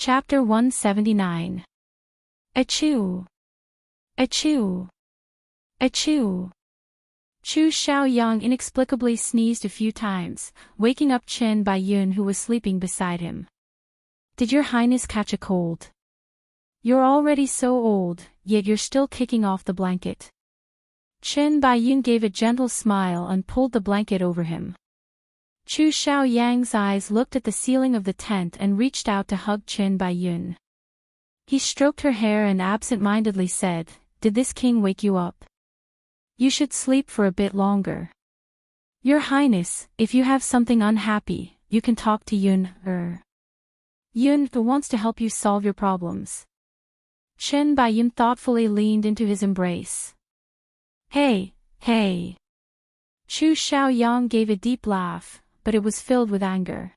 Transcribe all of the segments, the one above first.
Chapter 179. Achoo! Achoo! Achoo! Chu Xiaoyang inexplicably sneezed a few times, waking up Chen Baiyun who was sleeping beside him. Did your highness catch a cold? You're already so old, yet you're still kicking off the blanket. Chen Baiyun gave a gentle smile and pulled the blanket over him. Chu Xiaoyang's eyes looked at the ceiling of the tent and reached out to hug Chen Baiyun. He stroked her hair and absent-mindedly said, "Did this king wake you up? You should sleep for a bit longer. Your highness, if you have something unhappy, you can talk to Yun. Yun wants to help you solve your problems." Chen Baiyun thoughtfully leaned into his embrace. Hey, hey. Chu Xiaoyang gave a deep laugh, but it was filled with anger.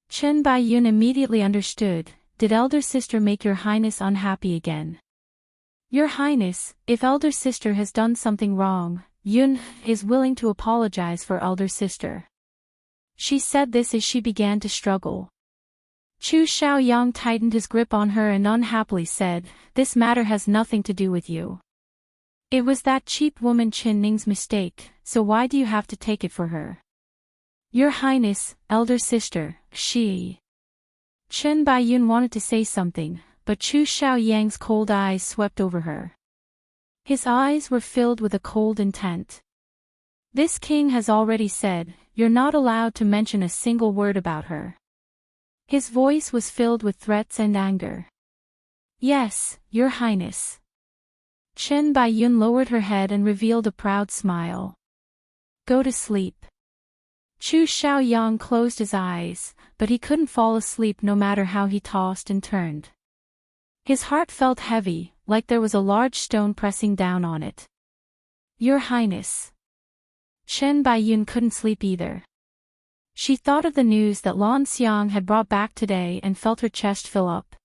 Chen Baiyun immediately understood. Did elder sister make your highness unhappy again? Your highness, if elder sister has done something wrong, Yun is willing to apologize for elder sister. She said this as she began to struggle. Chu Xiaoyang tightened his grip on her and unhappily said, "This matter has nothing to do with you. It was that cheap woman Qin Ning's mistake, so why do you have to take it for her? Your highness, elder sister, she..." Chen Baiyun wanted to say something, but Chu Xiaoyang's cold eyes swept over her. His eyes were filled with a cold intent. This king has already said, "You're not allowed to mention a single word about her." His voice was filled with threats and anger. "Yes, your highness." Chen Baiyun lowered her head and revealed a proud smile. "Go to sleep." Chu Xiaoyang closed his eyes, but he couldn't fall asleep no matter how he tossed and turned. His heart felt heavy, like there was a large stone pressing down on it. "Your highness." Chen Baiyun couldn't sleep either. She thought of the news that Lan Xiang had brought back today and felt her chest fill up.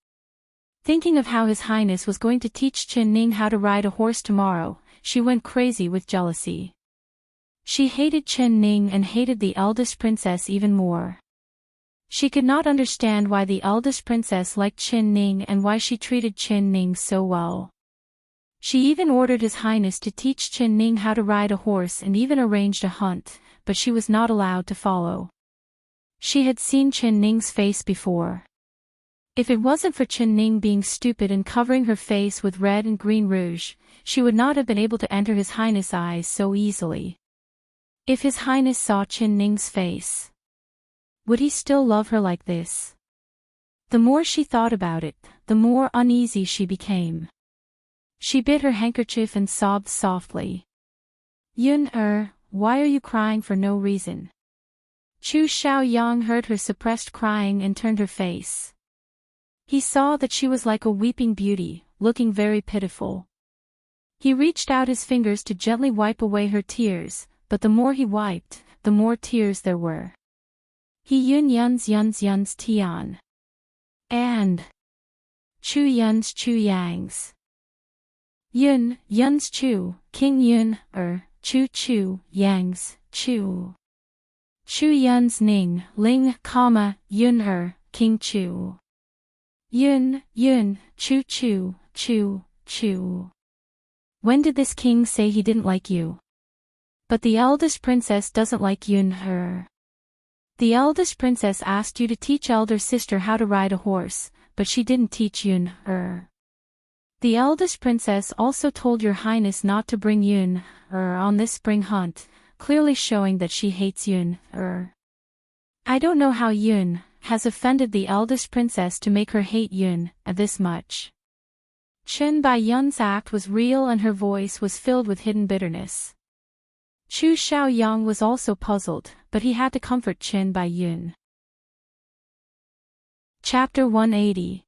Thinking of how his highness was going to teach Qin Ning how to ride a horse tomorrow, she went crazy with jealousy. She hated Qin Ning and hated the eldest princess even more. She could not understand why the eldest princess liked Qin Ning and why she treated Qin Ning so well. She even ordered his highness to teach Qin Ning how to ride a horse and even arranged a hunt, but she was not allowed to follow. She had seen Qin Ning's face before. If it wasn't for Qin Ning being stupid and covering her face with red and green rouge, she would not have been able to enter his highness' eyes so easily. If his highness saw Qin Ning's face, would he still love her like this? The more she thought about it, the more uneasy she became. She bit her handkerchief and sobbed softly. "Yun, why are you crying for no reason?" Chu Xiaoyang heard her suppressed crying and turned her face. He saw that she was like a weeping beauty, looking very pitiful. He reached out his fingers to gently wipe away her tears, but the more he wiped, the more tears there were. He yuns tian. And Chu yuns chu yangs. Yuns chu, King Yun, chu yangs, chu. Chu yuns ning, ling, yun, King chu. Yun, chu. When did this king say he didn't like you? But the eldest princess doesn't like Yun. The eldest princess asked you to teach elder sister how to ride a horse, but she didn't teach Yun. The eldest princess also told your highness not to bring Yun on this spring hunt, clearly showing that she hates Yun. I don't know how Yun has offended the eldest princess to make her hate Yun this much. Chen Baiyun's act was real and her voice was filled with hidden bitterness. Chu Xiaoyang was also puzzled, but he had to comfort Chen Baiyun. Chapter 180.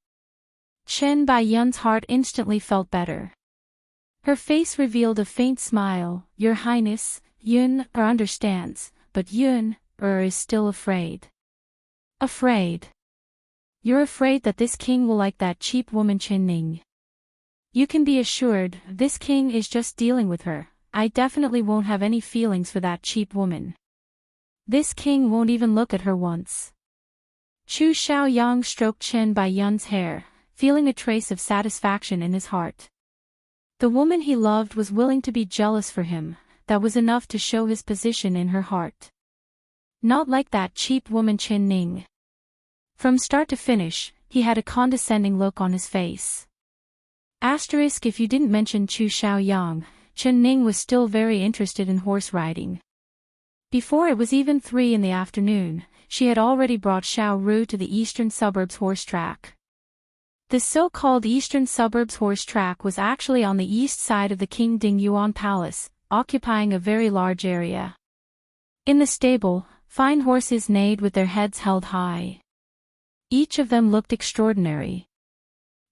Chen Baiyun's heart instantly felt better. Her face revealed a faint smile. Your highness, Yun understands, but Yun is still afraid. Afraid? You're afraid that this king will like that cheap woman Qin Ning. You can be assured, this king is just dealing with her. I definitely won't have any feelings for that cheap woman. This king won't even look at her once. Chu Xiaoyang stroked Chen Baiyun's hair, feeling a trace of satisfaction in his heart. The woman he loved was willing to be jealous for him, that was enough to show his position in her heart. Not like that cheap woman Chen Ning. From start to finish, he had a condescending look on his face. Asterisk if you didn't mention Chu Xiaoyang, Chen Ning was still very interested in horse riding. Before it was even 3 in the afternoon, she had already brought Xiao Ru to the eastern suburbs horse track. The so-called eastern suburbs horse track was actually on the east side of the King Ding Yuan Palace, occupying a very large area. In the stable, fine horses neighed with their heads held high. Each of them looked extraordinary.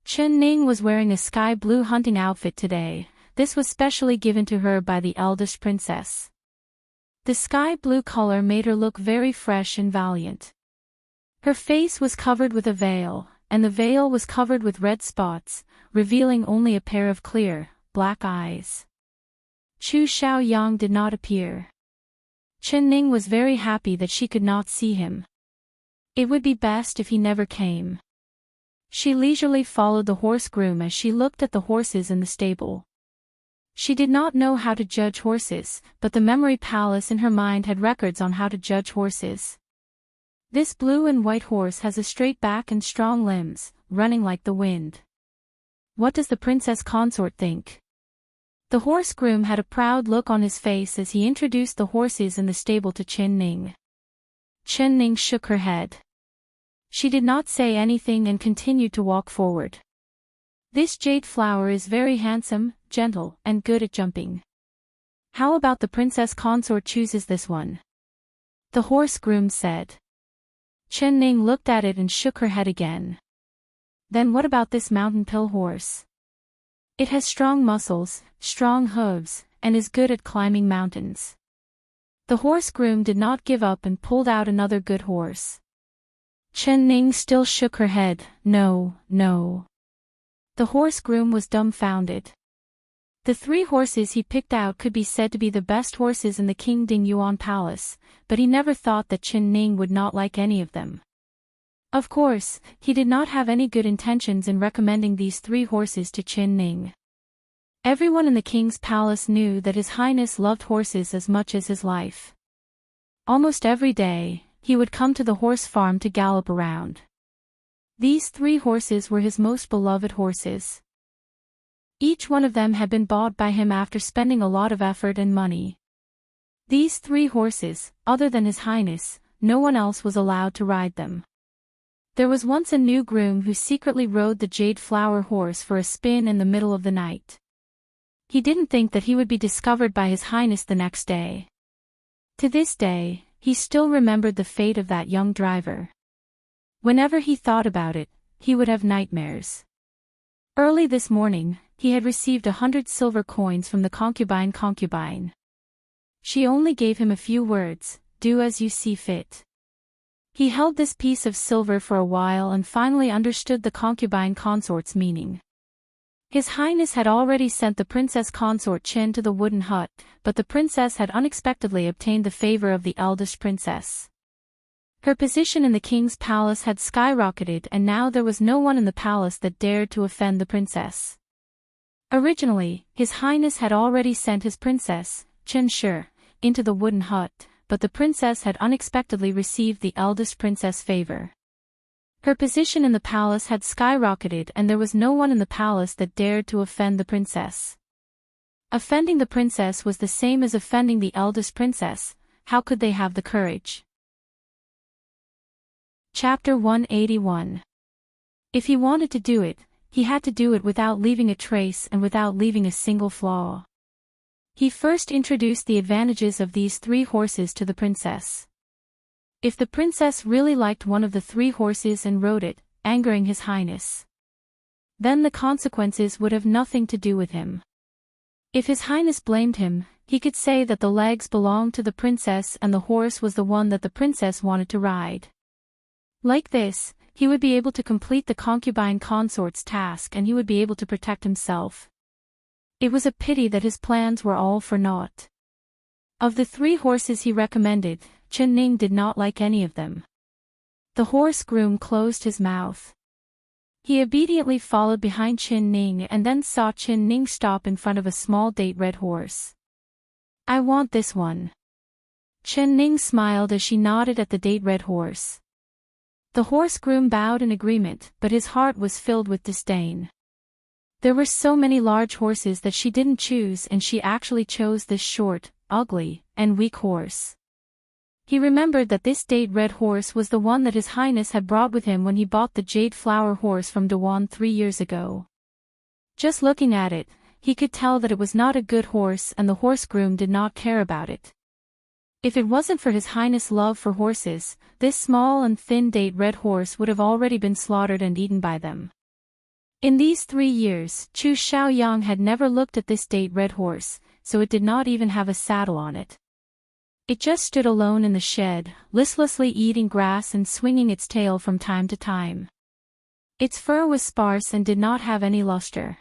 Chen Ning was wearing a sky blue hunting outfit today. This was specially given to her by the eldest princess. The sky blue color made her look very fresh and valiant. Her face was covered with a veil, and the veil was covered with red spots, revealing only a pair of clear, black eyes. Chu Xiaoyang did not appear. Chen Ning was very happy that she could not see him. It would be best if he never came. She leisurely followed the horse groom as she looked at the horses in the stable. She did not know how to judge horses, but the memory palace in her mind had records on how to judge horses. This blue and white horse has a straight back and strong limbs, running like the wind. What does the princess consort think? The horse groom had a proud look on his face as he introduced the horses in the stable to Chen Ning. Chen Ning shook her head. She did not say anything and continued to walk forward. This jade flower is very handsome, gentle, and good at jumping. How about the princess consort chooses this one? The horse groom said. Chen Ning looked at it and shook her head again. Then what about this mountain pill horse? It has strong muscles, strong hooves, and is good at climbing mountains. The horse groom did not give up and pulled out another good horse. Chen Ning still shook her head, no, no. The horse groom was dumbfounded. The 3 horses he picked out could be said to be the best horses in the King Ding Yuan Palace, but he never thought that Chen Ning would not like any of them. Of course, he did not have any good intentions in recommending these 3 horses to Chen Ning. Everyone in the king's palace knew that His Highness loved horses as much as his life. Almost every day, he would come to the horse farm to gallop around. These 3 horses were his most beloved horses. Each one of them had been bought by him after spending a lot of effort and money. These 3 horses, other than His Highness, no one else was allowed to ride them. There was once a new groom who secretly rode the jade flower horse for a spin in the middle of the night. He didn't think that he would be discovered by His Highness the next day. To this day, he still remembered the fate of that young driver. Whenever he thought about it, he would have nightmares. Early this morning, he had received 100 silver coins from the concubine. She only gave him a few words, do as you see fit. He held this piece of silver for a while and finally understood the concubine consort's meaning. His Highness had already sent the princess consort Chen to the wooden hut, but the princess had unexpectedly obtained the favor of the eldest princess. Her position in the king's palace had skyrocketed and now there was no one in the palace that dared to offend the princess. Originally, His Highness had already sent his princess, Chen Shi, into the wooden hut, but the princess had unexpectedly received the eldest princess' favor. Her position in the palace had skyrocketed and there was no one in the palace that dared to offend the princess. Offending the princess was the same as offending the eldest princess. How could they have the courage? Chapter 181. If he wanted to do it, he had to do it without leaving a trace and without leaving a single flaw. He first introduced the advantages of these 3 horses to the princess. If the princess really liked one of the 3 horses and rode it, angering His Highness, then the consequences would have nothing to do with him. If His Highness blamed him, he could say that the legs belonged to the princess and the horse was the one that the princess wanted to ride. Like this, he would be able to complete the concubine consort's task and he would be able to protect himself. It was a pity that his plans were all for naught. Of the 3 horses he recommended, Chen Ning did not like any of them. The horse groom closed his mouth. He obediently followed behind Qin Ning and then saw Qin Ning stop in front of a small date red horse. I want this one. Qin Ning smiled as she nodded at the date red horse. The horse groom bowed in agreement, but his heart was filled with disdain. There were so many large horses that she didn't choose, and she actually chose this short, ugly, and weak horse. He remembered that this date red horse was the one that His Highness had brought with him when he bought the jade flower horse from Dewan 3 years ago. Just looking at it, he could tell that it was not a good horse, and the horse groom did not care about it. If it wasn't for His Highness' love for horses, this small and thin date red horse would have already been slaughtered and eaten by them. In these 3 years, Chu Xiaoyang had never looked at this date red horse, so it did not even have a saddle on it. It just stood alone in the shed, listlessly eating grass and swinging its tail from time to time. Its fur was sparse and did not have any luster.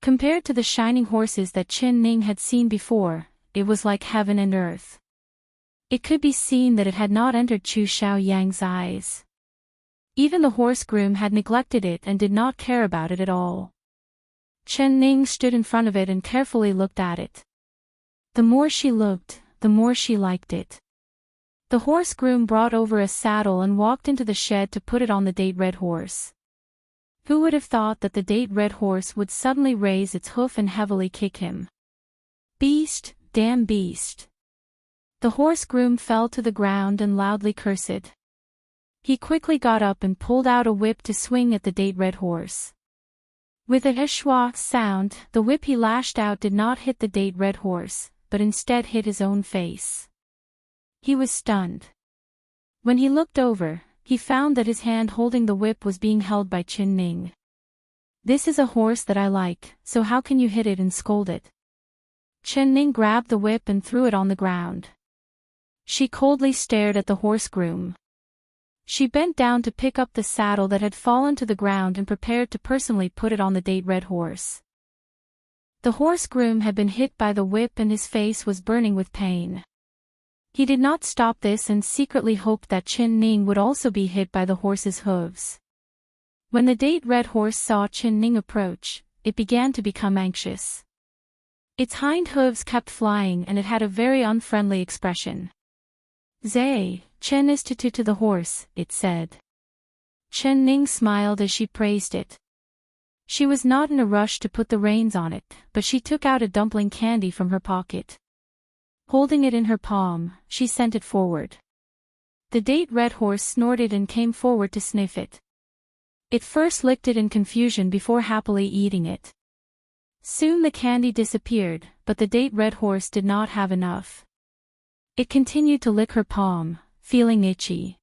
Compared to the shining horses that Qin Ning had seen before, it was like heaven and earth. It could be seen that it had not entered Chu Xiaoyang's eyes. Even the horse groom had neglected it and did not care about it at all. Qin Ning stood in front of it and carefully looked at it. The more she looked, the more she liked it. The horse groom brought over a saddle and walked into the shed to put it on the date red horse. Who would have thought that the date red horse would suddenly raise its hoof and heavily kick him? Beast, damn beast. The horse groom fell to the ground and loudly cursed. He quickly got up and pulled out a whip to swing at the date red horse. With a shwa sound, the whip he lashed out did not hit the date red horse, but instead hit his own face. He was stunned. When he looked over, he found that his hand holding the whip was being held by Qin Ning. This is a horse that I like, so how can you hit it and scold it? Qin Ning grabbed the whip and threw it on the ground. She coldly stared at the horse groom. She bent down to pick up the saddle that had fallen to the ground and prepared to personally put it on the date red horse. The horse groom had been hit by the whip and his face was burning with pain. He did not stop this and secretly hoped that Qin Ning would also be hit by the horse's hooves. When the date red horse saw Qin Ning approach, it began to become anxious. Its hind hooves kept flying and it had a very unfriendly expression. Zay, Chen is to the horse, it said. Qin Ning smiled as she praised it. She was not in a rush to put the reins on it, but she took out a dumpling candy from her pocket. Holding it in her palm, she sent it forward. The date red horse snorted and came forward to sniff it. It first licked it in confusion before happily eating it. Soon the candy disappeared, but the date red horse did not have enough. It continued to lick her palm, feeling itchy.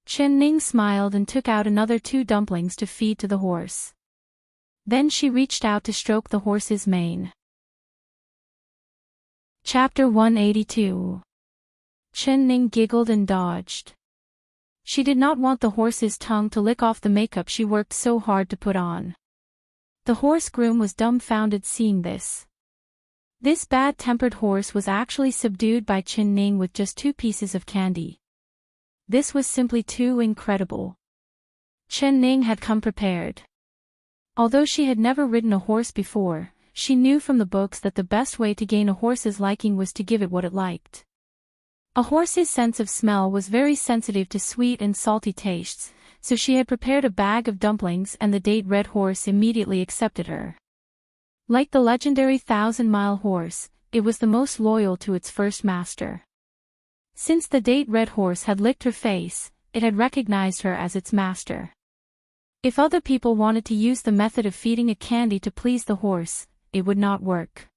Qin Ning smiled and took out another 2 dumplings to feed to the horse. Then she reached out to stroke the horse's mane. Chapter 182. Qin Ning giggled and dodged. She did not want the horse's tongue to lick off the makeup she worked so hard to put on. The horse groom was dumbfounded seeing this. This bad-tempered horse was actually subdued by Qin Ning with just 2 pieces of candy. This was simply too incredible. Qin Ning had come prepared. Although she had never ridden a horse before, she knew from the books that the best way to gain a horse's liking was to give it what it liked. A horse's sense of smell was very sensitive to sweet and salty tastes, so she had prepared a bag of dumplings and the date red horse immediately accepted her. Like the legendary 1,000-mile horse, it was the most loyal to its first master. Since the date red horse had licked her face, it had recognized her as its master. If other people wanted to use the method of feeding a candy to please the horse, it would not work.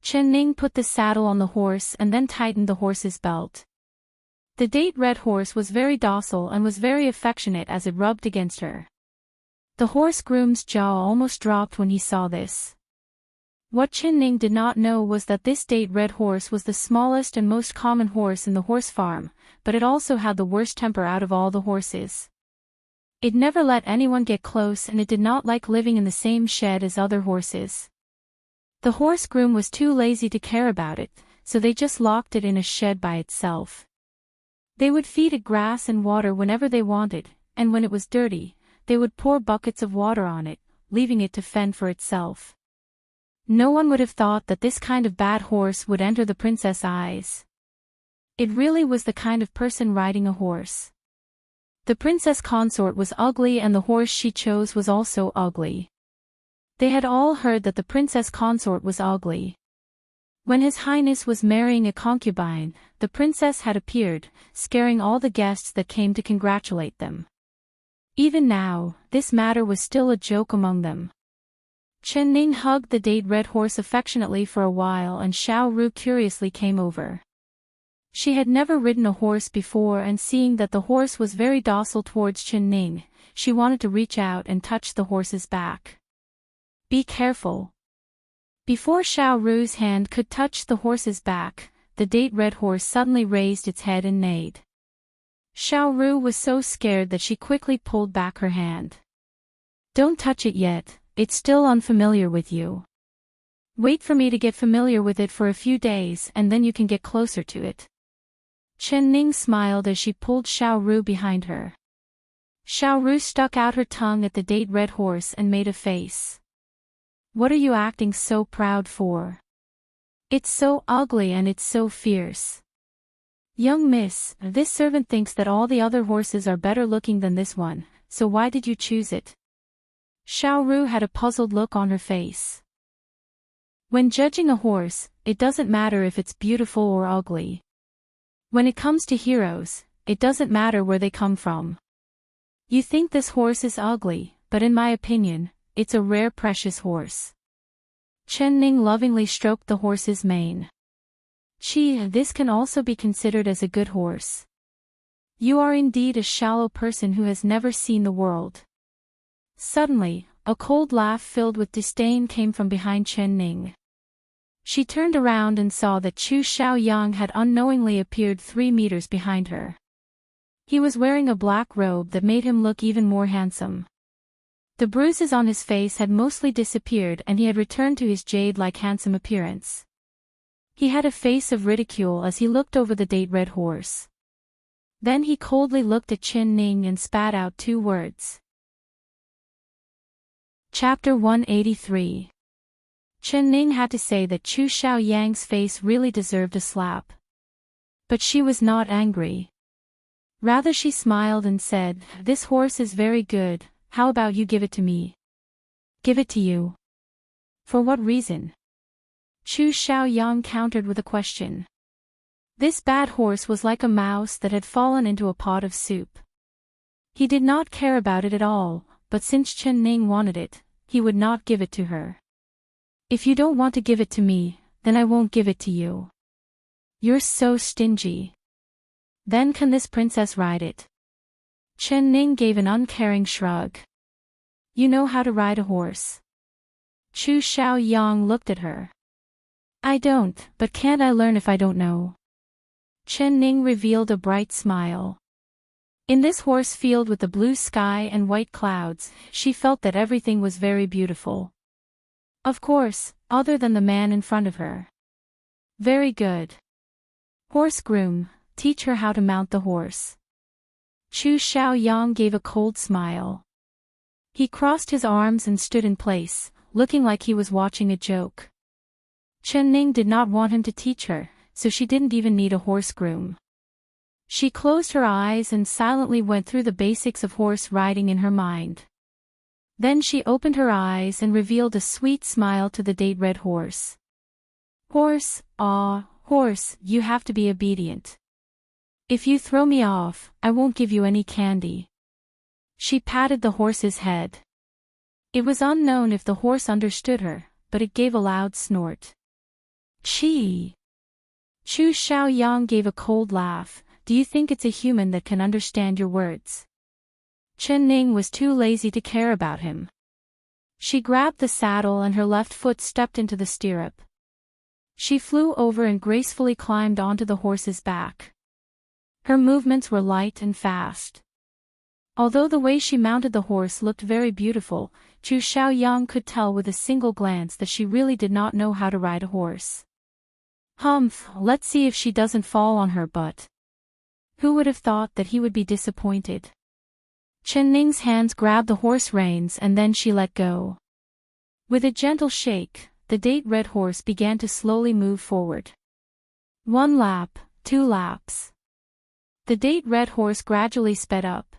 Qin Ning put the saddle on the horse and then tightened the horse's belt. The date red horse was very docile and was very affectionate as it rubbed against her. The horse groom's jaw almost dropped when he saw this. What Qin Ning did not know was that this date red horse was the smallest and most common horse in the horse farm, but it also had the worst temper out of all the horses. It never let anyone get close and it did not like living in the same shed as other horses. The horse groom was too lazy to care about it, so they just locked it in a shed by itself. They would feed it grass and water whenever they wanted, and when it was dirty, they would pour buckets of water on it, leaving it to fend for itself. No one would have thought that this kind of bad horse would enter the princess' eyes. It really was the kind of person riding a horse. The princess consort was ugly and the horse she chose was also ugly. They had all heard that the princess consort was ugly. When His Highness was marrying a concubine, the princess had appeared, scaring all the guests that came to congratulate them. Even now, this matter was still a joke among them. Chen Ning hugged the date red horse affectionately for a while and Xiao Ru curiously came over. She had never ridden a horse before and seeing that the horse was very docile towards Chen Ning, she wanted to reach out and touch the horse's back. Be careful. Before Xiao Ru's hand could touch the horse's back, the date red horse suddenly raised its head and neighed. Xiao Ru was so scared that she quickly pulled back her hand. Don't touch it yet, it's still unfamiliar with you. Wait for me to get familiar with it for a few days and then you can get closer to it. Chen Ning smiled as she pulled Xiao Ru behind her. Xiao Ru stuck out her tongue at the date red horse and made a face. What are you acting so proud for? It's so ugly and it's so fierce. Young miss, this servant thinks that all the other horses are better looking than this one, so why did you choose it? Xiao Ru had a puzzled look on her face. When judging a horse, it doesn't matter if it's beautiful or ugly. When it comes to heroes, it doesn't matter where they come from. You think this horse is ugly, but in my opinion, it's a rare precious horse. Chen Ning lovingly stroked the horse's mane. Chi, this can also be considered as a good horse. You are indeed a shallow person who has never seen the world. Suddenly, a cold laugh filled with disdain came from behind Chen Ning. She turned around and saw that Chu Xiaoyang had unknowingly appeared 3 meters behind her. He was wearing a black robe that made him look even more handsome. The bruises on his face had mostly disappeared and he had returned to his jade-like handsome appearance. He had a face of ridicule as he looked over the date red horse. Then he coldly looked at Chen Ning and spat out 2 words. Chapter 183. Chen Ning had to say that Chu Xiaoyang's face really deserved a slap. But she was not angry. Rather she smiled and said, "This horse is very good. How about you give it to me?" Give it to you? For what reason? Chu Xiaoyang countered with a question. This bad horse was like a mouse that had fallen into a pot of soup. He did not care about it at all, but since Chen Ning wanted it, he would not give it to her. If you don't want to give it to me, then I won't give it to you. You're so stingy. Then can this princess ride it? Chen Ning gave an uncaring shrug. You know how to ride a horse. Chu Xiaoyang looked at her. I don't, but can't I learn if I don't know? Chen Ning revealed a bright smile. In this horse field with the blue sky and white clouds, she felt that everything was very beautiful. Of course, other than the man in front of her. Very good. Horse groom, teach her how to mount the horse. Chu Xiaoyang gave a cold smile. He crossed his arms and stood in place, looking like he was watching a joke. Chen Ning did not want him to teach her, so she didn't even need a horse groom. She closed her eyes and silently went through the basics of horse riding in her mind. Then she opened her eyes and revealed a sweet smile to the date red horse. Horse, horse, you have to be obedient. If you throw me off, I won't give you any candy. She patted the horse's head. It was unknown if the horse understood her, but it gave a loud snort. Chee! Chu Xiaoyang gave a cold laugh. Do you think it's a human that can understand your words? Chen Ning was too lazy to care about him. She grabbed the saddle and her left foot stepped into the stirrup. She flew over and gracefully climbed onto the horse's back. Her movements were light and fast. Although the way she mounted the horse looked very beautiful, Chu Xiaoyang could tell with a single glance that she really did not know how to ride a horse. Humph, let's see if she doesn't fall on her butt. Who would have thought that he would be disappointed? Chen Ning's hands grabbed the horse reins and then she let go. With a gentle shake, the date red horse began to slowly move forward. 1 lap, 2 laps. The date red horse gradually sped up.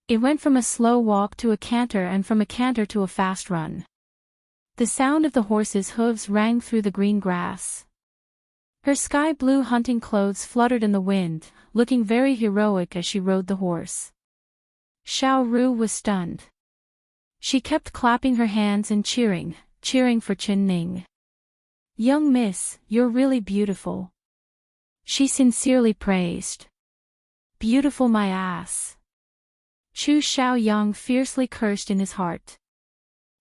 It went from a slow walk to a canter and from a canter to a fast run. The sound of the horse's hooves rang through the green grass. Her sky blue hunting clothes fluttered in the wind, looking very heroic as she rode the horse. Xiao Ru was stunned. She kept clapping her hands and cheering for Chen Ning. "Young miss, you're really beautiful," she sincerely praised. "Beautiful my ass." Chu Xiaoyang fiercely cursed in his heart.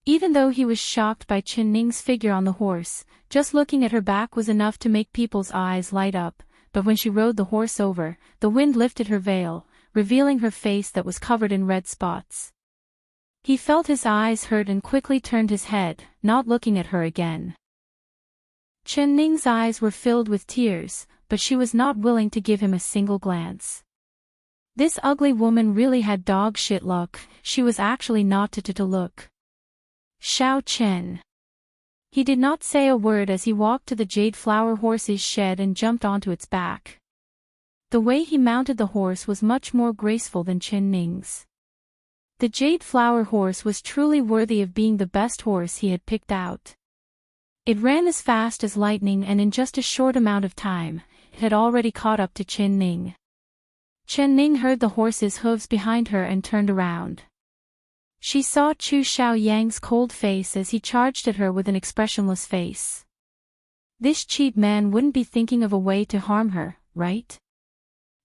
Even though he was shocked by Chen Ning's figure on the horse, just looking at her back was enough to make people's eyes light up, but when she rode the horse over, the wind lifted her veil, revealing her face that was covered in red spots. He felt his eyes hurt and quickly turned his head, not looking at her again. Chen Ning's eyes were filled with tears, but she was not willing to give him a single glance. This ugly woman really had dog shit luck, she was actually not to look. Xiao Chen. He did not say a word as he walked to the jade flower horse's shed and jumped onto its back. The way he mounted the horse was much more graceful than Chen Ning's. The jade flower horse was truly worthy of being the best horse he had picked out. It ran as fast as lightning and in just a short amount of time, it had already caught up to Chen Ning. Chen Ning heard the horse's hooves behind her and turned around. She saw Chu Xiaoyang's cold face as he charged at her with an expressionless face. This cheap man wouldn't be thinking of a way to harm her, right?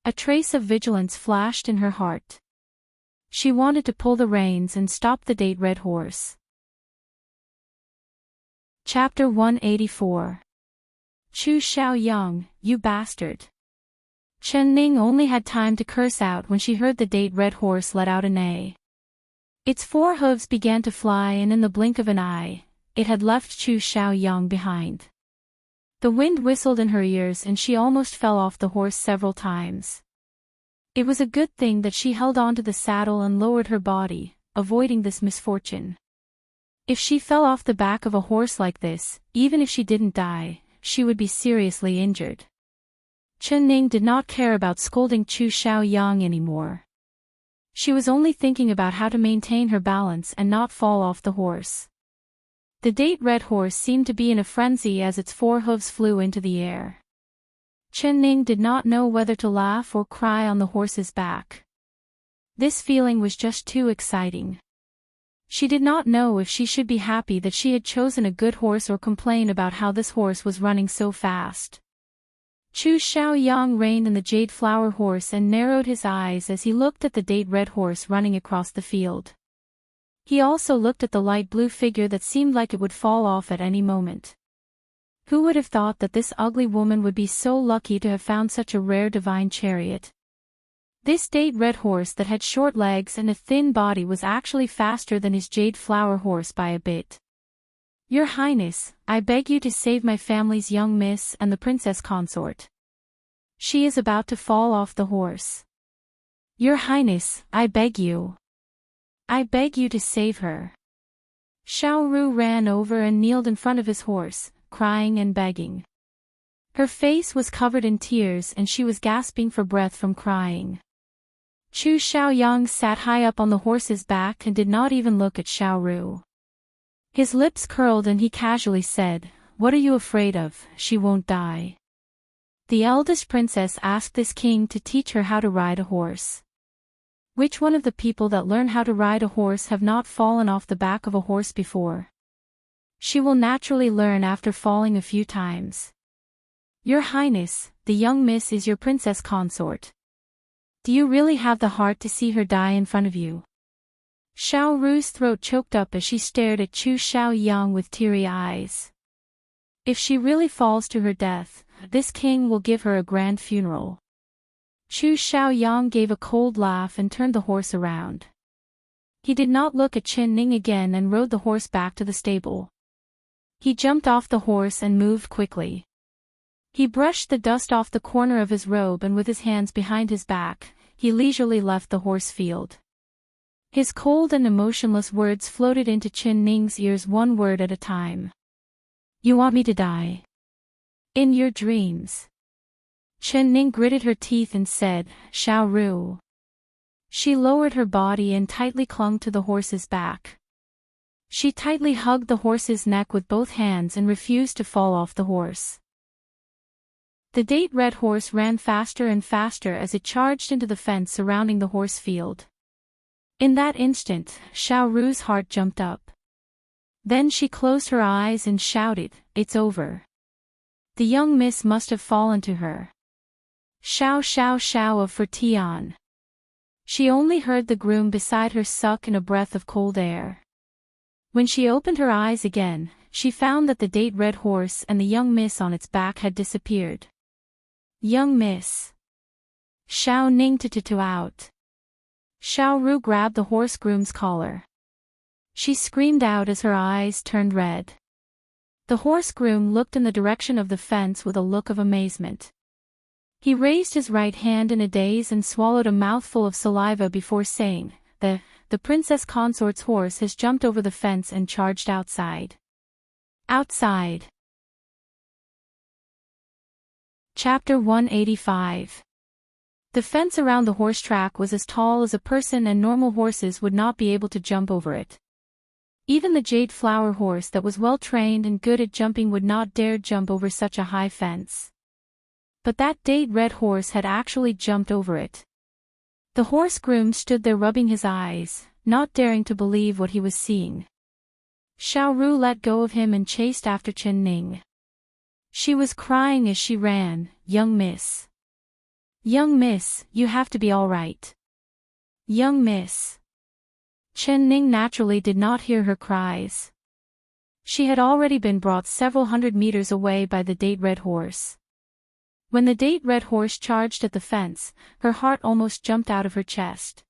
A trace of vigilance flashed in her heart. She wanted to pull the reins and stop the date red horse. Chapter 184. Chu Xiaoyang, you bastard. Chen Ning only had time to curse out when she heard the date red horse let out a neigh. Its 4 hooves began to fly and in the blink of an eye, it had left Chu Xiaoyang behind. The wind whistled in her ears and she almost fell off the horse several times. It was a good thing that she held onto the saddle and lowered her body, avoiding this misfortune. If she fell off the back of a horse like this, even if she didn't die, she would be seriously injured. Chen Ning did not care about scolding Chu Xiaoyang anymore. She was only thinking about how to maintain her balance and not fall off the horse. The date red horse seemed to be in a frenzy as its 4 hooves flew into the air. Chen Ning did not know whether to laugh or cry on the horse's back. This feeling was just too exciting. She did not know if she should be happy that she had chosen a good horse or complain about how this horse was running so fast. Chu Xiaoyang reined in the jade flower horse and narrowed his eyes as he looked at the date red horse running across the field. He also looked at the light blue figure that seemed like it would fall off at any moment. Who would have thought that this ugly woman would be so lucky to have found such a rare divine chariot? This date red horse that had short legs and a thin body was actually faster than his jade flower horse by a bit. Your Highness, I beg you to save my family's young miss and the princess consort. She is about to fall off the horse. Your Highness, I beg you. I beg you to save her. Xiao Ru ran over and kneeled in front of his horse, crying and begging. Her face was covered in tears and she was gasping for breath from crying. Chu Xiaoyang sat high up on the horse's back and did not even look at Xiao Ru. His lips curled and he casually said, "What are you afraid of? She won't die." The eldest princess asked this king to teach her how to ride a horse. Which one of the people that learn how to ride a horse have not fallen off the back of a horse before? She will naturally learn after falling a few times. Your Highness, the young miss is your princess consort. Do you really have the heart to see her die in front of you? Xiao Ru's throat choked up as she stared at Chu Xiaoyang with teary eyes. If she really falls to her death, this king will give her a grand funeral. Chu Xiaoyang gave a cold laugh and turned the horse around. He did not look at Chen Ning again and rode the horse back to the stable. He jumped off the horse and moved quickly. He brushed the dust off the corner of his robe and with his hands behind his back, he leisurely left the horse field. His cold and emotionless words floated into Chen Ning's ears one word at a time. You want me to die? In your dreams. Chen Ning gritted her teeth and said, Xiao Ru. She lowered her body and tightly clung to the horse's back. She tightly hugged the horse's neck with both hands and refused to fall off the horse. The date red horse ran faster and faster as it charged into the fence surrounding the horse field. In that instant, Xiao Ru's heart jumped up. Then she closed her eyes and shouted, It's over. The young miss must have fallen to her. Xiao Xiao Xiao of Fertian. She only heard the groom beside her suck in a breath of cold air. When she opened her eyes again, she found that the date red horse and the young miss on its back had disappeared. Young miss. Xiao Ning to out. Xiao Ru grabbed the horse groom's collar. She screamed out as her eyes turned red. The horse groom looked in the direction of the fence with a look of amazement. He raised his right hand in a daze and swallowed a mouthful of saliva before saying, The princess consort's horse has jumped over the fence and charged outside. Outside. Chapter 185. The fence around the horse track was as tall as a person and normal horses would not be able to jump over it. Even the jade flower horse that was well trained and good at jumping would not dare jump over such a high fence. But that date red horse had actually jumped over it. The horse groom stood there rubbing his eyes, not daring to believe what he was seeing. Xiao Ru let go of him and chased after Chen Ning. She was crying as she ran, Young miss. Young miss, you have to be all right. Young miss. Chen Ning naturally did not hear her cries. She had already been brought several hundred meters away by the date red horse. When the date red horse charged at the fence, her heart almost jumped out of her chest.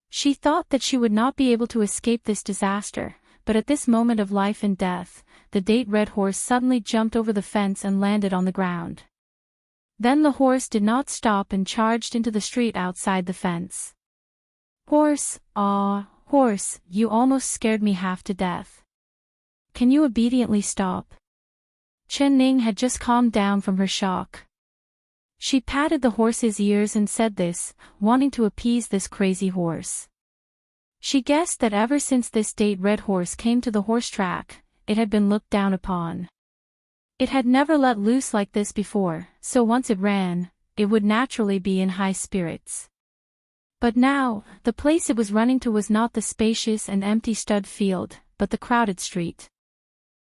She thought that she would not be able to escape this disaster, but at this moment of life and death, the date red horse suddenly jumped over the fence and landed on the ground. Then the horse did not stop and charged into the street outside the fence. Horse, horse, you almost scared me half to death. Can you obediently stop? Chen Ning had just calmed down from her shock. She patted the horse's ears and said this, wanting to appease this crazy horse. She guessed that ever since this date red horse came to the horse track, it had been looked down upon. It had never let loose like this before, so once it ran, it would naturally be in high spirits. But now, the place it was running to was not the spacious and empty stud field, but the crowded street.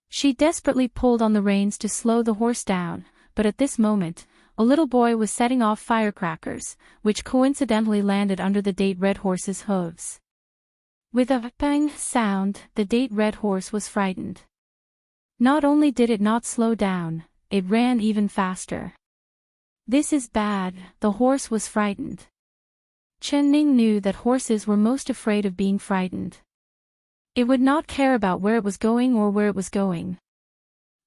She desperately pulled on the reins to slow the horse down, but at this moment, a little boy was setting off firecrackers, which coincidentally landed under the date red horse's hooves. With a bang sound, the date red horse was frightened. Not only did it not slow down, it ran even faster. This is bad, the horse was frightened. Chen Ning knew that horses were most afraid of being frightened. It would not care about where it was going or where it was going.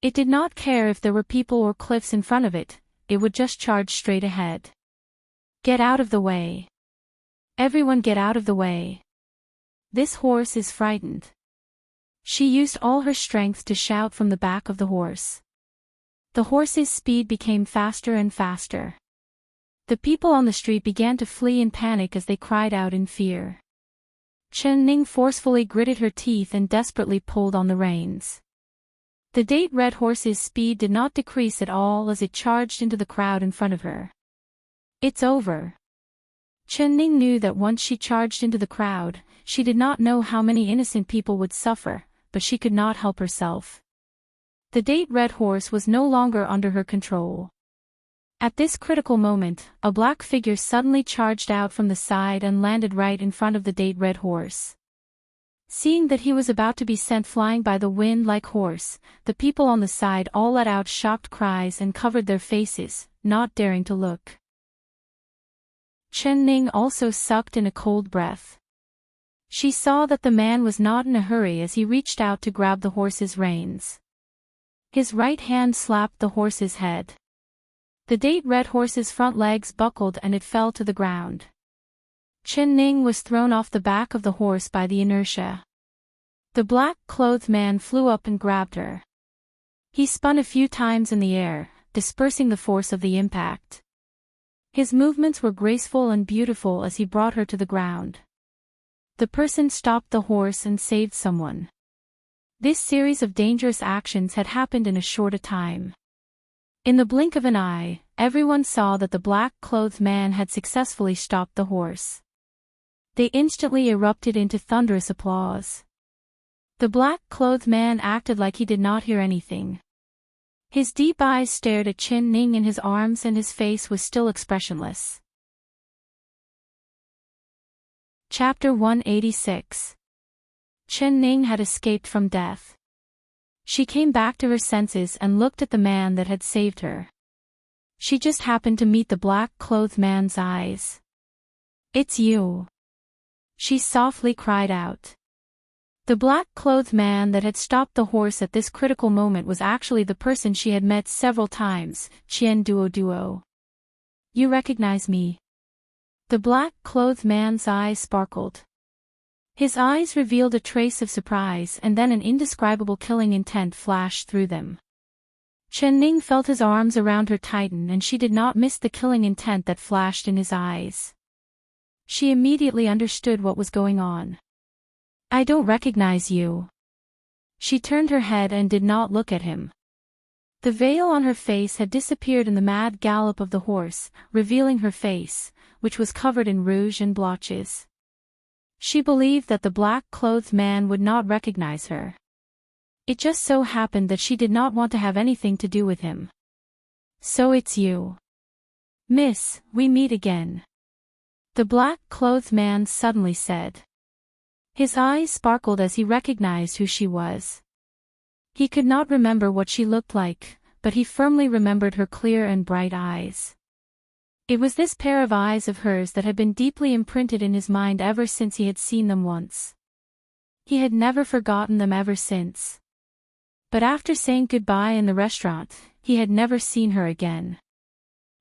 It did not care if there were people or cliffs in front of it, it would just charge straight ahead. Get out of the way. Everyone get out of the way. This horse is frightened. She used all her strength to shout from the back of the horse. The horse's speed became faster and faster. The people on the street began to flee in panic as they cried out in fear. Chen Ning forcefully gritted her teeth and desperately pulled on the reins. The date red horse's speed did not decrease at all as it charged into the crowd in front of her. It's over. Chen Ning knew that once she charged into the crowd, she did not know how many innocent people would suffer, but she could not help herself. The date red horse was no longer under her control. At this critical moment, a black figure suddenly charged out from the side and landed right in front of the date red horse. Seeing that he was about to be sent flying by the wind like horse, the people on the side all let out shocked cries and covered their faces, not daring to look. Chen Ning also sucked in a cold breath. She saw that the man was not in a hurry as he reached out to grab the horse's reins. His right hand slapped the horse's head. The date red horse's front legs buckled and it fell to the ground. Chen Ning was thrown off the back of the horse by the inertia. The black-clothed man flew up and grabbed her. He spun a few times in the air, dispersing the force of the impact. His movements were graceful and beautiful as he brought her to the ground. The person stopped the horse and saved someone. This series of dangerous actions had happened in a short time. In the blink of an eye, everyone saw that the black-clothed man had successfully stopped the horse. They instantly erupted into thunderous applause. The black-clothed man acted like he did not hear anything. His deep eyes stared at Chen Ning in his arms and his face was still expressionless. Chapter 186. Chen Ning had escaped from death. She came back to her senses and looked at the man that had saved her. She just happened to meet the black-clothed man's eyes. "It's you," she softly cried out. The black-clothed man that had stopped the horse at this critical moment was actually the person she had met several times, Qian Duo. "You recognize me?" The black-clothed man's eyes sparkled. His eyes revealed a trace of surprise and then an indescribable killing intent flashed through them. Chen Ning felt his arms around her tighten and she did not miss the killing intent that flashed in his eyes. She immediately understood what was going on. "I don't recognize you." She turned her head and did not look at him. The veil on her face had disappeared in the mad gallop of the horse, revealing her face, which was covered in rouge and blotches. She believed that the black-clothed man would not recognize her. It just so happened that she did not want to have anything to do with him. "So it's you. Miss, we meet again," the black-clothed man suddenly said. His eyes sparkled as he recognized who she was. He could not remember what she looked like, but he firmly remembered her clear and bright eyes. It was this pair of eyes of hers that had been deeply imprinted in his mind ever since he had seen them once. He had never forgotten them ever since. But after saying goodbye in the restaurant, he had never seen her again.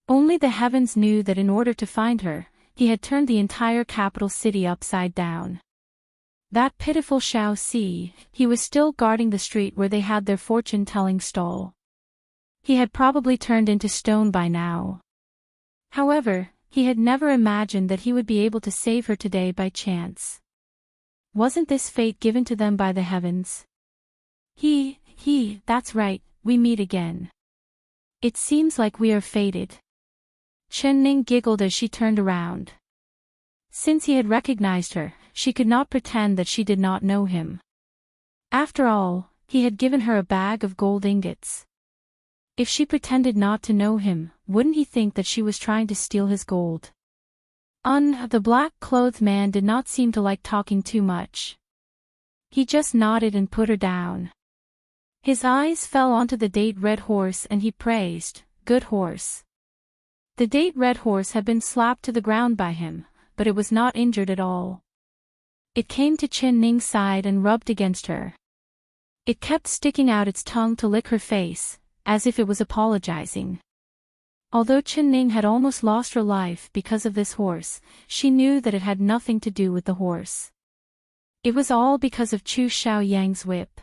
Only the heavens knew that in order to find her, he had turned the entire capital city upside down. That pitiful Shaoxi, he was still guarding the street where they had their fortune-telling stall. He had probably turned into stone by now. However, he had never imagined that he would be able to save her today by chance. Wasn't this fate given to them by the heavens? That's right, we meet again. It seems like we are fated. Chen Ning giggled as she turned around. Since he had recognized her, she could not pretend that she did not know him. After all, he had given her a bag of gold ingots. If she pretended not to know him, wouldn't he think that she was trying to steal his gold? The black-clothed man did not seem to like talking too much. He just nodded and put her down. His eyes fell onto the date red horse and he praised, "Good horse." The date red horse had been slapped to the ground by him, but it was not injured at all. It came to Chen Ning's side and rubbed against her. It kept sticking out its tongue to lick her face, as if it was apologizing. Although Chen Ning had almost lost her life because of this horse, she knew that it had nothing to do with the horse. It was all because of Chu Xiaoyang's whip.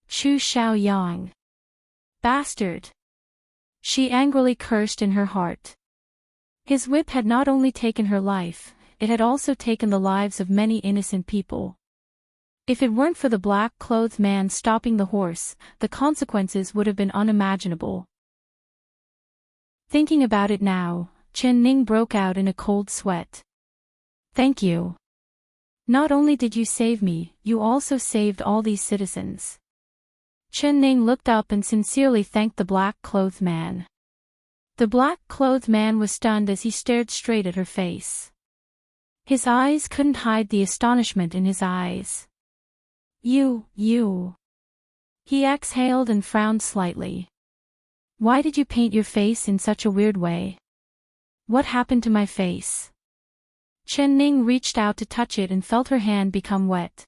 Chu Xiaoyang. Bastard! She angrily cursed in her heart. His whip had not only taken her life, it had also taken the lives of many innocent people. If it weren't for the black-clothed man stopping the horse, the consequences would have been unimaginable. Thinking about it now, Chen Ning broke out in a cold sweat. "Thank you. Not only did you save me, you also saved all these citizens." Chen Ning looked up and sincerely thanked the black-clothed man. The black-clothed man was stunned as he stared straight at her face. His eyes couldn't hide the astonishment in his eyes. You. He exhaled and frowned slightly. "Why did you paint your face in such a weird way? What happened to my face?" Chen Ning reached out to touch it and felt her hand become wet.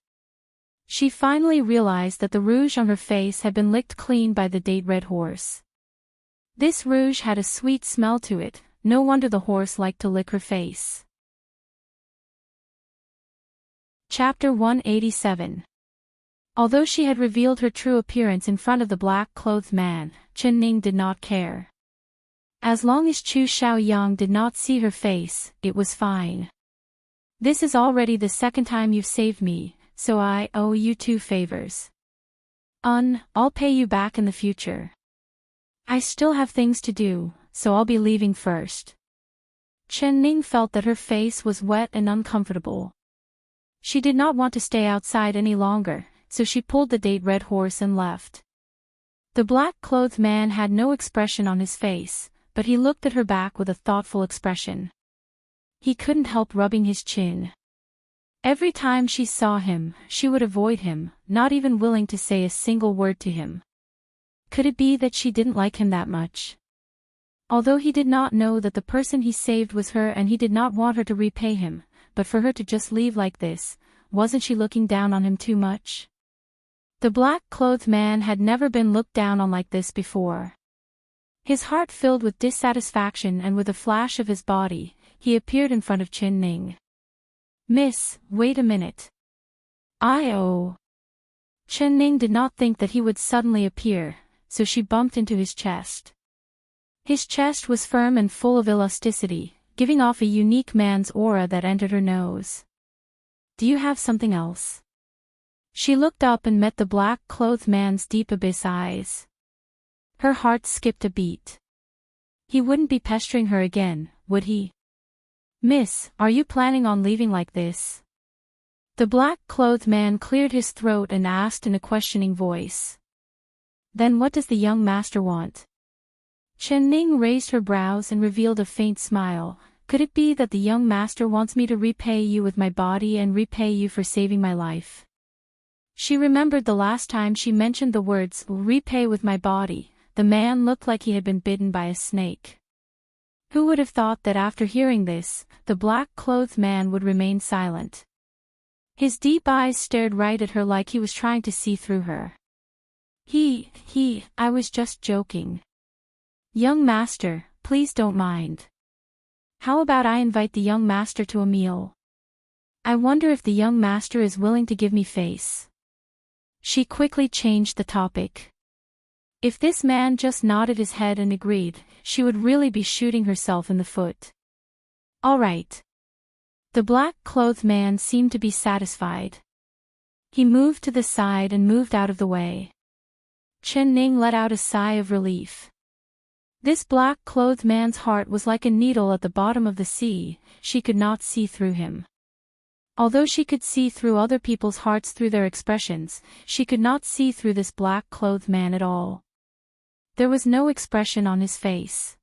She finally realized that the rouge on her face had been licked clean by the date red horse. This rouge had a sweet smell to it, no wonder the horse liked to lick her face. Chapter 187. Although she had revealed her true appearance in front of the black-clothed man, Chen Ning did not care. As long as Chu Xiaoyang did not see her face, it was fine. This is already the second time you've saved me, so I owe you 2 favors. I'll pay you back in the future. I still have things to do, so I'll be leaving first. Chen Ning felt that her face was wet and uncomfortable. She did not want to stay outside any longer, so she pulled the date red horse and left. The black-clothed man had no expression on his face, but he looked at her back with a thoughtful expression. He couldn't help rubbing his chin. Every time she saw him, she would avoid him, not even willing to say a single word to him. Could it be that she didn't like him that much? Although he did not know that the person he saved was her and he did not want her to repay him, but for her to just leave like this, wasn't she looking down on him too much? The black-clothed man had never been looked down on like this before. His heart filled with dissatisfaction, and with a flash of his body, he appeared in front of Chen Ning. "Miss, wait a minute." Chen Ning did not think that he would suddenly appear, so she bumped into his chest. His chest was firm and full of elasticity, giving off a unique man's aura that entered her nose. "Do you have something else?" She looked up and met the black-clothed man's deep abyss eyes. Her heart skipped a beat. He wouldn't be pestering her again, would he? "Miss, are you planning on leaving like this?" The black-clothed man cleared his throat and asked in a questioning voice. "Then what does the young master want?" Chen Ning raised her brows and revealed a faint smile. "Could it be that the young master wants me to repay you with my body and repay you for saving my life?" She remembered the last time she mentioned the words, "repay with my body." The man looked like he had been bitten by a snake. Who would have thought that after hearing this, the black-clothed man would remain silent? His deep eyes stared right at her like he was trying to see through her. I was just joking. Young master, please don't mind. How about I invite the young master to a meal? I wonder if the young master is willing to give me face." She quickly changed the topic. If this man just nodded his head and agreed, she would really be shooting herself in the foot. "All right." The black-clothed man seemed to be satisfied. He moved to the side and moved out of the way. Chen Ning let out a sigh of relief. This black-clothed man's heart was like a needle at the bottom of the sea, she could not see through him. Although she could see through other people's hearts through their expressions, she could not see through this black-clothed man at all. There was no expression on his face.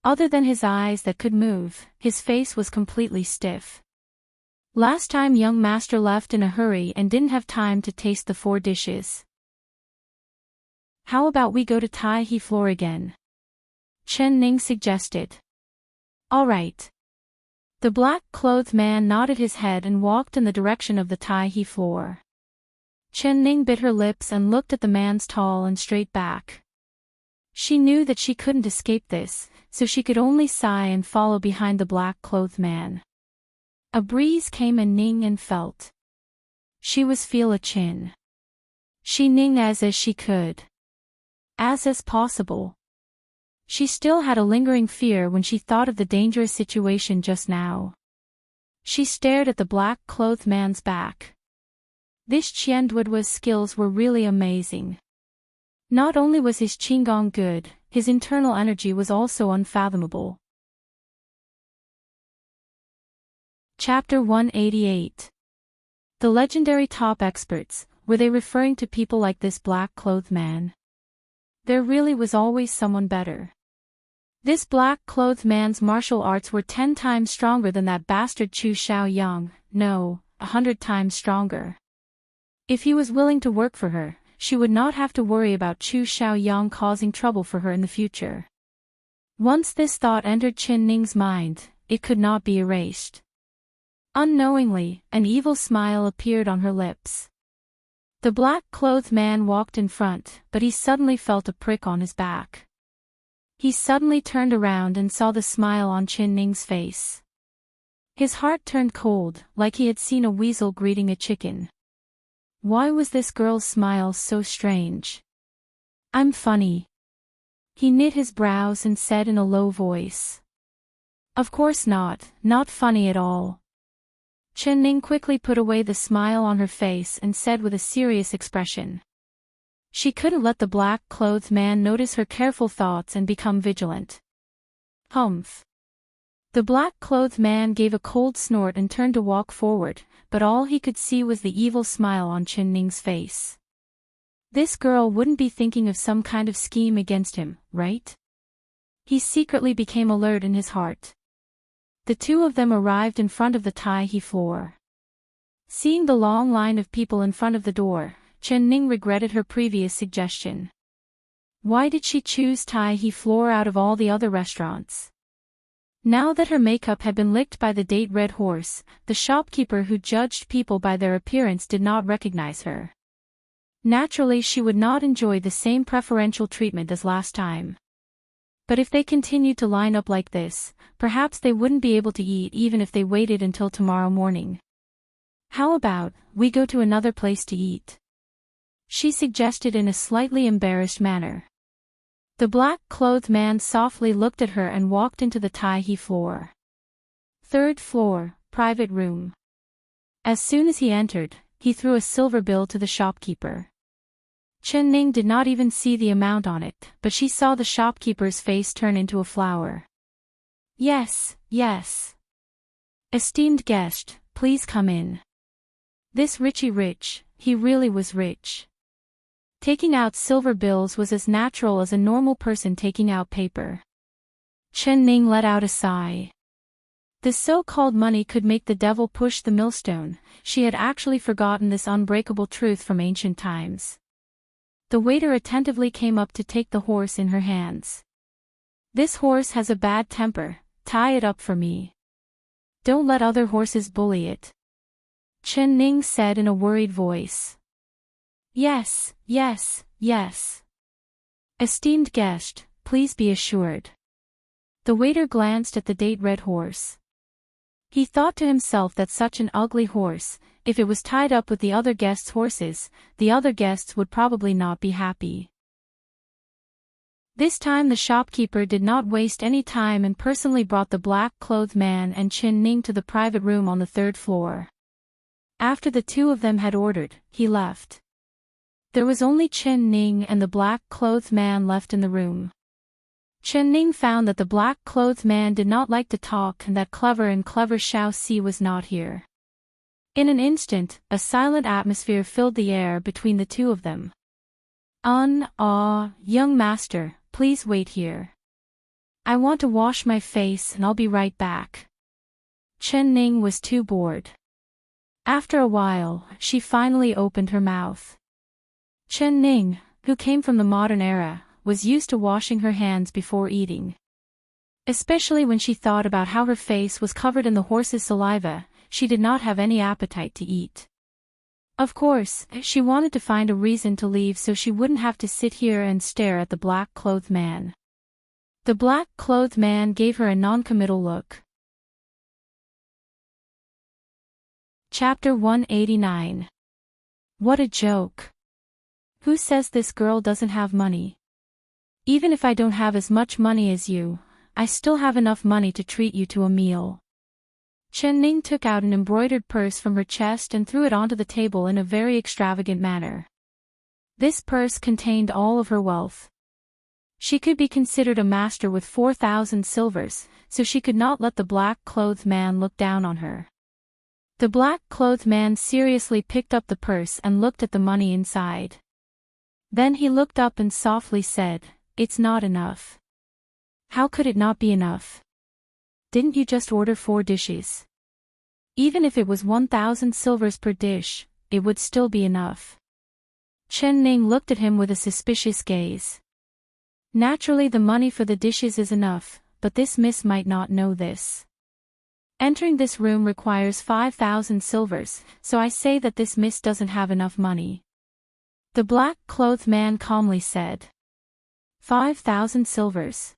Other than his eyes that could move, his face was completely stiff. Last time young master left in a hurry and didn't have time to taste the 4 dishes. "How about we go to Tai He floor again?" Chen Ning suggested. "All right." The black-clothed man nodded his head and walked in the direction of the Tai He floor. Chen Ning bit her lips and looked at the man's tall and straight back. She knew that she couldn't escape this, so she could only sigh and follow behind the black-clothed man. A breeze came and Ning and felt. She was feel a chin. She Ning as she could. As possible. She still had a lingering fear when she thought of the dangerous situation just now. She stared at the black-clothed man's back. This Qianduoduo's skills were really amazing. Not only was his qigong good, his internal energy was also unfathomable. Chapter 188. The legendary top experts, were they referring to people like this black-clothed man? There really was always someone better. This black-clothed man's martial arts were 10 times stronger than that bastard Chu Xiaoyang, no, 100 times stronger. If he was willing to work for her, she would not have to worry about Chu Xiaoyang causing trouble for her in the future. Once this thought entered Chen Ning's mind, it could not be erased. Unknowingly, an evil smile appeared on her lips. The black-clothed man walked in front, but he suddenly felt a prick on his back. He suddenly turned around and saw the smile on Chen Ning's face. His heart turned cold, like he had seen a weasel greeting a chicken. Why was this girl's smile so strange? I'm funny. He knit his brows and said in a low voice. Of course not funny at all. Chen Ning quickly put away the smile on her face and said with a serious expression. She couldn't let the black-clothed man notice her careful thoughts and become vigilant. Humph. The black-clothed man gave a cold snort and turned to walk forward, but all he could see was the evil smile on Chen Ning's face. This girl wouldn't be thinking of some kind of scheme against him, right? He secretly became alert in his heart. The two of them arrived in front of the Tai-He floor. Seeing the long line of people in front of the door, Chen Ning regretted her previous suggestion. Why did she choose Tai-He floor out of all the other restaurants? Now that her makeup had been licked by the date red horse, the shopkeeper who judged people by their appearance did not recognize her. Naturally, she would not enjoy the same preferential treatment as last time. But if they continued to line up like this, perhaps they wouldn't be able to eat even if they waited until tomorrow morning. How about, we go to another place to eat? She suggested in a slightly embarrassed manner. The black-clothed man softly looked at her and walked into the Tai-He floor. Third floor, private room. As soon as he entered, he threw a silver bill to the shopkeeper. Chen Ning did not even see the amount on it, but she saw the shopkeeper's face turn into a flower. Yes. Esteemed guest, please come in. This Richie rich, he really was rich. Taking out silver bills was as natural as a normal person taking out paper. Chen Ning let out a sigh. The so-called money could make the devil push the millstone. She had actually forgotten this unbreakable truth from ancient times. The waiter attentively came up to take the horse in her hands. This horse has a bad temper, tie it up for me. Don't let other horses bully it. Chen Ning said in a worried voice. Yes. Esteemed guest, please be assured. The waiter glanced at the date red horse. He thought to himself that such an ugly horse, if it was tied up with the other guests' horses, the other guests would probably not be happy. This time the shopkeeper did not waste any time and personally brought the black-clothed man and Chen Ning to the private room on the third floor. After the two of them had ordered, he left. There was only Chen Ning and the black-clothed man left in the room. Chen Ning found that the black-clothed man did not like to talk and that clever Xiao Si was not here. In an instant, a silent atmosphere filled the air between the two of them. Young master, please wait here. I want to wash my face and I'll be right back. Chen Ning was too bored. After a while, she finally opened her mouth. Chen Ning, who came from the modern era, was used to washing her hands before eating. Especially when she thought about how her face was covered in the horse's saliva, she did not have any appetite to eat. Of course, she wanted to find a reason to leave so she wouldn't have to sit here and stare at the black-clothed man. The black-clothed man gave her a non-committal look. Chapter 189. What a joke. Who says this girl doesn't have money? Even if I don't have as much money as you, I still have enough money to treat you to a meal. Chen Ning took out an embroidered purse from her chest and threw it onto the table in a very extravagant manner. This purse contained all of her wealth. She could be considered a master with 4,000 silvers, so she could not let the black-clothed man look down on her. The black-clothed man seriously picked up the purse and looked at the money inside. Then he looked up and softly said, "It's not enough." How could it not be enough? Didn't you just order 4 dishes? Even if it was 1,000 silvers per dish, it would still be enough. Chen Ning looked at him with a suspicious gaze. Naturally the money for the dishes is enough, but this miss might not know this. Entering this room requires 5,000 silvers, so I say that this miss doesn't have enough money. The black-clothed man calmly said. 5,000 silvers.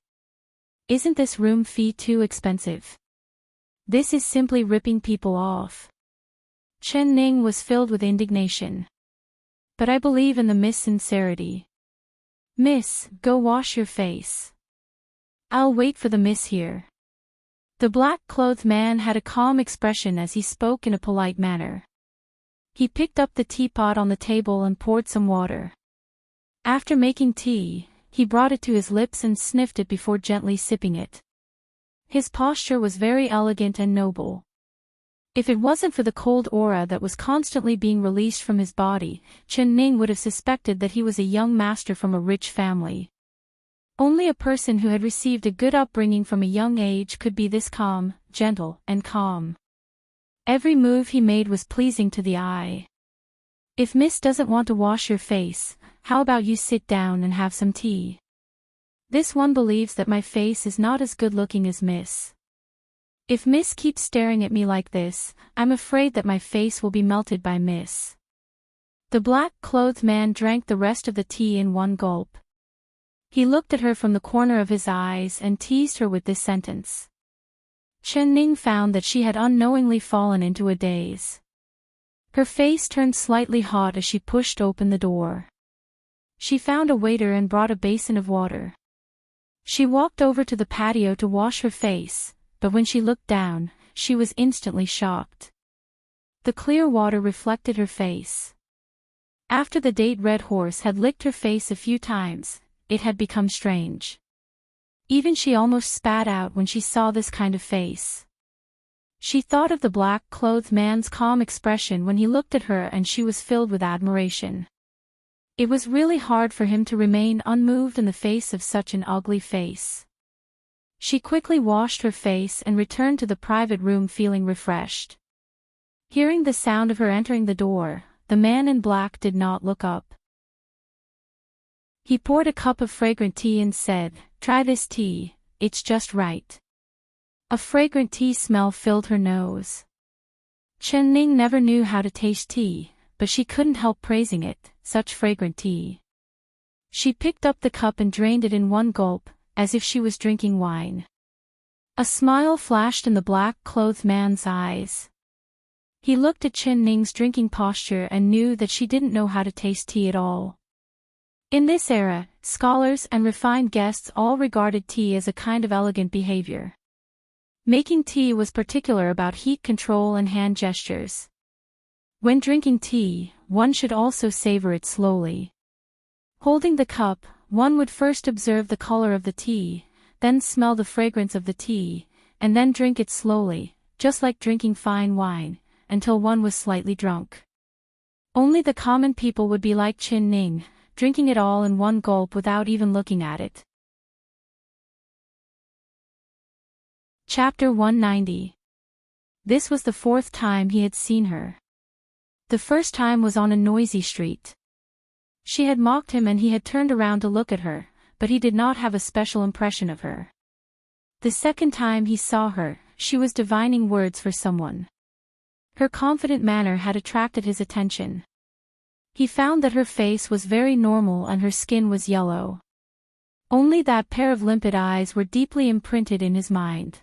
Isn't this room fee too expensive? This is simply ripping people off. Chen Ning was filled with indignation. But I believe in the Miss' sincerity. Miss, go wash your face. I'll wait for the Miss here. The black-clothed man had a calm expression as he spoke in a polite manner. He picked up the teapot on the table and poured some water. After making tea, he brought it to his lips and sniffed it before gently sipping it. His posture was very elegant and noble. If it wasn't for the cold aura that was constantly being released from his body, Chen Ning would have suspected that he was a young master from a rich family. Only a person who had received a good upbringing from a young age could be this calm, gentle, and calm. Every move he made was pleasing to the eye. If Miss doesn't want to wash your face, how about you sit down and have some tea? This one believes that my face is not as good looking as Miss. If Miss keeps staring at me like this, I'm afraid that my face will be melted by Miss. The black-clothed man drank the rest of the tea in one gulp. He looked at her from the corner of his eyes and teased her with this sentence. Chen Ning found that she had unknowingly fallen into a daze. Her face turned slightly hot as she pushed open the door. She found a waiter and brought a basin of water. She walked over to the patio to wash her face, but when she looked down, she was instantly shocked. The clear water reflected her face. After the date red horse had licked her face a few times, it had become strange. Even she almost spat out when she saw this kind of face. She thought of the black-clothed man's calm expression when he looked at her and she was filled with admiration. It was really hard for him to remain unmoved in the face of such an ugly face. She quickly washed her face and returned to the private room feeling refreshed. Hearing the sound of her entering the door, the man in black did not look up. He poured a cup of fragrant tea and said, "Try this tea, it's just right." A fragrant tea smell filled her nose. Chen Ning never knew how to taste tea, but she couldn't help praising it, such fragrant tea. She picked up the cup and drained it in one gulp, as if she was drinking wine. A smile flashed in the black-clothed man's eyes. He looked at Chen Ning's drinking posture and knew that she didn't know how to taste tea at all. In this era, scholars and refined guests all regarded tea as a kind of elegant behavior. Making tea was particular about heat control and hand gestures. When drinking tea, one should also savor it slowly. Holding the cup, one would first observe the color of the tea, then smell the fragrance of the tea, and then drink it slowly, just like drinking fine wine, until one was slightly drunk. Only the common people would be like Chen Ning, drinking it all in one gulp without even looking at it. Chapter 190. This was the fourth time he had seen her. The first time was on a noisy street. She had mocked him and he had turned around to look at her, but he did not have a special impression of her. The second time he saw her, she was divining words for someone. Her confident manner had attracted his attention. He found that her face was very normal and her skin was yellow. Only that pair of limpid eyes were deeply imprinted in his mind.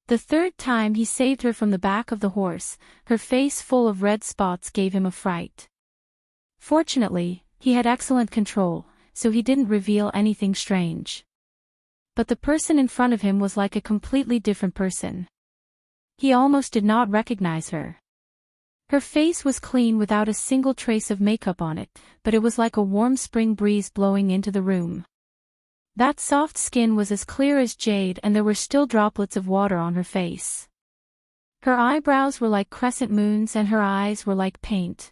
The third time he saved her from the back of the horse, her face full of red spots gave him a fright. Fortunately, he had excellent control, so he didn't reveal anything strange. But the person in front of him was like a completely different person. He almost did not recognize her. Her face was clean without a single trace of makeup on it, but it was like a warm spring breeze blowing into the room. That soft skin was as clear as jade and there were still droplets of water on her face. Her eyebrows were like crescent moons and her eyes were like paint.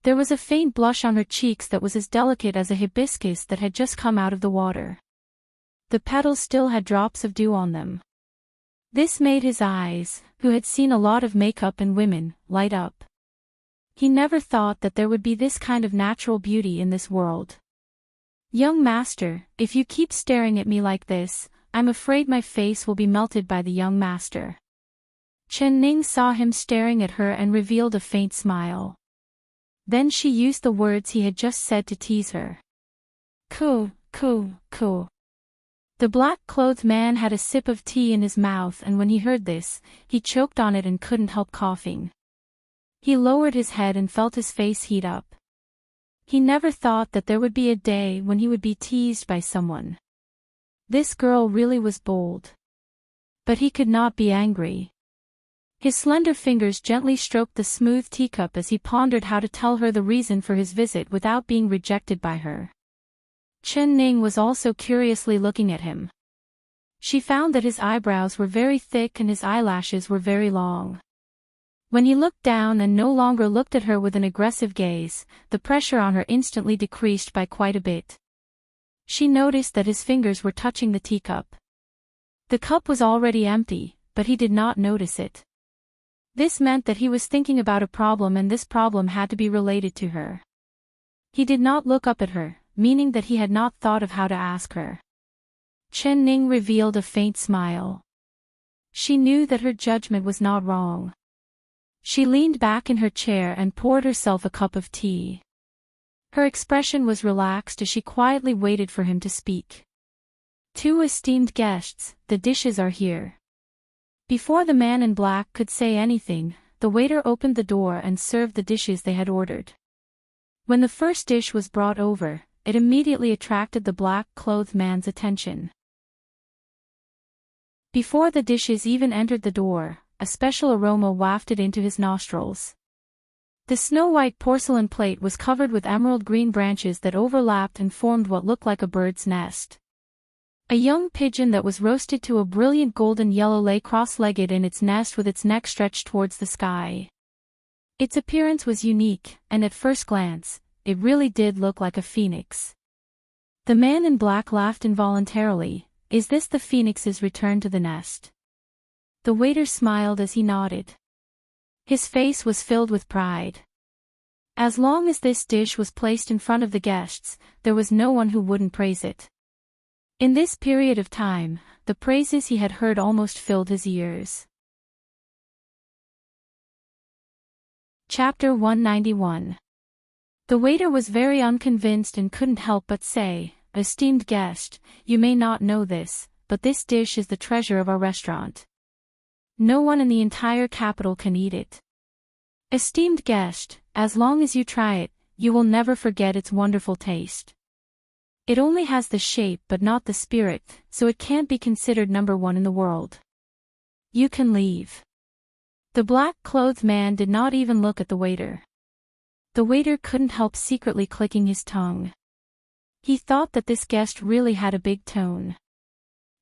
There was a faint blush on her cheeks that was as delicate as a hibiscus that had just come out of the water. The petals still had drops of dew on them. This made his eyes, who had seen a lot of makeup in women, light up. He never thought that there would be this kind of natural beauty in this world. "Young master, if you keep staring at me like this, I'm afraid my face will be melted by the young master." Chen Ning saw him staring at her and revealed a faint smile. Then she used the words he had just said to tease her. "Cool, cool, cool." The black-clothed man had a sip of tea in his mouth, and when he heard this, he choked on it and couldn't help coughing. He lowered his head and felt his face heat up. He never thought that there would be a day when he would be teased by someone. This girl really was bold. But he could not be angry. His slender fingers gently stroked the smooth teacup as he pondered how to tell her the reason for his visit without being rejected by her. Chen Ning was also curiously looking at him. She found that his eyebrows were very thick and his eyelashes were very long. When he looked down and no longer looked at her with an aggressive gaze, the pressure on her instantly decreased by quite a bit. She noticed that his fingers were touching the teacup. The cup was already empty, but he did not notice it. This meant that he was thinking about a problem, and this problem had to be related to her. He did not look up at her, meaning that he had not thought of how to ask her. Chen Ning revealed a faint smile. She knew that her judgment was not wrong. She leaned back in her chair and poured herself a cup of tea. Her expression was relaxed as she quietly waited for him to speak. "Two esteemed guests, the dishes are here." Before the man in black could say anything, the waiter opened the door and served the dishes they had ordered. When the first dish was brought over, it immediately attracted the black-clothed man's attention. Before the dishes even entered the door, a special aroma wafted into his nostrils. The snow-white porcelain plate was covered with emerald-green branches that overlapped and formed what looked like a bird's nest. A young pigeon that was roasted to a brilliant golden yellow lay cross-legged in its nest with its neck stretched towards the sky. Its appearance was unique, and at first glance, it really did look like a phoenix. The man in black laughed involuntarily. "Is this the phoenix's return to the nest?" The waiter smiled as he nodded. His face was filled with pride. As long as this dish was placed in front of the guests, there was no one who wouldn't praise it. In this period of time, the praises he had heard almost filled his ears. Chapter 191. The waiter was very unconvinced and couldn't help but say, "Esteemed guest, you may not know this, but this dish is the treasure of our restaurant. No one in the entire capital can eat it. Esteemed guest, as long as you try it, you will never forget its wonderful taste. It only has the shape but not the spirit, so it can't be considered number one in the world. You can leave." The black-clothed man did not even look at the waiter. The waiter couldn't help secretly clicking his tongue. He thought that this guest really had a big tone.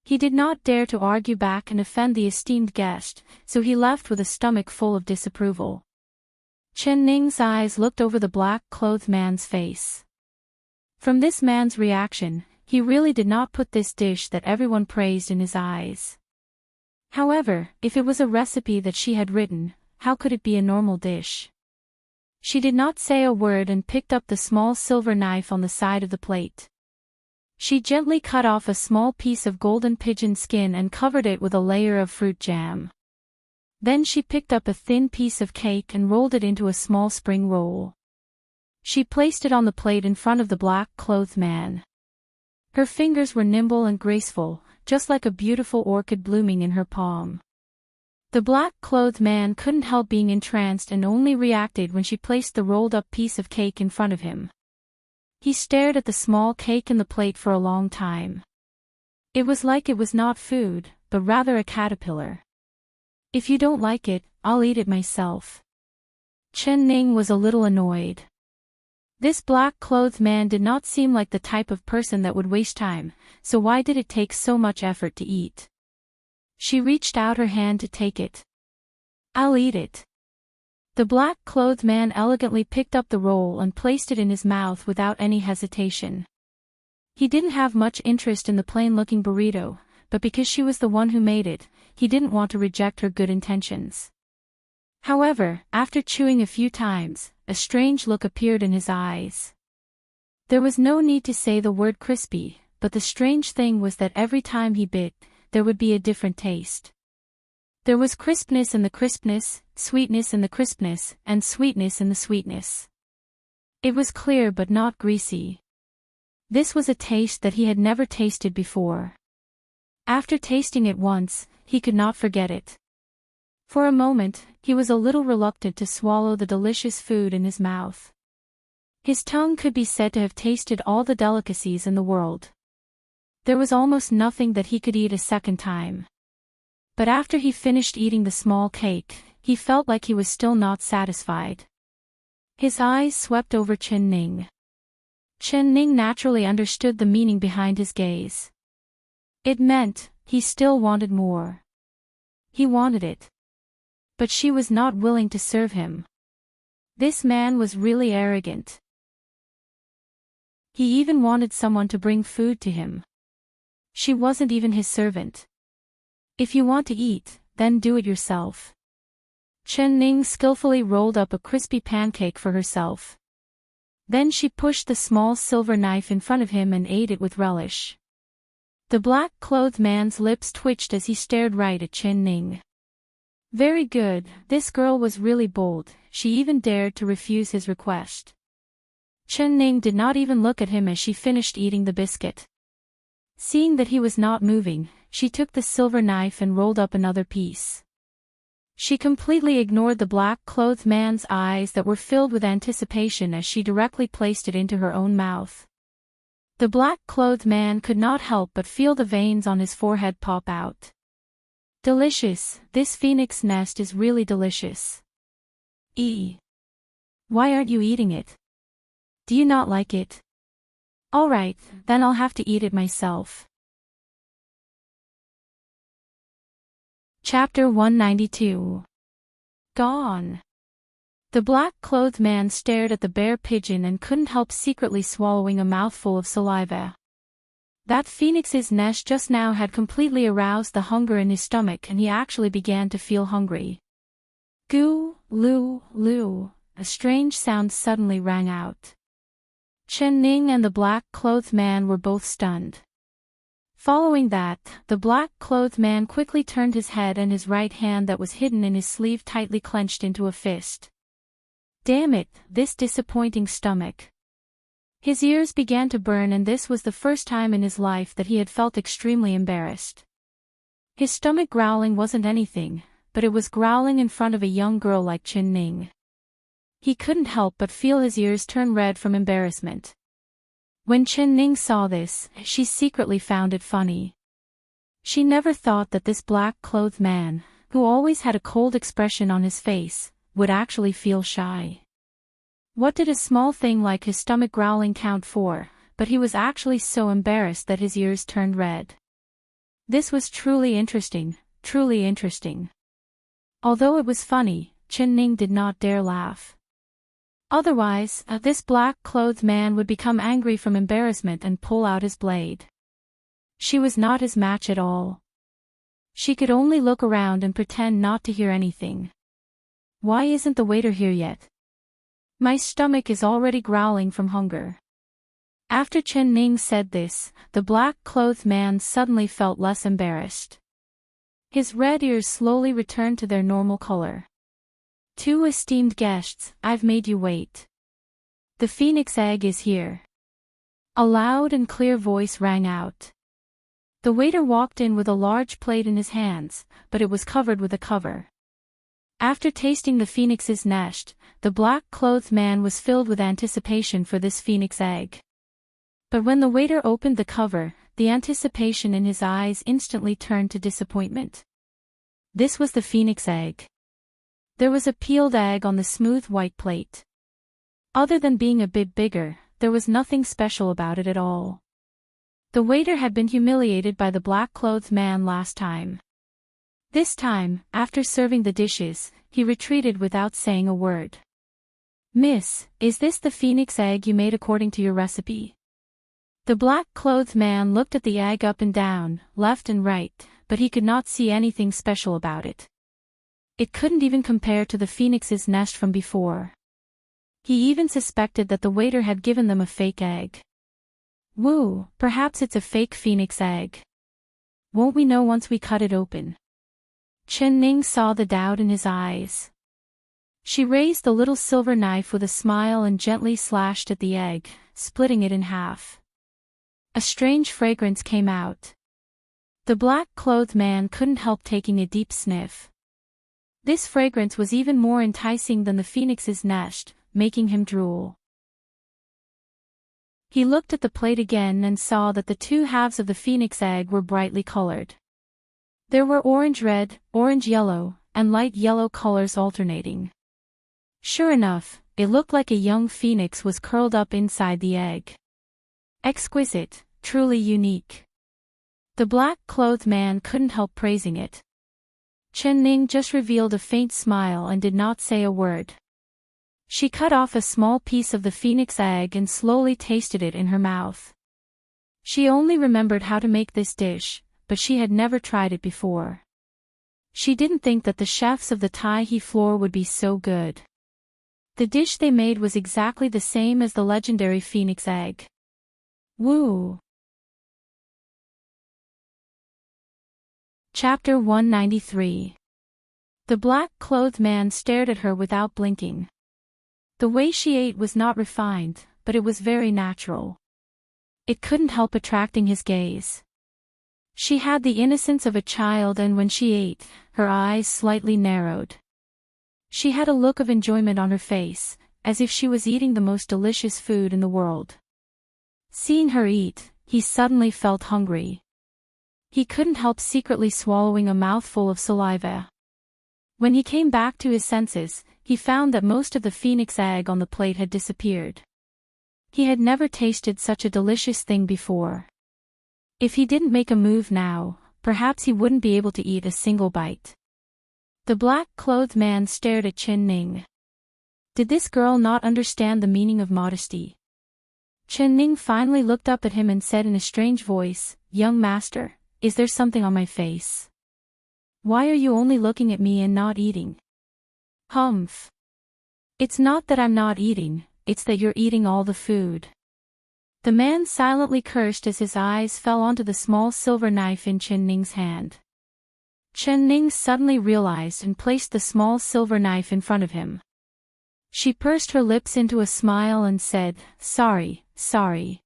He did not dare to argue back and offend the esteemed guest, so he left with a stomach full of disapproval. Chen Ning's eyes looked over the black-clothed man's face. From this man's reaction, he really did not put this dish that everyone praised in his eyes. However, if it was a recipe that she had written, how could it be a normal dish? She did not say a word and picked up the small silver knife on the side of the plate. She gently cut off a small piece of golden pigeon skin and covered it with a layer of fruit jam. Then she picked up a thin piece of cake and rolled it into a small spring roll. She placed it on the plate in front of the black-clothed man. Her fingers were nimble and graceful, just like a beautiful orchid blooming in her palm. The black-clothed man couldn't help being entranced and only reacted when she placed the rolled-up piece of cake in front of him. He stared at the small cake in the plate for a long time. It was like it was not food, but rather a caterpillar. "If you don't like it, I'll eat it myself." Chen Ning was a little annoyed. This black-clothed man did not seem like the type of person that would waste time, so why did it take so much effort to eat? She reached out her hand to take it. "I'll eat it." The black-clothed man elegantly picked up the roll and placed it in his mouth without any hesitation. He didn't have much interest in the plain-looking burrito, but because she was the one who made it, he didn't want to reject her good intentions. However, after chewing a few times, a strange look appeared in his eyes. There was no need to say the word crispy, but the strange thing was that every time he bit, there would be a different taste. There was crispness in the crispness, sweetness in the crispness, and sweetness in the sweetness. It was clear but not greasy. This was a taste that he had never tasted before. After tasting it once, he could not forget it. For a moment, he was a little reluctant to swallow the delicious food in his mouth. His tongue could be said to have tasted all the delicacies in the world. There was almost nothing that he could eat a second time. But after he finished eating the small cake, he felt like he was still not satisfied. His eyes swept over Chen Ning. Chen Ning naturally understood the meaning behind his gaze. It meant, he still wanted more. He wanted it. But she was not willing to serve him. This man was really arrogant. He even wanted someone to bring food to him. She wasn't even his servant. If you want to eat, then do it yourself. Chen Ning skillfully rolled up a crispy pancake for herself. Then she pushed the small silver knife in front of him and ate it with relish. The black-clothed man's lips twitched as he stared right at Chen Ning. Very good, this girl was really bold, she even dared to refuse his request. Chen Ning did not even look at him as she finished eating the biscuit. Seeing that he was not moving, she took the silver knife and rolled up another piece. She completely ignored the black-clothed man's eyes that were filled with anticipation as she directly placed it into her own mouth. The black-clothed man could not help but feel the veins on his forehead pop out. Delicious, this phoenix nest is really delicious. Why aren't you eating it? Do you not like it? Alright, then I'll have to eat it myself. Chapter 192. Gone. The black-clothed man stared at the bare pigeon and couldn't help secretly swallowing a mouthful of saliva. That phoenix's nest just now had completely aroused the hunger in his stomach and he actually began to feel hungry. Goo, loo, loo, a strange sound suddenly rang out. Chen Ning and the black-clothed man were both stunned. Following that, the black-clothed man quickly turned his head and his right hand that was hidden in his sleeve tightly clenched into a fist. Damn it, this disappointing stomach. His ears began to burn and this was the first time in his life that he had felt extremely embarrassed. His stomach growling wasn't anything, but it was growling in front of a young girl like Chen Ning. He couldn't help but feel his ears turn red from embarrassment. When Chen Ning saw this, she secretly found it funny. She never thought that this black-clothed man, who always had a cold expression on his face, would actually feel shy. What did a small thing like his stomach growling count for, but he was actually so embarrassed that his ears turned red. This was truly interesting, truly interesting. Although it was funny, Chen Ning did not dare laugh. Otherwise, this black-clothed man would become angry from embarrassment and pull out his blade. She was not his match at all. She could only look around and pretend not to hear anything. Why isn't the waiter here yet? My stomach is already growling from hunger. After Chen Ning said this, the black-clothed man suddenly felt less embarrassed. His red ears slowly returned to their normal color. "Two esteemed guests, I've made you wait. The phoenix egg is here." A loud and clear voice rang out. The waiter walked in with a large plate in his hands, but it was covered with a cover. After tasting the phoenix's nest, the black-clothed man was filled with anticipation for this phoenix egg. But when the waiter opened the cover, the anticipation in his eyes instantly turned to disappointment. This was the phoenix egg. There was a peeled egg on the smooth white plate. Other than being a bit bigger, there was nothing special about it at all. The waiter had been humiliated by the black-clothed man last time. This time, after serving the dishes, he retreated without saying a word. "Miss, is this the phoenix egg you made according to your recipe?" The black-clothed man looked at the egg up and down, left and right, but he could not see anything special about it. It couldn't even compare to the phoenix's nest from before. He even suspected that the waiter had given them a fake egg. Woo, perhaps it's a fake phoenix egg. Won't we know once we cut it open? Chen Ning saw the doubt in his eyes. She raised the little silver knife with a smile and gently slashed at the egg, splitting it in half. A strange fragrance came out. The black-clothed man couldn't help taking a deep sniff. This fragrance was even more enticing than the phoenix's nest, making him drool. He looked at the plate again and saw that the two halves of the phoenix egg were brightly colored. There were orange-red, orange-yellow, and light yellow colors alternating. Sure enough, it looked like a young phoenix was curled up inside the egg. Exquisite, truly unique. The black-clothed man couldn't help praising it. Chen Ning just revealed a faint smile and did not say a word. She cut off a small piece of the phoenix egg and slowly tasted it in her mouth. She only remembered how to make this dish, but she had never tried it before. She didn't think that the chefs of the Tai He floor would be so good. The dish they made was exactly the same as the legendary phoenix egg. Woo! Chapter 193. The black-clothed man stared at her without blinking. The way she ate was not refined, but it was very natural. It couldn't help attracting his gaze. She had the innocence of a child, and when she ate, her eyes slightly narrowed. She had a look of enjoyment on her face, as if she was eating the most delicious food in the world. Seeing her eat, he suddenly felt hungry. He couldn't help secretly swallowing a mouthful of saliva. When he came back to his senses, he found that most of the phoenix egg on the plate had disappeared. He had never tasted such a delicious thing before. If he didn't make a move now, perhaps he wouldn't be able to eat a single bite. The black-clothed man stared at Chen Ning. Did this girl not understand the meaning of modesty? Chen Ning finally looked up at him and said in a strange voice, "Young master, is there something on my face? Why are you only looking at me and not eating?" "Humph. It's not that I'm not eating, it's that you're eating all the food." The man silently cursed as his eyes fell onto the small silver knife in Chen Ning's hand. Chen Ning suddenly realized and placed the small silver knife in front of him. She pursed her lips into a smile and said, "Sorry, sorry."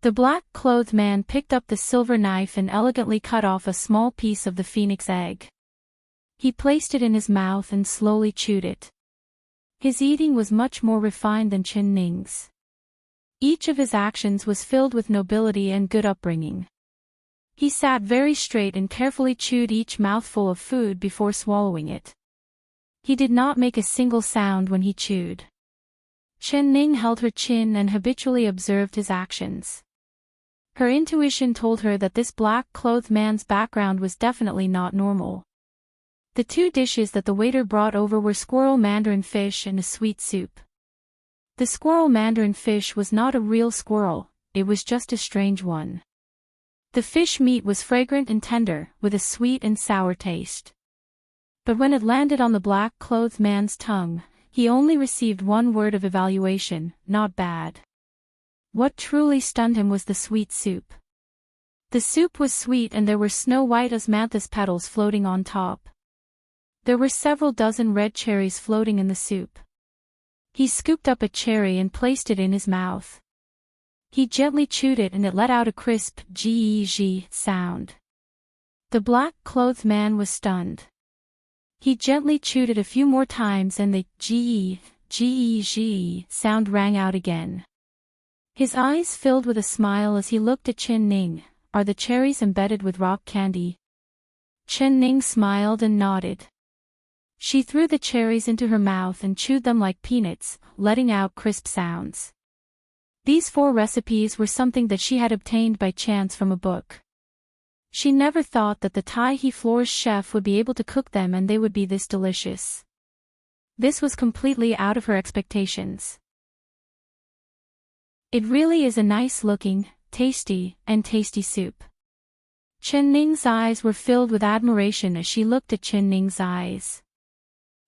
The black-clothed man picked up the silver knife and elegantly cut off a small piece of the phoenix egg. He placed it in his mouth and slowly chewed it. His eating was much more refined than Chen Ning's. Each of his actions was filled with nobility and good upbringing. He sat very straight and carefully chewed each mouthful of food before swallowing it. He did not make a single sound when he chewed. Chen Ning held her chin and habitually observed his actions. Her intuition told her that this black-clothed man's background was definitely not normal. The two dishes that the waiter brought over were squirrel mandarin fish and a sweet soup. The squirrel mandarin fish was not a real squirrel, it was just a strange one. The fish meat was fragrant and tender, with a sweet and sour taste. But when it landed on the black-clothed man's tongue, he only received one word of evaluation: not bad. What truly stunned him was the sweet soup. The soup was sweet and there were snow-white osmanthus petals floating on top. There were several dozen red cherries floating in the soup. He scooped up a cherry and placed it in his mouth. He gently chewed it and it let out a crisp "gee" sound. The black-clothed man was stunned. He gently chewed it a few more times and the "gee" sound rang out again. His eyes filled with a smile as he looked at Chen Ning. "Are the cherries embedded with rock candy?" Chen Ning smiled and nodded. She threw the cherries into her mouth and chewed them like peanuts, letting out crisp sounds. These 4 recipes were something that she had obtained by chance from a book. She never thought that the Tai He floor's chef would be able to cook them and they would be this delicious. This was completely out of her expectations. It really is a nice-looking, tasty soup. Chen Ning's eyes were filled with admiration as she looked at Chen Ning's eyes.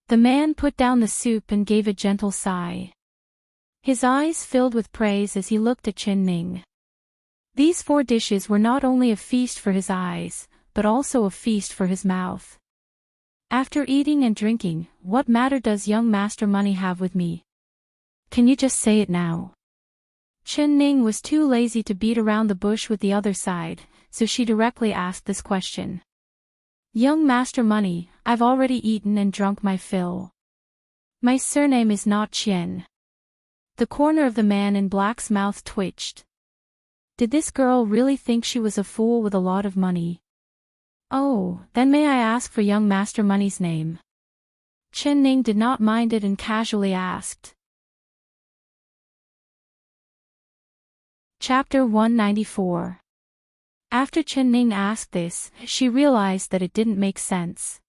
The man put down the soup and gave a gentle sigh. His eyes filled with praise as he looked at Chen Ning. These 4 dishes were not only a feast for his eyes, but also a feast for his mouth. After eating and drinking, what matter does young Master Money have with me? Can you just say it now? Chen Ning was too lazy to beat around the bush with the other side. so she directly asked this question. Young Master Money, I've already eaten and drunk my fill. My surname is not Chen. The corner of the man in black's mouth twitched. Did this girl really think she was a fool with a lot of money? Oh, then may I ask for young Master Money's name? Chen Ning did not mind it and casually asked. Chapter 194. After Chen Ning asked this, she realized that it didn't make sense.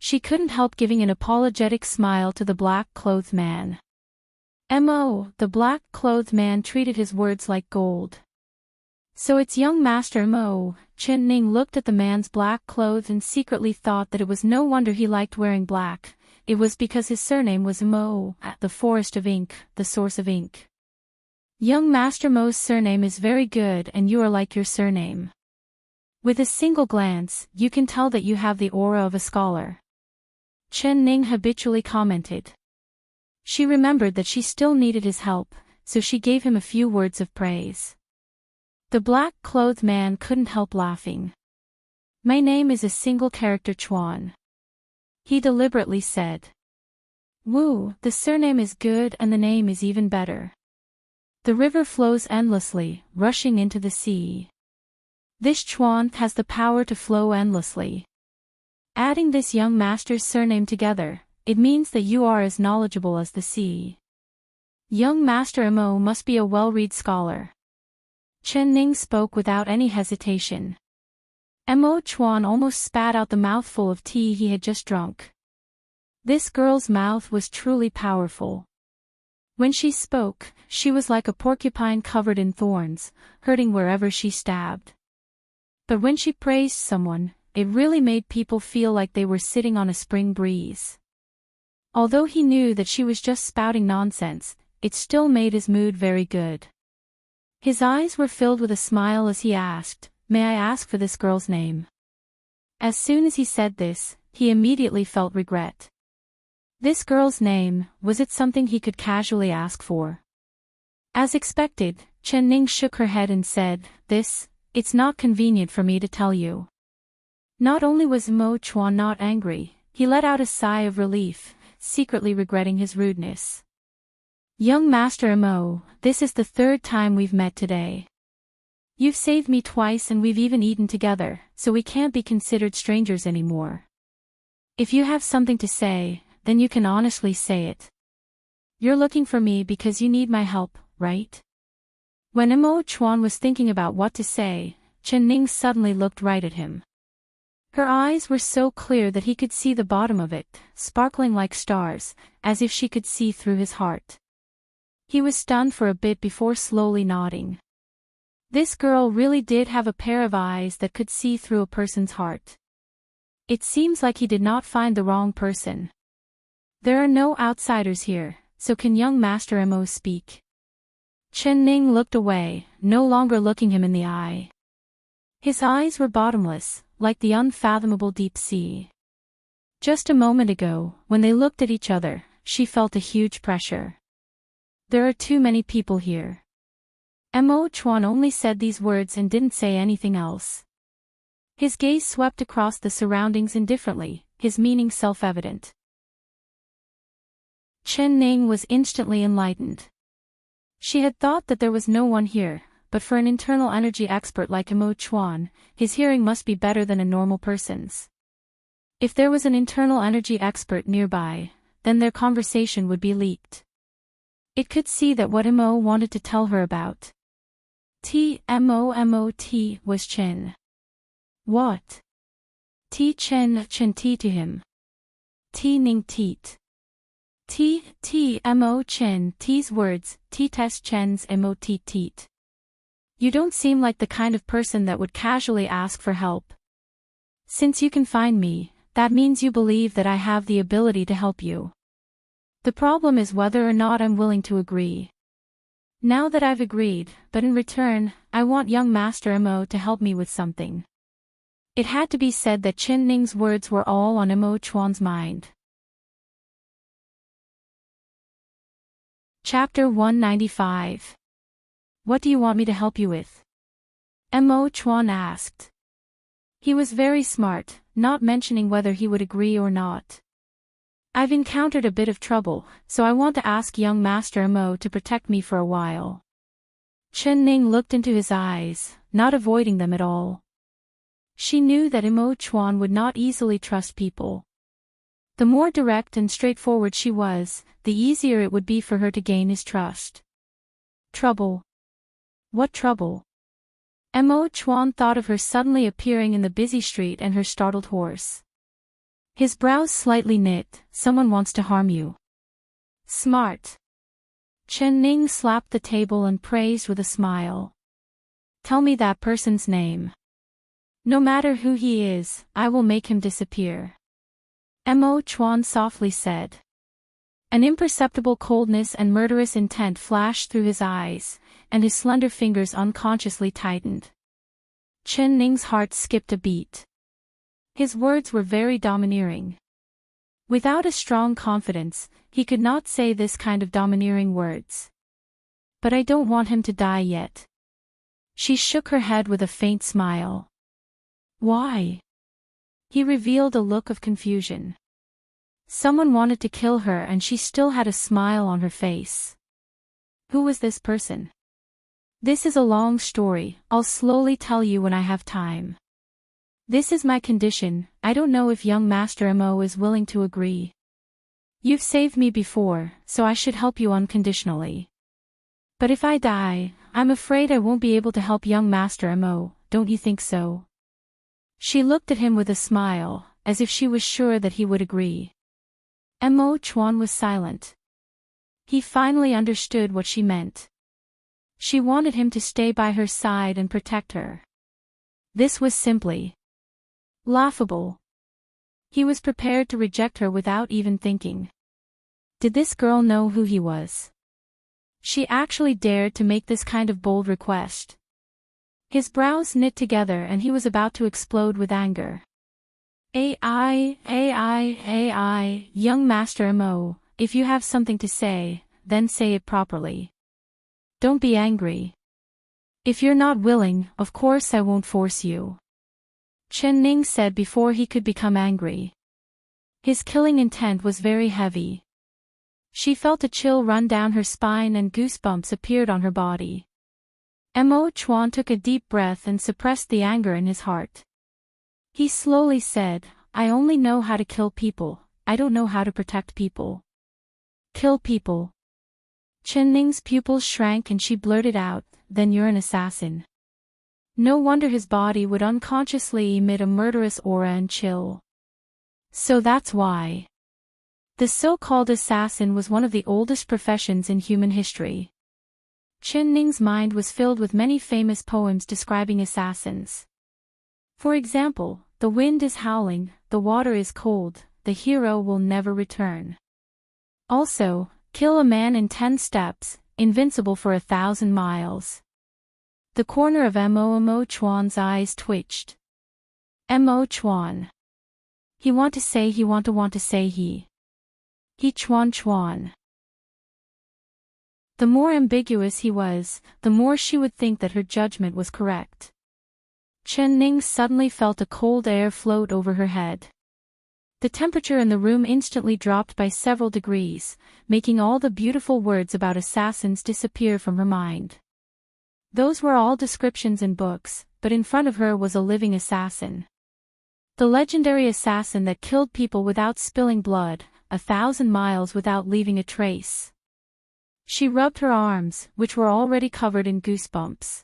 She couldn't help giving an apologetic smile to the black-clothed man. M.O., the black-clothed man treated his words like gold. So it's young Master M.O., Chen Ning looked at the man's black clothes and secretly thought that it was no wonder he liked wearing black. It was because his surname was Mo, the forest of ink, the source of ink. Young Master Mo's surname is very good and you are like your surname. With a single glance, you can tell that you have the aura of a scholar. Chen Ning habitually commented. She remembered that she still needed his help, so she gave him a few words of praise. The black-clothed man couldn't help laughing. My name is a single character Chuan. He deliberately said. Woo, the surname is good and the name is even better. The river flows endlessly, rushing into the sea. This Chuan has the power to flow endlessly. Adding this young master's surname together, it means that you are as knowledgeable as the sea. Young Master Mo must be a well-read scholar. Chen Ning spoke without any hesitation. Mo Chuan almost spat out the mouthful of tea he had just drunk. This girl's mouth was truly powerful. When she spoke, she was like a porcupine covered in thorns, hurting wherever she stabbed. But when she praised someone, it really made people feel like they were sitting on a spring breeze. Although he knew that she was just spouting nonsense, it still made his mood very good. His eyes were filled with a smile as he asked, "May I ask for this girl's name?" As soon as he said this, he immediately felt regret. This girl's name, was it something he could casually ask for? As expected, Chen Ning shook her head and said, It's not convenient for me to tell you. Not only was Mo Chuan not angry, he let out a sigh of relief, secretly regretting his rudeness. Young Master Mo, this is the third time we've met today. You've saved me twice and we've even eaten together, so we can't be considered strangers anymore. If you have something to say, then you can honestly say it. You're looking for me because you need my help, right? When Mo Chuan was thinking about what to say, Chen Ning suddenly looked right at him. Her eyes were so clear that he could see the bottom of it, sparkling like stars, as if she could see through his heart. He was stunned for a bit before slowly nodding. This girl really did have a pair of eyes that could see through a person's heart. It seems like he did not find the wrong person. There are no outsiders here, so can young Master Mo speak? Chen Ning looked away, no longer looking him in the eye. His eyes were bottomless, like the unfathomable deep sea. Just a moment ago, when they looked at each other, she felt a huge pressure. There are too many people here. Mo Chuan only said these words and didn't say anything else. His gaze swept across the surroundings indifferently, his meaning self-evident. Chen Ning was instantly enlightened. She had thought that there was no one here, but for an internal energy expert like Mo Chuan, his hearing must be better than a normal person's. If there was an internal energy expert nearby, then their conversation would be leaked. It could see that what Mo wanted to tell her about. T-M-O-M-O-T was Chen. What? Chen T to him. Ning Teet. Mo Chen T's words, test Chen's Mo Teet. You don't seem like the kind of person that would casually ask for help. Since you can find me, that means you believe that I have the ability to help you. The problem is whether or not I'm willing to agree. Now that I've agreed, but in return, I want young Master Mo to help me with something. It had to be said that Chen Ning's words were all on Mo Chuan's mind. Chapter 195. What do you want me to help you with? Mo Chuan asked. He was very smart, not mentioning whether he would agree or not. I've encountered a bit of trouble, so I want to ask young Master Mo to protect me for a while. Chen Ning looked into his eyes, not avoiding them at all. She knew that Mo Chuan would not easily trust people. The more direct and straightforward she was, the easier it would be for her to gain his trust. Trouble? What trouble? Mo Chuan thought of her suddenly appearing in the busy street and her startled horse. His brows slightly knit. Someone wants to harm you. Smart. Chen Ning slapped the table and praised with a smile. Tell me that person's name. No matter who he is, I will make him disappear. Mo Chuan softly said. An imperceptible coldness and murderous intent flashed through his eyes, and his slender fingers unconsciously tightened. Chen Ning's heart skipped a beat. His words were very domineering. Without a strong confidence, he could not say this kind of domineering words. But I don't want him to die yet. She shook her head with a faint smile. Why? He revealed a look of confusion. Someone wanted to kill her and she still had a smile on her face. Who was this person? This is a long story, I'll slowly tell you when I have time. This is my condition. I don't know if young Master Mo is willing to agree. You've saved me before, so I should help you unconditionally. But if I die, I'm afraid I won't be able to help young Master Mo, don't you think so? She looked at him with a smile, as if she was sure that he would agree. Mo Chuan was silent. He finally understood what she meant. She wanted him to stay by her side and protect her. This was simply laughable. He was prepared to reject her without even thinking. Did this girl know who he was? She actually dared to make this kind of bold request. His brows knit together and he was about to explode with anger. AI, young Master Mo, if you have something to say, then say it properly. Don't be angry. If you're not willing, of course I won't force you. Chen Ning said before he could become angry. His killing intent was very heavy. She felt a chill run down her spine and goosebumps appeared on her body. Mo Chuan took a deep breath and suppressed the anger in his heart. He slowly said, I only know how to kill people, I don't know how to protect people. Kill people. Chen Ning's pupils shrank and she blurted out, then you're an assassin. No wonder his body would unconsciously emit a murderous aura and chill. So that's why. The so-called assassin was one of the oldest professions in human history. Chen Ning's mind was filled with many famous poems describing assassins. For example, the wind is howling, the water is cold, the hero will never return. Also, kill a man in 10 steps, invincible for 1,000 miles. The corner of Mo Chuan's eyes twitched. Mo Chuan. He want to say he. He Chuan. The more ambiguous he was, the more she would think that her judgment was correct. Chen Ning suddenly felt a cold air float over her head. The temperature in the room instantly dropped by several degrees, making all the beautiful words about assassins disappear from her mind. Those were all descriptions in books, but in front of her was a living assassin. The legendary assassin that killed people without spilling blood, 1,000 miles without leaving a trace. She rubbed her arms, which were already covered in goosebumps.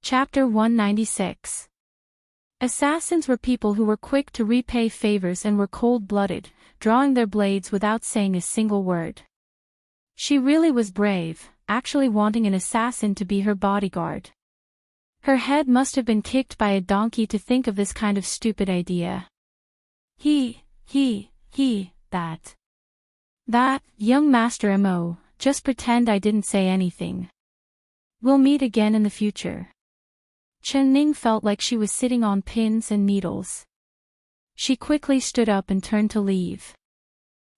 Chapter 196. Assassins were people who were quick to repay favors and were cold-blooded, drawing their blades without saying a single word. She really was brave, actually wanting an assassin to be her bodyguard. Her head must have been kicked by a donkey to think of this kind of stupid idea. That, young Master Mo, just pretend I didn't say anything. We'll meet again in the future. Chen Ning felt like she was sitting on pins and needles. She quickly stood up and turned to leave.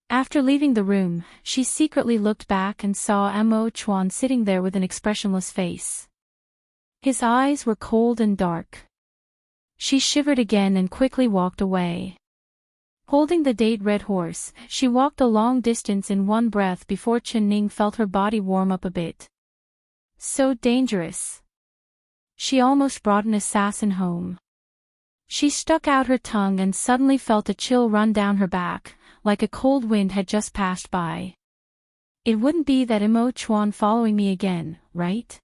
After leaving the room, she secretly looked back and saw Mo Chuan sitting there with an expressionless face. His eyes were cold and dark. She shivered again and quickly walked away. Holding the date red horse, she walked a long distance in one breath before Chen Ning felt her body warm up a bit. So dangerous. She almost brought an assassin home. She stuck out her tongue and suddenly felt a chill run down her back, like a cold wind had just passed by. It wouldn't be that Mo Chuan following me again, right?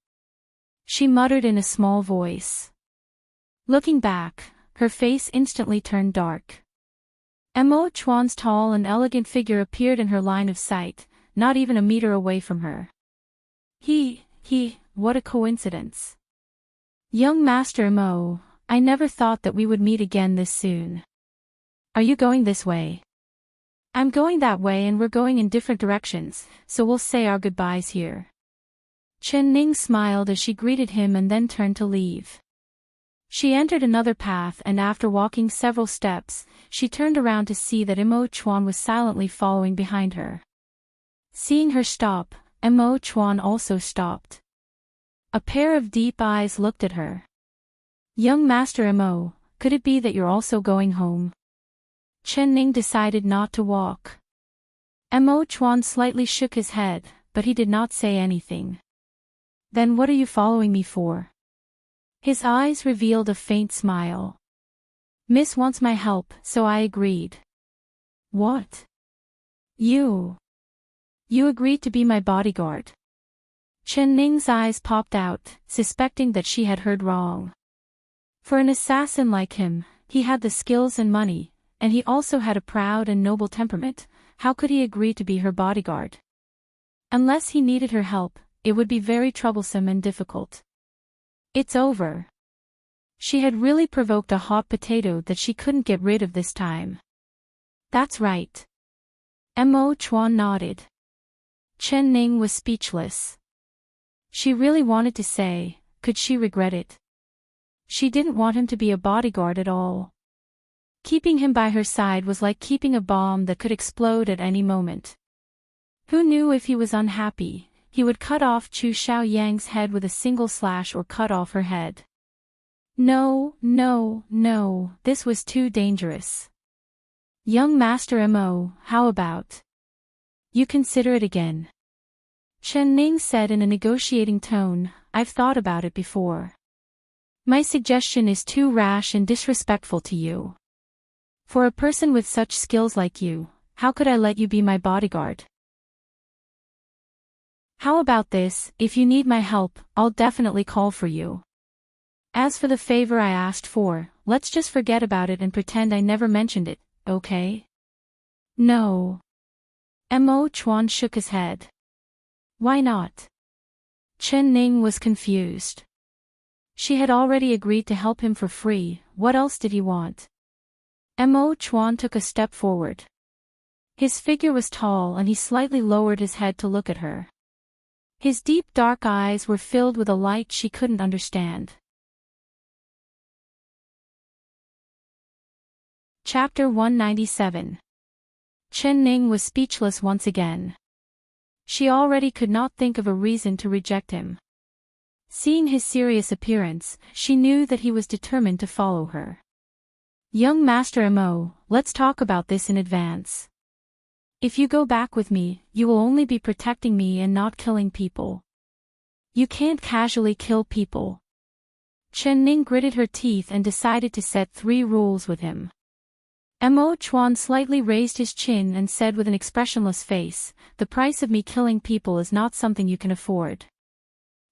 She muttered in a small voice. Looking back, her face instantly turned dark. Mo Chuan's tall and elegant figure appeared in her line of sight, not even a meter away from her. What a coincidence. Young Master Mo, I never thought that we would meet again this soon. Are you going this way? I'm going that way and we're going in different directions, so we'll say our goodbyes here. Chen Ning smiled as she greeted him and then turned to leave. She entered another path and after walking several steps, she turned around to see that Mo Chuan was silently following behind her. Seeing her stop, Mo Chuan also stopped. A pair of deep eyes looked at her. Young Master Mo, could it be that you're also going home? Chen Ning decided not to walk. Mo Chuan slightly shook his head, but he did not say anything. Then what are you following me for? His eyes revealed a faint smile. Miss wants my help, so I agreed. What? You agreed to be my bodyguard. Chen Ning's eyes popped out, suspecting that she had heard wrong. For an assassin like him, he had the skills and money, and he also had a proud and noble temperament. How could he agree to be her bodyguard? Unless he needed her help, it would be very troublesome and difficult. It's over. She had really provoked a hot potato that she couldn't get rid of this time. That's right. Mo Chuan nodded. Chen Ning was speechless. She really wanted to say, could she regret it? She didn't want him to be a bodyguard at all. Keeping him by her side was like keeping a bomb that could explode at any moment. Who knew if he was unhappy, he would cut off Chu Xiaoyang's head with a single slash or cut off her head. No, this was too dangerous. Young Master Mo, how about? You consider it again. Chen Ning said in a negotiating tone, I've thought about it before. My suggestion is too rash and disrespectful to you. For a person with such skills like you, how could I let you be my bodyguard? How about this, if you need my help, I'll definitely call for you. As for the favor I asked for, let's just forget about it and pretend I never mentioned it, okay? No. Mo Chuan shook his head. Why not? Chen Ning was confused. She had already agreed to help him for free, what else did he want? Mo Chuan took a step forward. His figure was tall and he slightly lowered his head to look at her. His deep dark eyes were filled with a light she couldn't understand. Chapter 197. Chen Ning was speechless once again. She already could not think of a reason to reject him. Seeing his serious appearance, she knew that he was determined to follow her. Young Master Mo, let's talk about this in advance. If you go back with me, you will only be protecting me and not killing people. You can't casually kill people. Chen Ning gritted her teeth and decided to set 3 rules with him. Mo Chuan slightly raised his chin and said with an expressionless face, the price of me killing people is not something you can afford.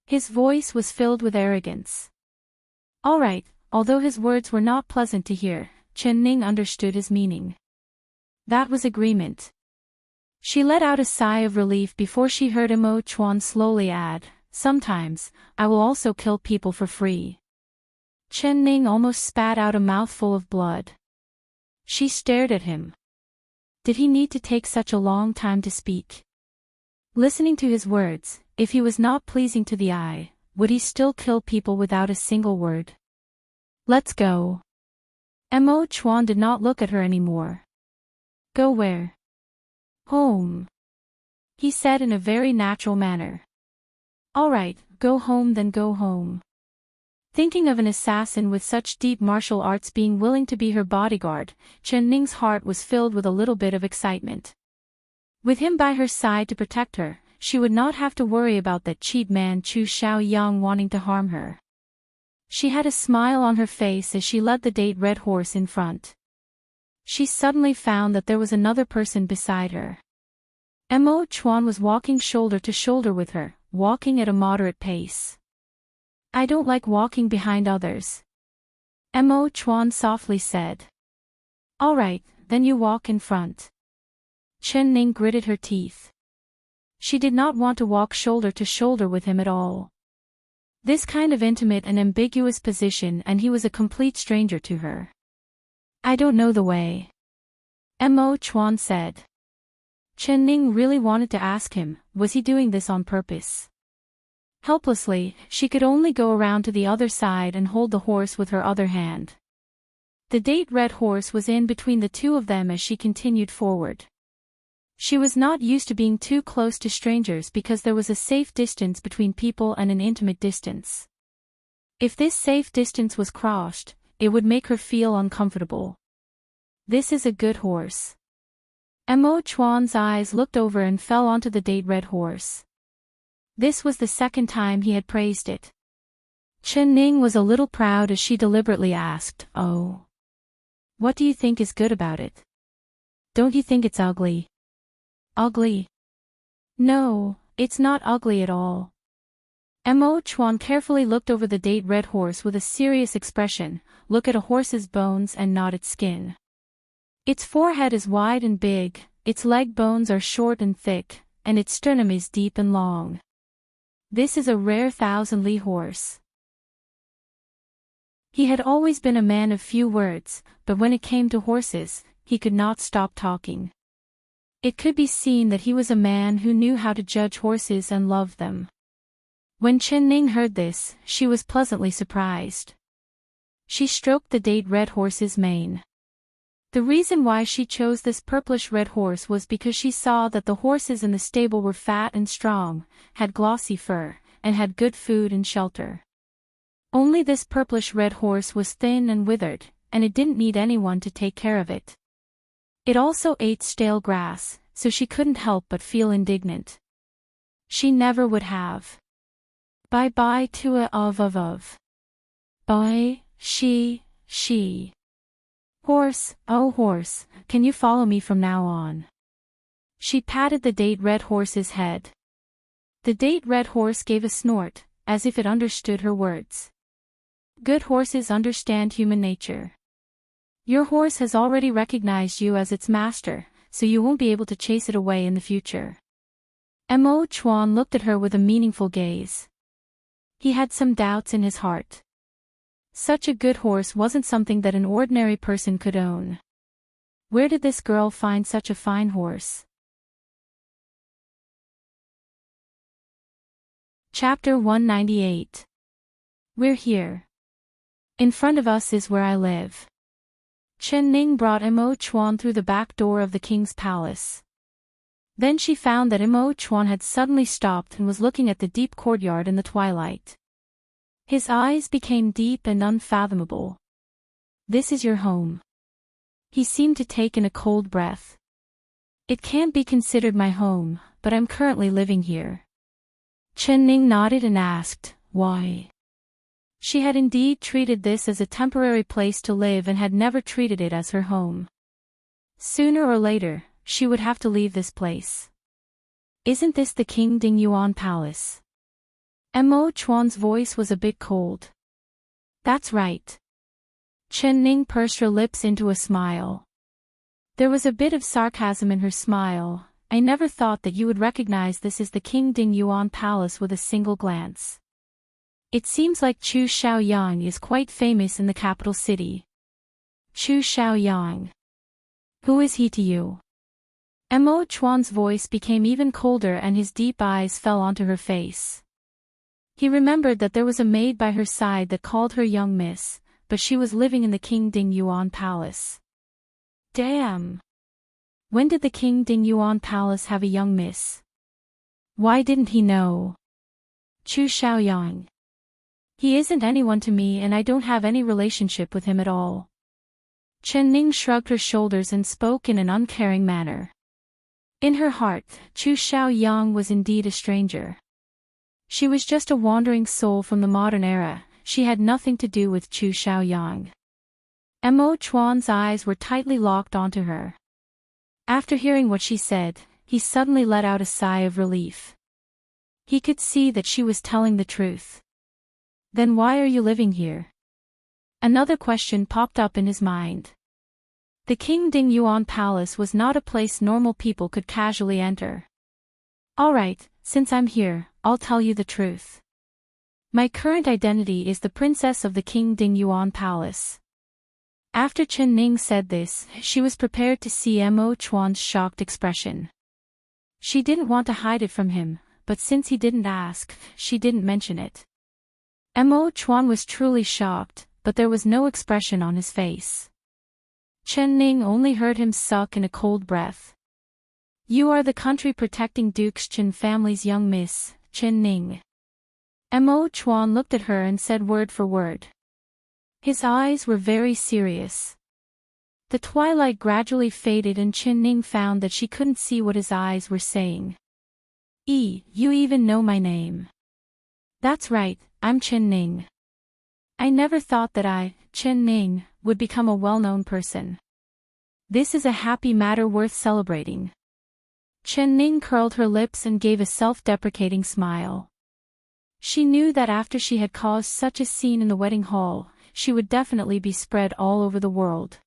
His voice was filled with arrogance. All right, although his words were not pleasant to hear, Chen Ning understood his meaning. That was agreement. She let out a sigh of relief before she heard Mo Chuan slowly add, sometimes, I will also kill people for free. Chen Ning almost spat out a mouthful of blood. She stared at him. Did he need to take such a long time to speak? Listening to his words, if he was not pleasing to the eye, would he still kill people without a single word? Let's go. Mo Chuan did not look at her anymore. Go where? Home, he said in a very natural manner. All right, go home then go home. Thinking of an assassin with such deep martial arts being willing to be her bodyguard, Chen Ning's heart was filled with a little bit of excitement. With him by her side to protect her, she would not have to worry about that cheap man Chu Xiaoyang wanting to harm her. She had a smile on her face as she led the date red horse in front. She suddenly found that there was another person beside her. Mo Chuan was walking shoulder to shoulder with her, walking at a moderate pace. I don't like walking behind others, Mo Chuan softly said. All right, then you walk in front. Chen Ning gritted her teeth. She did not want to walk shoulder to shoulder with him at all. This kind of intimate and ambiguous position, and he was a complete stranger to her. I don't know the way, Mo Chuan said. Chen Ning really wanted to ask him, was he doing this on purpose? Helplessly, she could only go around to the other side and hold the horse with her other hand. The date red horse was in between the two of them as she continued forward. She was not used to being too close to strangers because there was a safe distance between people and an intimate distance. If this safe distance was crossed, it would make her feel uncomfortable. This is a good horse. Mo Chuan's eyes looked over and fell onto the date red horse. This was the second time he had praised it. Chen Ning was a little proud as she deliberately asked, "Oh, what do you think is good about it? Don't you think it's ugly?" Ugly? No, it's not ugly at all. Mo Chuan carefully looked over the date red horse with a serious expression, look at a horse's bones and not its skin. Its forehead is wide and big, its leg bones are short and thick, and its sternum is deep and long. This is a rare 1,000-li horse. He had always been a man of few words, but when it came to horses, he could not stop talking. It could be seen that he was a man who knew how to judge horses and love them. When Chen Ning heard this, she was pleasantly surprised. She stroked the date red horse's mane. The reason why she chose this purplish red horse was because she saw that the horses in the stable were fat and strong, had glossy fur, and had good food and shelter. Only this purplish red horse was thin and withered, and it didn't need anyone to take care of it. It also ate stale grass, so she couldn't help but feel indignant. She never would have. Bye-bye to a of. Bye, she. Horse, oh horse, can you follow me from now on? She patted the date red horse's head. The date red horse gave a snort, as if it understood her words. Good horses understand human nature. Your horse has already recognized you as its master, so you won't be able to chase it away in the future. Mo Chuan looked at her with a meaningful gaze. He had some doubts in his heart. Such a good horse wasn't something that an ordinary person could own. Where did this girl find such a fine horse? Chapter 198. We're here. In front of us is where I live. Chen Ning brought Mo Chuan through the back door of the king's palace. Then she found that Mo Chuan had suddenly stopped and was looking at the deep courtyard in the twilight. His eyes became deep and unfathomable. This is your home. He seemed to take in a cold breath. It can't be considered my home, but I'm currently living here. Chen Ning nodded and asked, why? She had indeed treated this as a temporary place to live and had never treated it as her home. Sooner or later, she would have to leave this place. Isn't this the King Ding Yuan Palace? Mo Chuan's voice was a bit cold. That's right. Chen Ning pursed her lips into a smile. There was a bit of sarcasm in her smile. I never thought that you would recognize this as the King Ding Yuan Palace with a single glance. It seems like Chu Xiaoyang is quite famous in the capital city. Chu Xiaoyang. Who is he to you? Mo Chuan's voice became even colder and his deep eyes fell onto her face. He remembered that there was a maid by her side that called her young miss, but she was living in the King Ding Yuan Palace. Damn! When did the King Ding Yuan Palace have a young miss? Why didn't he know? Chu Xiaoyang. He isn't anyone to me and I don't have any relationship with him at all. Chen Ning shrugged her shoulders and spoke in an uncaring manner. In her heart, Chu Xiaoyang was indeed a stranger. She was just a wandering soul from the modern era, she had nothing to do with Chu Xiaoyang. Mo Chuan's eyes were tightly locked onto her. After hearing what she said, he suddenly let out a sigh of relief. He could see that she was telling the truth. Then why are you living here? Another question popped up in his mind. The King Ding Yuan Palace was not a place normal people could casually enter. Alright, since I'm here, I'll tell you the truth. My current identity is the princess of the King Ding Yuan Palace. After Chen Ning said this, she was prepared to see Mo Chuan's shocked expression. She didn't want to hide it from him, but since he didn't ask, she didn't mention it. Mo Chuan was truly shocked, but there was no expression on his face. Chen Ning only heard him suck in a cold breath. You are the country protecting Duke's Chen family's young miss, Chen Ning. Mo Chuan looked at her and said word for word. His eyes were very serious. The twilight gradually faded and Chen Ning found that she couldn't see what his eyes were saying. You even know my name. That's right, I'm Chen Ning. I never thought that I, Chen Ning, would become a well-known person. This is a happy matter worth celebrating. Chen Ning curled her lips and gave a self-deprecating smile. She knew that after she had caused such a scene in the wedding hall, she would definitely be spread all over the world.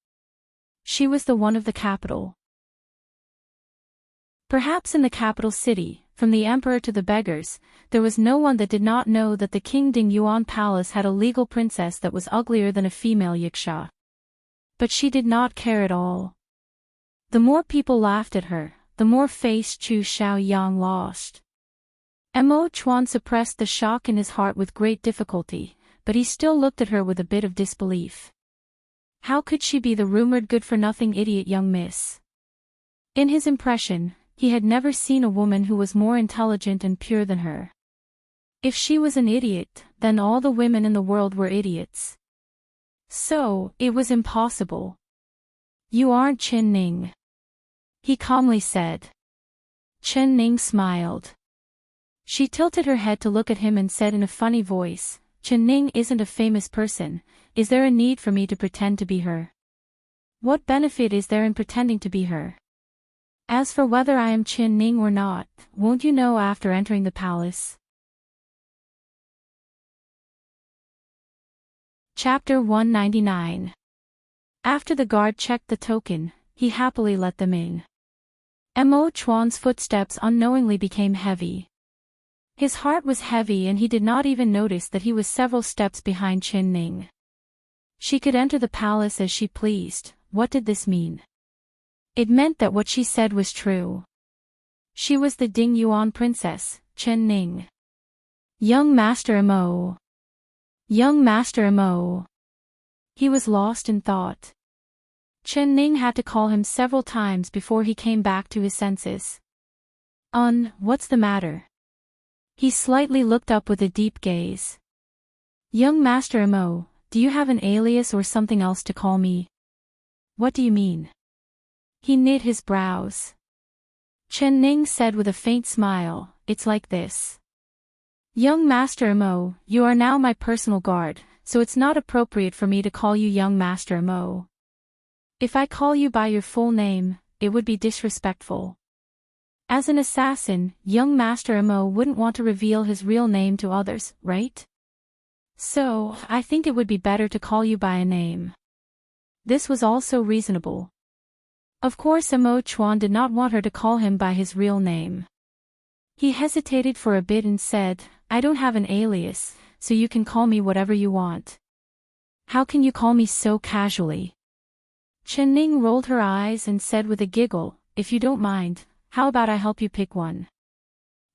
She was the one of the capital. Perhaps in the capital city, from the emperor to the beggars, there was no one that did not know that the King Ding Yuan Palace had a legal princess that was uglier than a female yiksha. But she did not care at all. The more people laughed at her, the more face Chu Xiaoyang lost. Mo Chuan suppressed the shock in his heart with great difficulty, but he still looked at her with a bit of disbelief. How could she be the rumored good-for-nothing idiot young miss? In his impression, he had never seen a woman who was more intelligent and pure than her. If she was an idiot, then all the women in the world were idiots. So, it was impossible. You aren't Chen Ning, he calmly said. Chen Ning smiled. She tilted her head to look at him and said in a funny voice, Chen Ning isn't a famous person, is there a need for me to pretend to be her? What benefit is there in pretending to be her? As for whether I am Chen Ning or not, won't you know after entering the palace? Chapter 199. After the guard checked the token, he happily let them in. Mo Chuan's footsteps unknowingly became heavy. His heart was heavy and he did not even notice that he was several steps behind Chen Ning. She could enter the palace as she pleased. What did this mean? It meant that what she said was true. She was the Ding Yuan princess, Chen Ning. Young Master Mo. Young Master Mo. He was lost in thought. Chen Ning had to call him several times before he came back to his senses. What's the matter? He slightly looked up with a deep gaze. Young Master Mo, do you have an alias or something else to call me? What do you mean? He knit his brows. Chen Ning said with a faint smile, it's like this. Young Master Mo, you are now my personal guard, so it's not appropriate for me to call you Young Master Mo. If I call you by your full name, it would be disrespectful. As an assassin, young Master Mo wouldn't want to reveal his real name to others, right? So, I think it would be better to call you by a name. This was also reasonable. Of course Mo Chuan did not want her to call him by his real name. He hesitated for a bit and said, I don't have an alias, so you can call me whatever you want. How can you call me so casually? Chen Ning rolled her eyes and said with a giggle, if you don't mind, how about I help you pick one?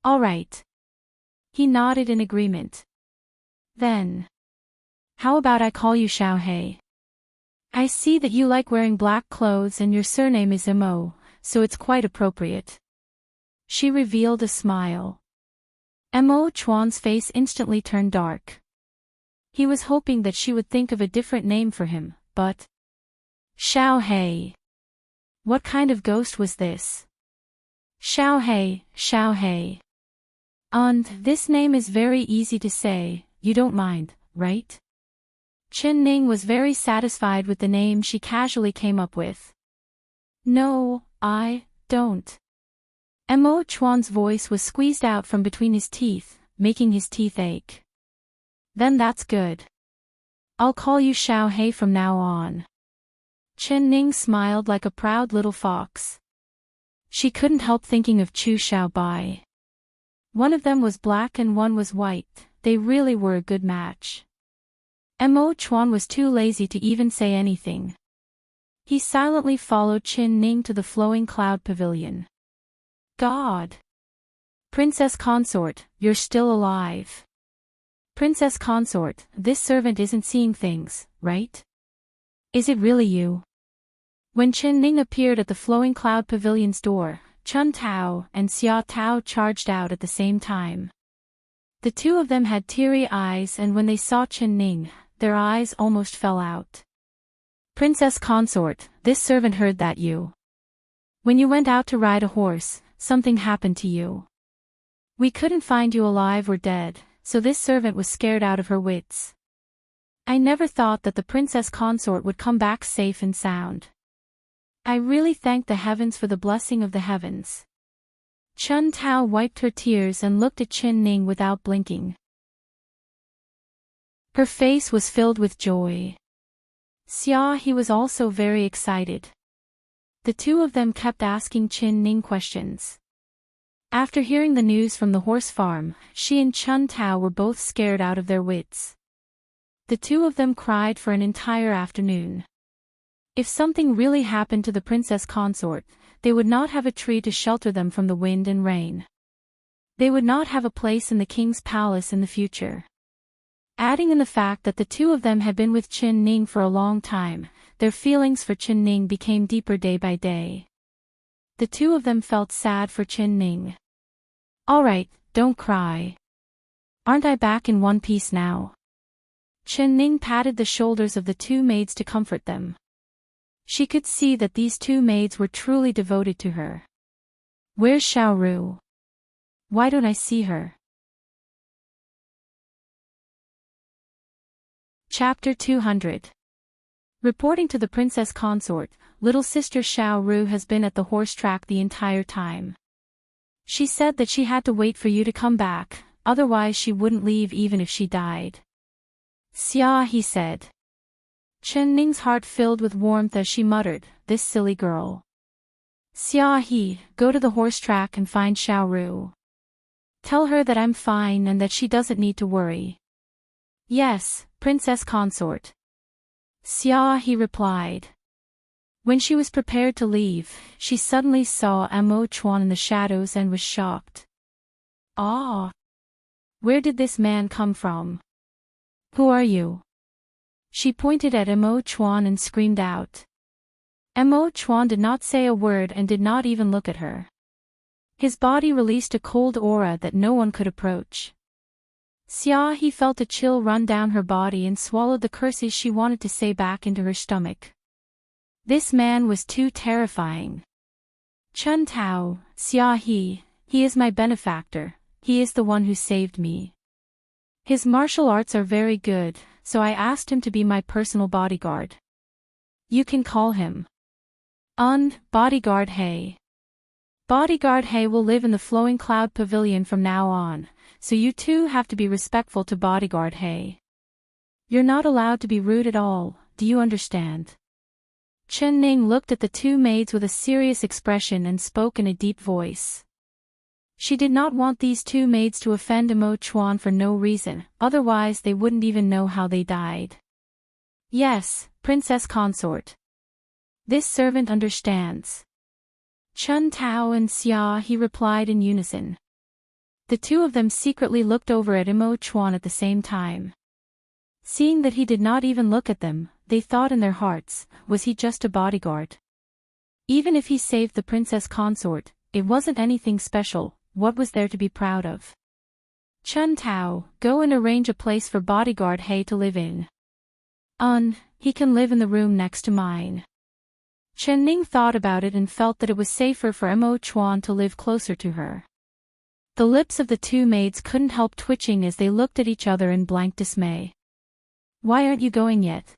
All right. He nodded in agreement. Then. How about I call you Xiao Hei? I see that you like wearing black clothes and your surname is Mo, so it's quite appropriate. She revealed a smile. Mo Chuan's face instantly turned dark. He was hoping that she would think of a different name for him, but... Xiao Hei. What kind of ghost was this? Xiao Hei, Xiao Hei. And this name is very easy to say, you don't mind, right? Chen Ning was very satisfied with the name she casually came up with. No, I don't. Mo Chuan's voice was squeezed out from between his teeth, making his teeth ache. Then that's good. I'll call you Xiao Hei from now on. Chen Ning smiled like a proud little fox. She couldn't help thinking of Chu Xiaobai. One of them was black and one was white, they really were a good match. Mo Chuan was too lazy to even say anything. He silently followed Chen Ning to the flowing cloud pavilion. God! Princess Consort, you're still alive. Princess Consort, this servant isn't seeing things, right? Is it really you? When Chen Ning appeared at the flowing cloud pavilion's door, Chun Tao and Xia Tao charged out at the same time. The two of them had teary eyes, and when they saw Chen Ning, their eyes almost fell out. Princess Consort, this servant heard that when you went out to ride a horse, something happened to you. We couldn't find you alive or dead, so this servant was scared out of her wits. I never thought that the Princess Consort would come back safe and sound. I really thank the heavens for the blessing of the heavens. Chun Tao wiped her tears and looked at Chen Ning without blinking. Her face was filled with joy. Xia He was also very excited. The two of them kept asking Chen Ning questions. After hearing the news from the horse farm, she and Chun Tao were both scared out of their wits. The two of them cried for an entire afternoon. If something really happened to the Princess Consort, they would not have a tree to shelter them from the wind and rain. They would not have a place in the king's palace in the future. Adding in the fact that the two of them had been with Chen Ning for a long time, their feelings for Chen Ning became deeper day by day. The two of them felt sad for Chen Ning. All right, don't cry. Aren't I back in one piece now? Chen Ning patted the shoulders of the two maids to comfort them. She could see that these two maids were truly devoted to her. Where's Xiao Ru? Why don't I see her? Chapter 200. Reporting to the Princess Consort, little sister Xiao Ru has been at the horse track the entire time. She said that she had to wait for you to come back, otherwise she wouldn't leave even if she died. Xia He said. Chen Ning's heart filled with warmth as she muttered, this silly girl. Xia He, go to the horse track and find Xiao Ru. Tell her that I'm fine and that she doesn't need to worry. Yes, Princess Consort. Xia He replied. When she was prepared to leave, she suddenly saw Mo Chuan in the shadows and was shocked. Ah! Where did this man come from? Who are you? She pointed at Mo Chuan and screamed out. Mo Chuan did not say a word and did not even look at her. His body released a cold aura that no one could approach. Xia He felt a chill run down her body and swallowed the curses she wanted to say back into her stomach. This man was too terrifying. Chun Tao, Xia He is my benefactor, he is the one who saved me. His martial arts are very good, so I asked him to be my personal bodyguard. You can call him Bodyguard Hei. Bodyguard Hei will live in the flowing cloud pavilion from now on, so you too have to be respectful to Bodyguard Hei. You're not allowed to be rude at all, do you understand? Chen Ning looked at the two maids with a serious expression and spoke in a deep voice. She did not want these two maids to offend Mo Chuan for no reason, otherwise they wouldn't even know how they died. Yes, Princess Consort. This servant understands. Chun Tao and Xia He replied in unison. The two of them secretly looked over at Mo Chuan at the same time. Seeing that he did not even look at them, they thought in their hearts, was he just a bodyguard? Even if he saved the princess consort, it wasn't anything special. What was there to be proud of? Chun Tao, go and arrange a place for bodyguard He to live in. He can live in the room next to mine. Chen Ning thought about it and felt that it was safer for Mo Chuan to live closer to her. The lips of the two maids couldn't help twitching as they looked at each other in blank dismay. Why aren't you going yet?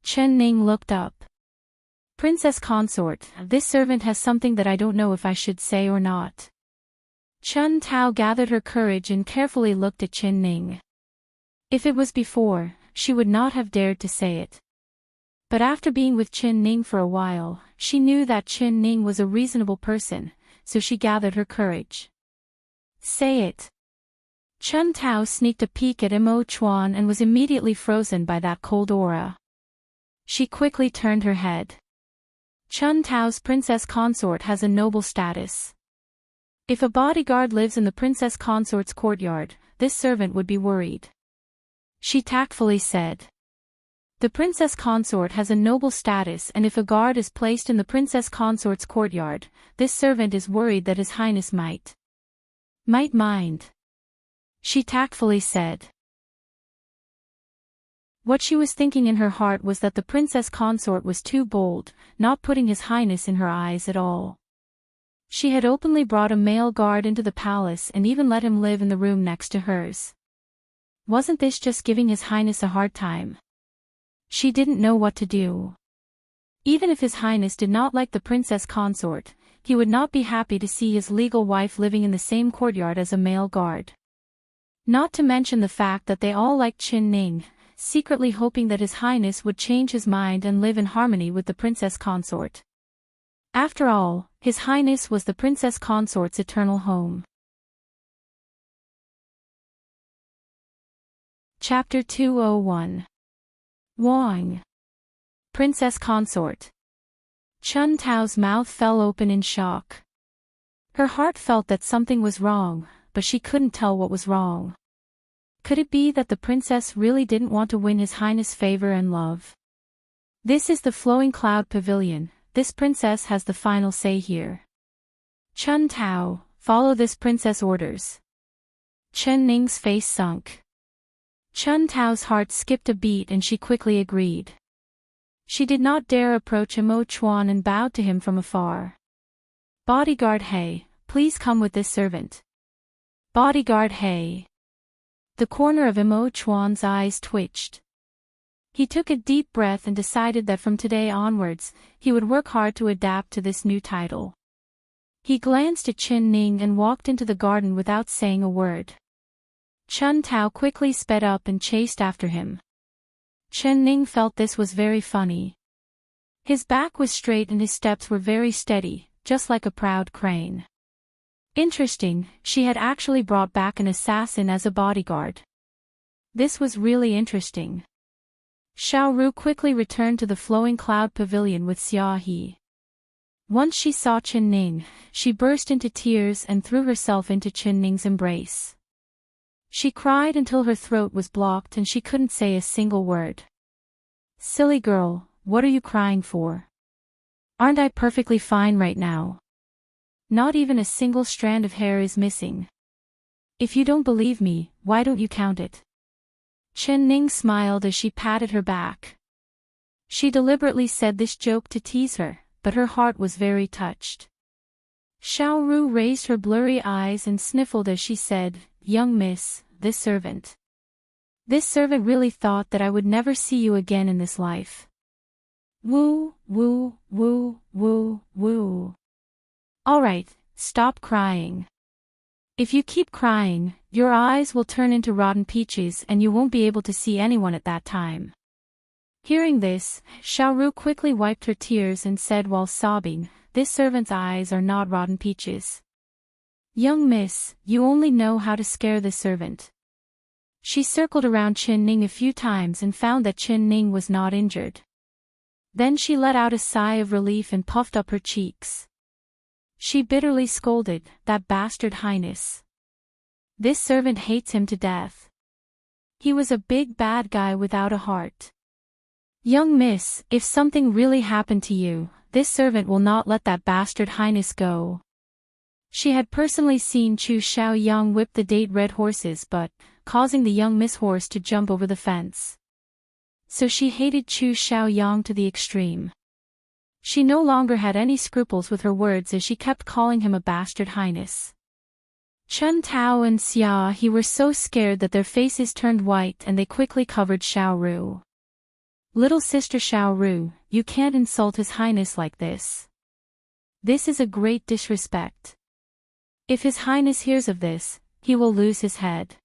Chen Ning looked up. Princess consort, this servant has something that I don't know if I should say or not. Chun Tao gathered her courage and carefully looked at Chen Ning. If it was before, she would not have dared to say it. But after being with Chen Ning for a while, she knew that Chen Ning was a reasonable person, so she gathered her courage. Say it. Chun Tao sneaked a peek at Mo Chuan and was immediately frozen by that cold aura. She quickly turned her head. Chun Tao's princess consort has a noble status. If a bodyguard lives in the princess consort's courtyard, this servant would be worried. She tactfully said. The princess consort has a noble status, and if a guard is placed in the princess consort's courtyard, this servant is worried that His Highness might mind. She tactfully said. What she was thinking in her heart was that the princess consort was too bold, not putting His Highness in her eyes at all. She had openly brought a male guard into the palace and even let him live in the room next to hers. Wasn't this just giving His Highness a hard time? She didn't know what to do. Even if His Highness did not like the princess consort, he would not be happy to see his legal wife living in the same courtyard as a male guard. Not to mention the fact that they all liked Chen Ning, secretly hoping that His Highness would change his mind and live in harmony with the princess consort. After all, His Highness was the princess consort's eternal home. Chapter 201. Wang. Princess consort. Chun Tao's mouth fell open in shock. Her heart felt that something was wrong, but she couldn't tell what was wrong. Could it be that the princess really didn't want to win His Highness' favor and love? This is the Flowing Cloud Pavilion. This princess has the final say here. Chun Tao, follow this princess' orders. Chen Ning's face sunk. Chun Tao's heart skipped a beat and she quickly agreed. She did not dare approach Mo Chuan and bowed to him from afar. Bodyguard He, please come with this servant. Bodyguard He. The corner of Mo Chuan's eyes twitched. He took a deep breath and decided that from today onwards, he would work hard to adapt to this new title. He glanced at Chen Ning and walked into the garden without saying a word. Chun Tao quickly sped up and chased after him. Chen Ning felt this was very funny. His back was straight and his steps were very steady, just like a proud crane. Interesting, she had actually brought back an assassin as a bodyguard. This was really interesting. Xiao Ru quickly returned to the Flowing Cloud Pavilion with Xia He. Once she saw Chen Ning, she burst into tears and threw herself into Chen Ning's embrace. She cried until her throat was blocked and she couldn't say a single word. Silly girl, what are you crying for? Aren't I perfectly fine right now? Not even a single strand of hair is missing. If you don't believe me, why don't you count it? Chen Ning smiled as she patted her back. She deliberately said this joke to tease her, but her heart was very touched. Xiao Ru raised her blurry eyes and sniffled as she said, "Young miss, this servant. This servant really thought that I would never see you again in this life." Woo, woo, woo, woo, woo. All right, stop crying. If you keep crying, your eyes will turn into rotten peaches and you won't be able to see anyone at that time. Hearing this, Xiao Ru quickly wiped her tears and said while sobbing, "This servant's eyes are not rotten peaches. Young miss, you only know how to scare this servant." She circled around Chen Ning a few times and found that Chen Ning was not injured. Then she let out a sigh of relief and puffed up her cheeks. She bitterly scolded, "That bastard Highness. This servant hates him to death. He was a big bad guy without a heart. Young miss, if something really happened to you, this servant will not let that bastard highness go. She had personally seen Chu Xiaoyang whip the date red horses but, causing the young Miss Horse to jump over the fence. So she hated Chu Xiaoyang to the extreme. She no longer had any scruples with her words as she kept calling him a bastard highness. Chen Tao and Xia He were so scared that their faces turned white and they quickly covered Xiao Ru. Little sister Xiao Ru, you can't insult his highness like this. This is a great disrespect. If his highness hears of this, he will lose his head.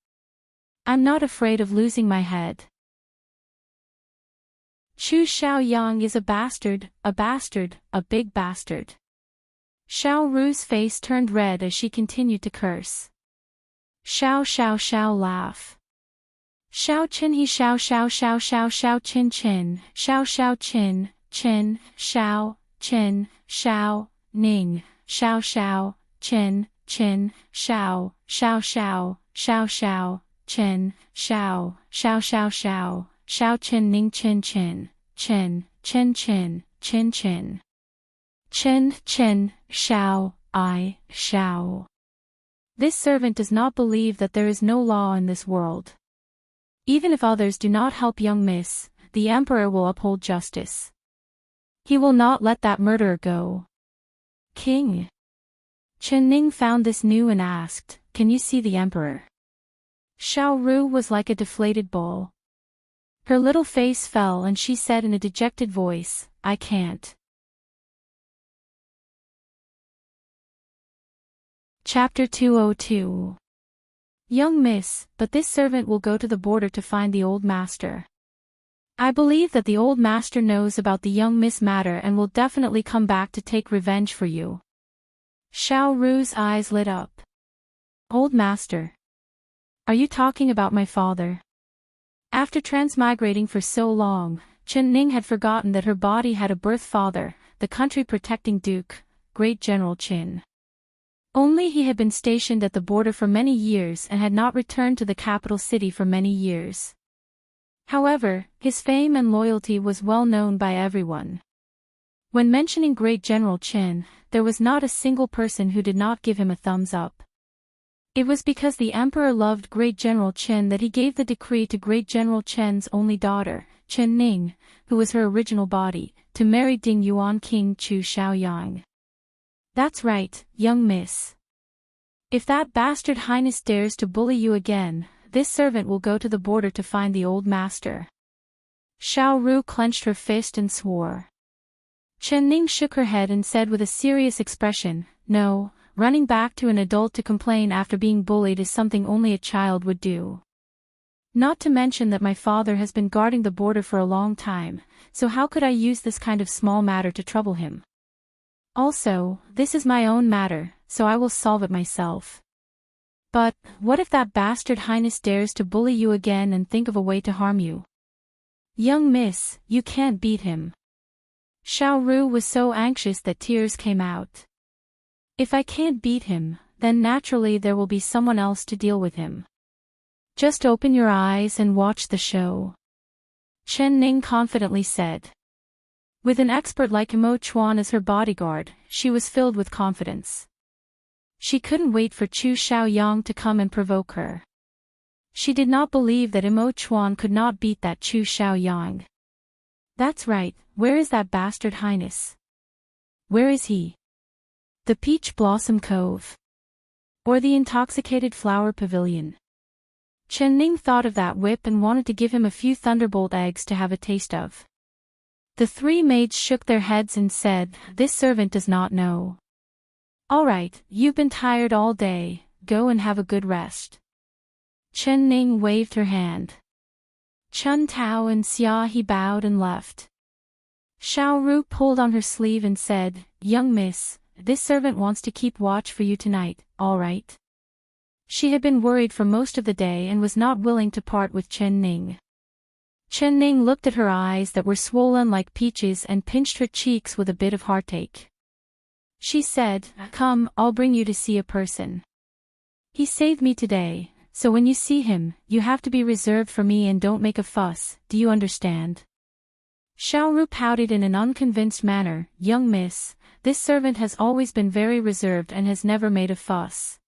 I'm not afraid of losing my head. Chu Xiaoyang is a bastard, a big bastard. Xiao Ru's face turned red as she continued to curse. Xiao laugh. Xiao Qin He Xiao Qin Qin, Xiao Qin, Qin, Xiao, Qin, Xiao, Ning, Xiao, Qin, Qin, Xiao, Qin, Xiao Qin Ning Qin Qin, Qin, Xiao. This servant does not believe that there is no law in this world. Even if others do not help young miss, the emperor will uphold justice. He will not let that murderer go. King. Chen Ning found this new and asked, "Can you see the emperor?" Xiao Ru was like a deflated bull. Her little face fell and she said in a dejected voice, "I can't." Chapter 202. Young miss, but this servant will go to the border to find the old master. I believe that the old master knows about the young miss matter and will definitely come back to take revenge for you. Xiao Ru's eyes lit up. Old master. Are you talking about my father? After transmigrating for so long, Chen Ning had forgotten that her body had a birth father, the country-protecting Duke, Great General Qin. Only he had been stationed at the border for many years and had not returned to the capital city for many years. However, his fame and loyalty was well known by everyone. When mentioning Great General Qin, there was not a single person who did not give him a thumbs up. It was because the emperor loved Great General Qin that he gave the decree to Great General Qin's only daughter, Chen Ning, who was her original body, to marry Ding Yuan King Chu Xiaoyang. That's right, young miss. If that bastard highness dares to bully you again, this servant will go to the border to find the old master. Xiao Ru clenched her fist and swore. Chen Ning shook her head and said with a serious expression, "No, running back to an adult to complain after being bullied is something only a child would do. Not to mention that my father has been guarding the border for a long time, so how could I use this kind of small matter to trouble him? Also, this is my own matter, so I will solve it myself. But, what if that bastard highness dares to bully you again and think of a way to harm you? Young miss, you can't beat him." Xiao Ru was so anxious that tears came out. If I can't beat him, then naturally there will be someone else to deal with him. Just open your eyes and watch the show. Chen Ning confidently said. With an expert like Mo Chuan as her bodyguard, she was filled with confidence. She couldn't wait for Chu Xiaoyang to come and provoke her. She did not believe that Mo Chuan could not beat that Chu Xiaoyang. That's right, where is that bastard highness? Where is he? The Peach Blossom Cove. Or the Intoxicated Flower Pavilion. Chen Ning thought of that whip and wanted to give him a few thunderbolt eggs to have a taste of. The three maids shook their heads and said, "This servant does not know." "All right, you've been tired all day, go and have a good rest." Chen Ning waved her hand. Chen Tao and Xia He bowed and left. Xiao Ru pulled on her sleeve and said, "Young miss, this servant wants to keep watch for you tonight, all right?" She had been worried for most of the day and was not willing to part with Chen Ning. Chen Ning looked at her eyes that were swollen like peaches and pinched her cheeks with a bit of heartache. She said, "Come, I'll bring you to see a person. He saved me today, so when you see him, you have to be reserved for me and don't make a fuss, do you understand?" Xiao Ru pouted in an unconvinced manner. Young miss, this servant has always been very reserved and has never made a fuss.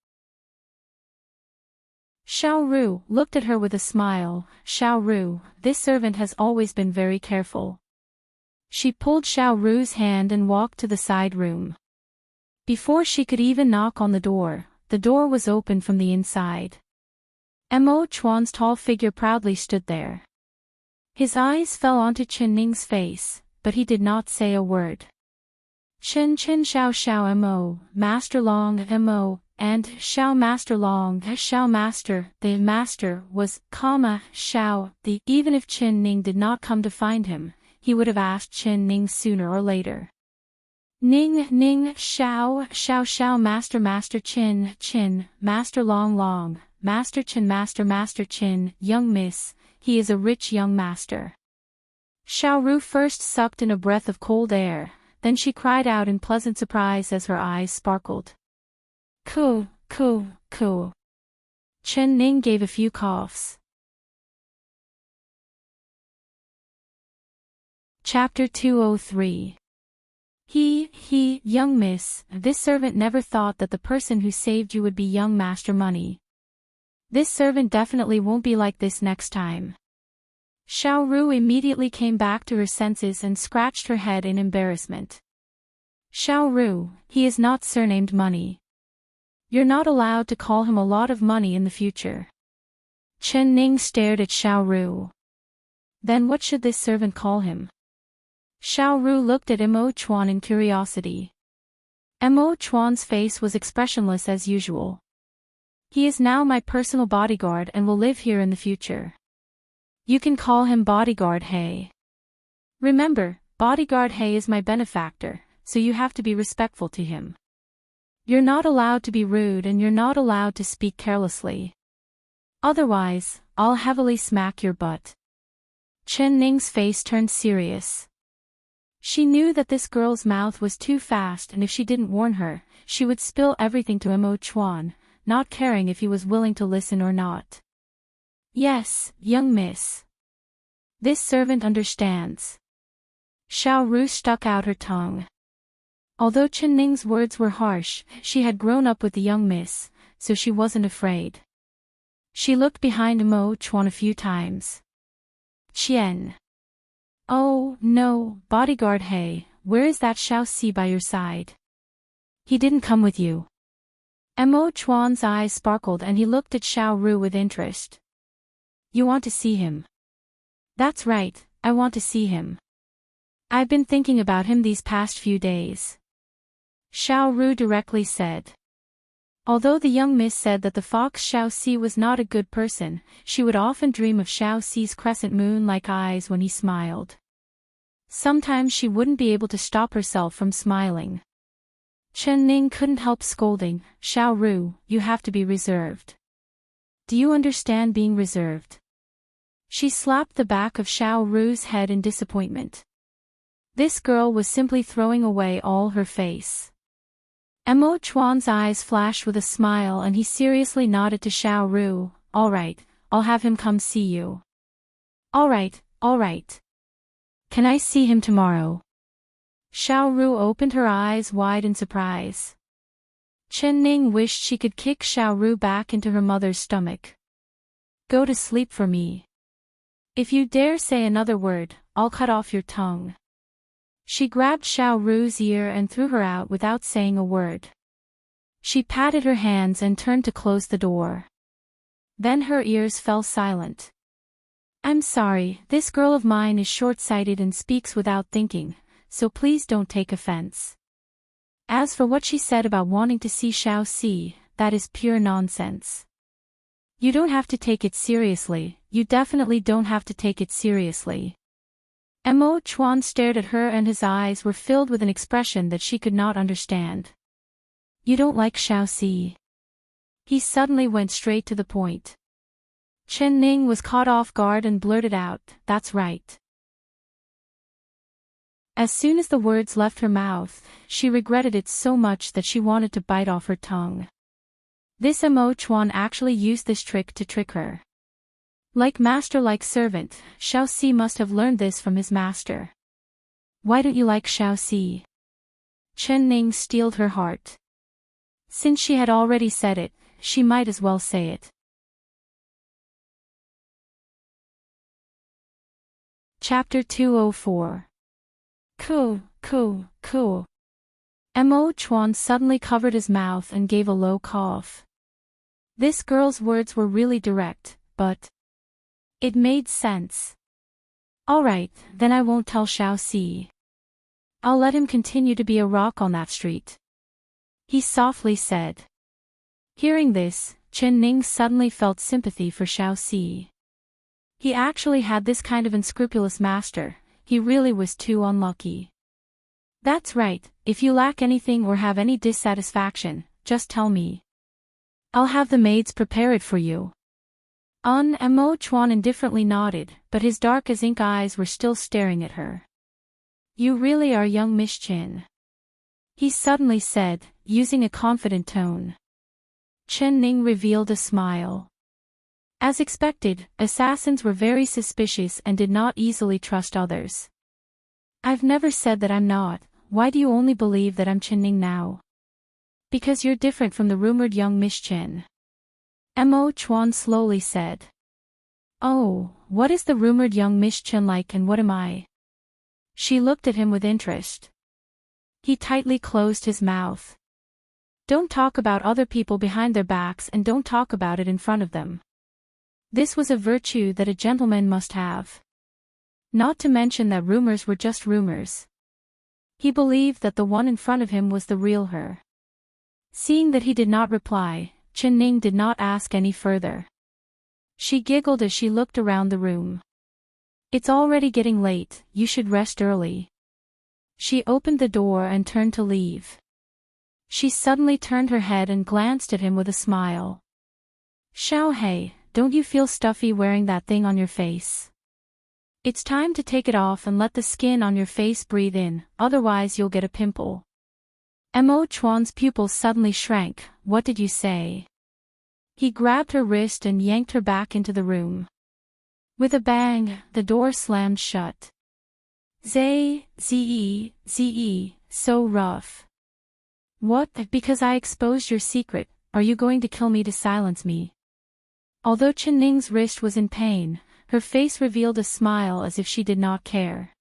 Xiao Ru looked at her with a smile. Xiao Ru, this servant has always been very careful. She pulled Xiao Ru's hand and walked to the side room. Before she could even knock on the door was open from the inside. Mo Chuan's tall figure proudly stood there. His eyes fell onto Chen Ning's face, but he did not say a word. Chen Xiao Xiao Mo, Master Long Mo, and Xiao Master Long Xiao Master, the master was, Xiao, the, even if Chen Ning did not come to find him, he would have asked Chen Ning sooner or later. Ning, Xiao, Xiao Master Chin, Master Long, Master Chin Master Chin, young miss, he is a rich young master. Xiao Ru first sucked in a breath of cold air, then she cried out in pleasant surprise as her eyes sparkled. Ku. Chen Ning gave a few coughs. Chapter 203. Young miss, this servant never thought that the person who saved you would be young Master Money. This servant definitely won't be like this next time. Xiao Ru immediately came back to her senses and scratched her head in embarrassment. Xiao Ru, he is not surnamed Money. You're not allowed to call him a lot of money in the future. Chen Ning stared at Xiao Ru. Then what should this servant call him? Xiao Ru looked at Mo Chuan in curiosity. Mo Chuan's face was expressionless as usual. He is now my personal bodyguard and will live here in the future. You can call him Bodyguard He. Remember, Bodyguard He is my benefactor, so you have to be respectful to him. You're not allowed to be rude and you're not allowed to speak carelessly. Otherwise, I'll heavily smack your butt. Chen Ning's face turned serious. She knew that this girl's mouth was too fast and if she didn't warn her, she would spill everything to Mo Chuan, not caring if he was willing to listen or not. Yes, young miss. This servant understands. Xiao Ru stuck out her tongue. Although Chen Ning's words were harsh, she had grown up with the young miss, so she wasn't afraid. She looked behind Mo Chuan a few times. Qian. Oh, no, Bodyguard He, where is that Xiao Si by your side? He didn't come with you. Mo Chuan's eyes sparkled and he looked at Xiao Ru with interest. You want to see him? That's right, I want to see him. I've been thinking about him these past few days. Xiao Ru directly said. Although the young miss said that the fox Xiao Si was not a good person, she would often dream of Xiao Si's crescent moon-like eyes when he smiled. Sometimes she wouldn't be able to stop herself from smiling. Chen Ning couldn't help scolding, Xiao Ru, you have to be reserved. Do you understand being reserved? She slapped the back of Xiao Ru's head in disappointment. This girl was simply throwing away all her face. Mo Chuan's eyes flashed with a smile and he seriously nodded to Xiao Ru. All right, I'll have him come see you. All right. Can I see him tomorrow? Xiao Ru opened her eyes wide in surprise. Chen Ning wished she could kick Xiao Ru back into her mother's stomach. Go to sleep for me. If you dare say another word, I'll cut off your tongue. She grabbed Xiao Ru's ear and threw her out without saying a word. She patted her hands and turned to close the door. Then her ears fell silent. I'm sorry, this girl of mine is short-sighted and speaks without thinking, so please don't take offense. As for what she said about wanting to see Xiao Si, that is pure nonsense. You don't have to take it seriously, you definitely don't have to take it seriously. Mo Chuan stared at her and his eyes were filled with an expression that she could not understand. You don't like Xiao Si? He suddenly went straight to the point. Chen Ning was caught off guard and blurted out, that's right. As soon as the words left her mouth, she regretted it so much that she wanted to bite off her tongue. This Mo Chuan actually used this trick to trick her. Like master like servant, Xiao Si must have learned this from his master. Why don't you like Xiaoxi? Chen Ning steeled her heart. Since she had already said it, she might as well say it. Chapter 204. Cool. Mo Chuan suddenly covered his mouth and gave a low cough. This girl's words were really direct, but it made sense. Alright, then I won't tell Xiaoxi. I'll let him continue to be a rock on that street. He softly said. Hearing this, Chen Ning suddenly felt sympathy for Xiaoxi. He actually had this kind of unscrupulous master, he really was too unlucky. That's right, if you lack anything or have any dissatisfaction, just tell me. I'll have the maids prepare it for you. Mo Chuan indifferently nodded, but his dark as ink eyes were still staring at her. You really are young Miss Chin. He suddenly said, using a confident tone. Chen Ning revealed a smile. As expected, assassins were very suspicious and did not easily trust others. I've never said that I'm not, why do you only believe that I'm Chen Ning now? Because you're different from the rumored young Miss Chen. Mo Chuan slowly said. Oh, what is the rumored young Miss Chen like and what am I? She looked at him with interest. He tightly closed his mouth. Don't talk about other people behind their backs and don't talk about it in front of them. This was a virtue that a gentleman must have. Not to mention that rumors were just rumors. He believed that the one in front of him was the real her. Seeing that he did not reply, Chen Ning did not ask any further. She giggled as she looked around the room. It's already getting late, you should rest early. She opened the door and turned to leave. She suddenly turned her head and glanced at him with a smile. Xiaohei, don't you feel stuffy wearing that thing on your face? It's time to take it off and let the skin on your face breathe in, otherwise you'll get a pimple. Mo Chuan's pupils suddenly shrank. What did you say? He grabbed her wrist and yanked her back into the room. With a bang, the door slammed shut. Ze, so rough. What? Because I exposed your secret, are you going to kill me to silence me? Although Chen Ning's wrist was in pain, her face revealed a smile as if she did not care.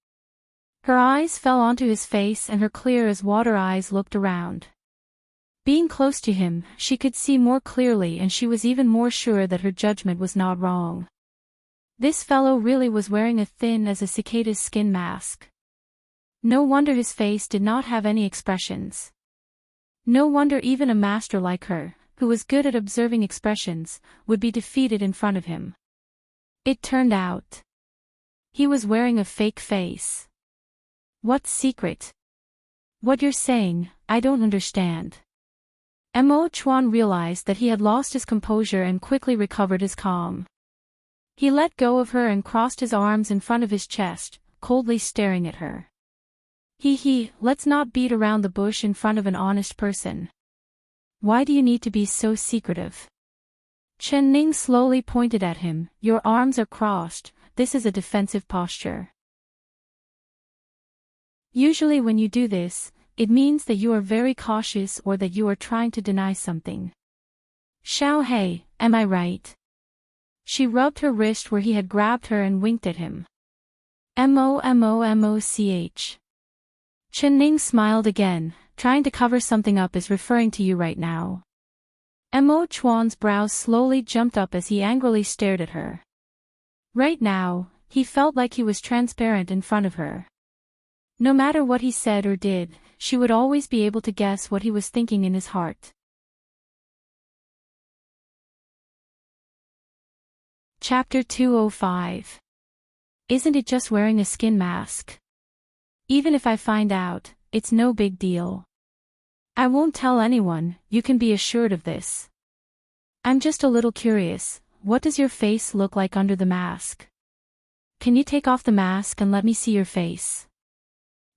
Her eyes fell onto his face and her clear as water eyes looked around. Being close to him, she could see more clearly and she was even more sure that her judgment was not wrong. This fellow really was wearing a thin as a cicada's skin mask. No wonder his face did not have any expressions. No wonder even a master like her, who was good at observing expressions, would be defeated in front of him. It turned out he was wearing a fake face. What secret? What you're saying, I don't understand. Mo Chuan realized that he had lost his composure and quickly recovered his calm. He let go of her and crossed his arms in front of his chest, coldly staring at her. Let's not beat around the bush in front of an honest person. Why do you need to be so secretive? Chen Ning slowly pointed at him. Your arms are crossed, this is a defensive posture. Usually when you do this, it means that you are very cautious or that you are trying to deny something. Xiaohei, am I right? She rubbed her wrist where he had grabbed her and winked at him. Moch. Chen Ning smiled again, trying to cover something up is referring to you right now. Mo Chuan's brows slowly jumped up as he angrily stared at her. Right now, he felt like he was transparent in front of her. No matter what he said or did, she would always be able to guess what he was thinking in his heart. Chapter 205. Isn't it just wearing a skin mask? Even if I find out, it's no big deal. I won't tell anyone, you can be assured of this. I'm just a little curious, what does your face look like under the mask? Can you take off the mask and let me see your face?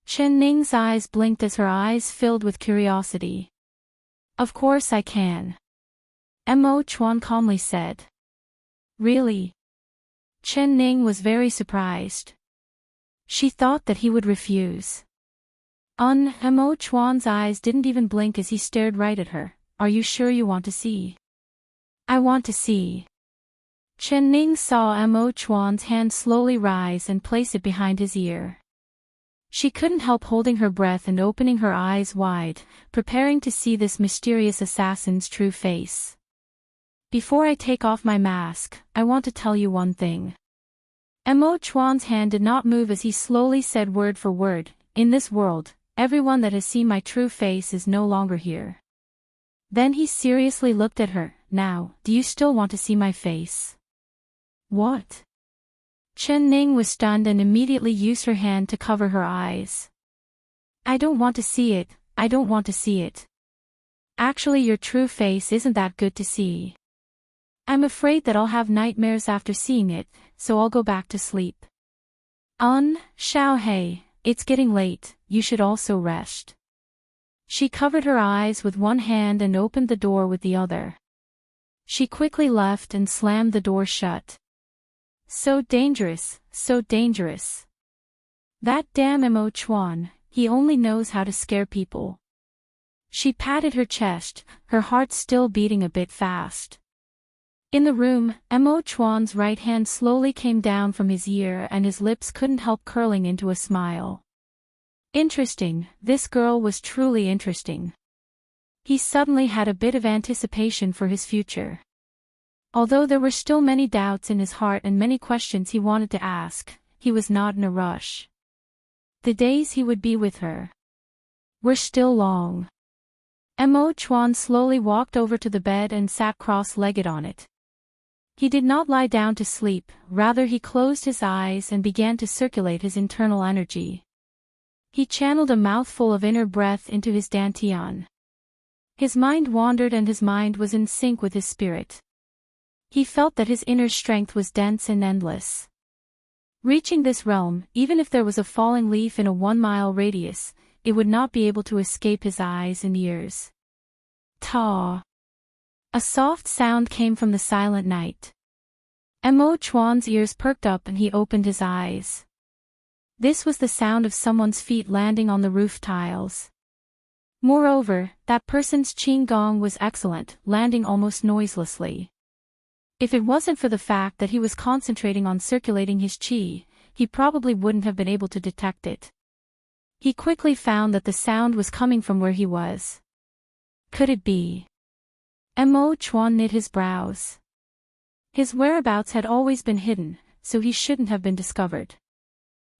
Chen Ning's eyes blinked as her eyes filled with curiosity. Of course I can. Mo Chuan calmly said. Really? Chen Ning was very surprised. She thought that he would refuse. Emo Chuan's eyes didn't even blink as he stared right at her. Are you sure you want to see? I want to see. Chen Ning saw Emo Chuan's hand slowly rise and place it behind his ear. She couldn't help holding her breath and opening her eyes wide, preparing to see this mysterious assassin's true face. Before I take off my mask, I want to tell you one thing. Emo Chuan's hand did not move as he slowly said word for word, in this world, everyone that has seen my true face is no longer here. Then he seriously looked at her. Now, do you still want to see my face? What? Chen Ning was stunned and immediately used her hand to cover her eyes. I don't want to see it, I don't want to see it. Actually, your true face isn't that good to see. I'm afraid that I'll have nightmares after seeing it, so I'll go back to sleep. Xiaohei, it's getting late, you should also rest. She covered her eyes with one hand and opened the door with the other. She quickly left and slammed the door shut. So dangerous, so dangerous. That damn Emo Chuan, he only knows how to scare people. She patted her chest, her heart still beating a bit fast. In the room, Emo Chuan's right hand slowly came down from his ear and his lips couldn't help curling into a smile. Interesting, this girl was truly interesting. He suddenly had a bit of anticipation for his future. Although there were still many doubts in his heart and many questions he wanted to ask, he was not in a rush. The days he would be with her were still long. Emo Chuan slowly walked over to the bed and sat cross-legged on it. He did not lie down to sleep, rather he closed his eyes and began to circulate his internal energy. He channeled a mouthful of inner breath into his dantian. His mind wandered and his mind was in sync with his spirit. He felt that his inner strength was dense and endless. Reaching this realm, even if there was a falling leaf in a 1-mile radius, it would not be able to escape his eyes and ears. Ta! A soft sound came from the silent night. Emo Chuan's ears perked up and he opened his eyes. This was the sound of someone's feet landing on the roof tiles. Moreover, that person's qigong was excellent, landing almost noiselessly. If it wasn't for the fact that he was concentrating on circulating his qi, he probably wouldn't have been able to detect it. He quickly found that the sound was coming from where he was. Could it be? Emo Chuan knit his brows. His whereabouts had always been hidden, so he shouldn't have been discovered.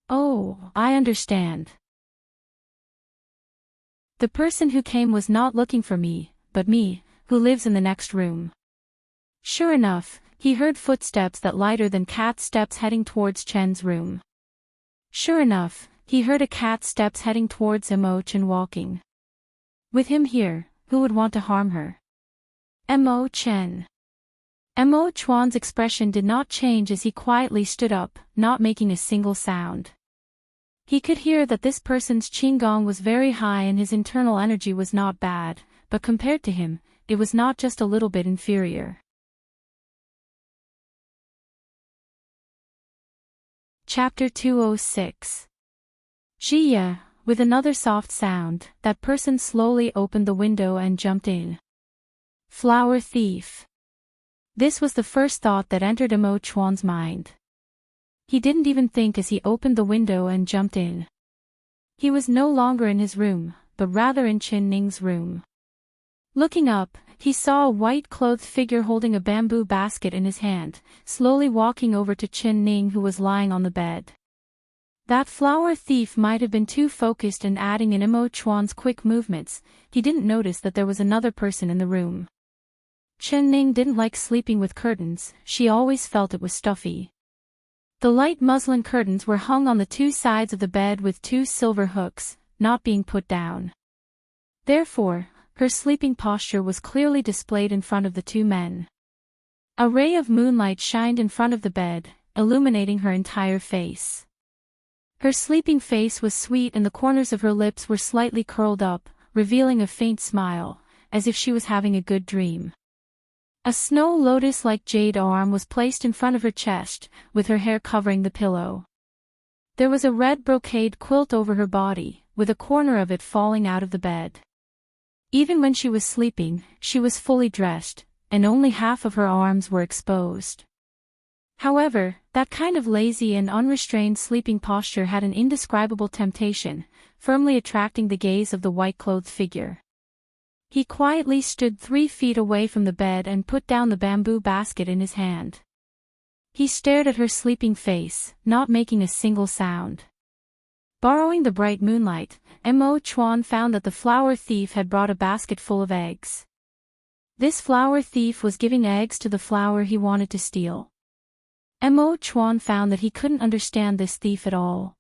Oh, I understand. The person who came was not looking for me, but me, who lives in the next room. Sure enough, he heard footsteps that lighter than cat steps heading towards Chen's room. Sure enough, he heard a cat steps heading towards Emo Chen walking. With him here, who would want to harm her? Emo Chen. Emo Chuan's expression did not change as he quietly stood up, not making a single sound. He could hear that this person's qigong was very high and his internal energy was not bad, but compared to him, it was not just a little bit inferior. Chapter 206. Jia, with another soft sound, that person slowly opened the window and jumped in. Flower thief. This was the first thought that entered Emo Chuan's mind. He didn't even think as he opened the window and jumped in. He was no longer in his room, but rather in Chen Ning's room. Looking up, he saw a white-clothed figure holding a bamboo basket in his hand, slowly walking over to Chen Ning who was lying on the bed. That flower thief might have been too focused and adding in Emo Chuan's quick movements, he didn't notice that there was another person in the room. Chen Ning didn't like sleeping with curtains, she always felt it was stuffy. The light muslin curtains were hung on the two sides of the bed with two silver hooks, not being put down. Therefore, her sleeping posture was clearly displayed in front of the two men. A ray of moonlight shined in front of the bed, illuminating her entire face. Her sleeping face was sweet and the corners of her lips were slightly curled up, revealing a faint smile, as if she was having a good dream. A snow lotus-like jade arm was placed in front of her chest, with her hair covering the pillow. There was a red brocade quilt over her body, with a corner of it falling out of the bed. Even when she was sleeping, she was fully dressed, and only half of her arms were exposed. However, that kind of lazy and unrestrained sleeping posture had an indescribable temptation, firmly attracting the gaze of the white-clothed figure. He quietly stood 3 feet away from the bed and put down the bamboo basket in his hand. He stared at her sleeping face, not making a single sound. Borrowing the bright moonlight, Mo Chuan found that the flower thief had brought a basket full of eggs. This flower thief was giving eggs to the flower he wanted to steal. Mo Chuan found that he couldn't understand this thief at all.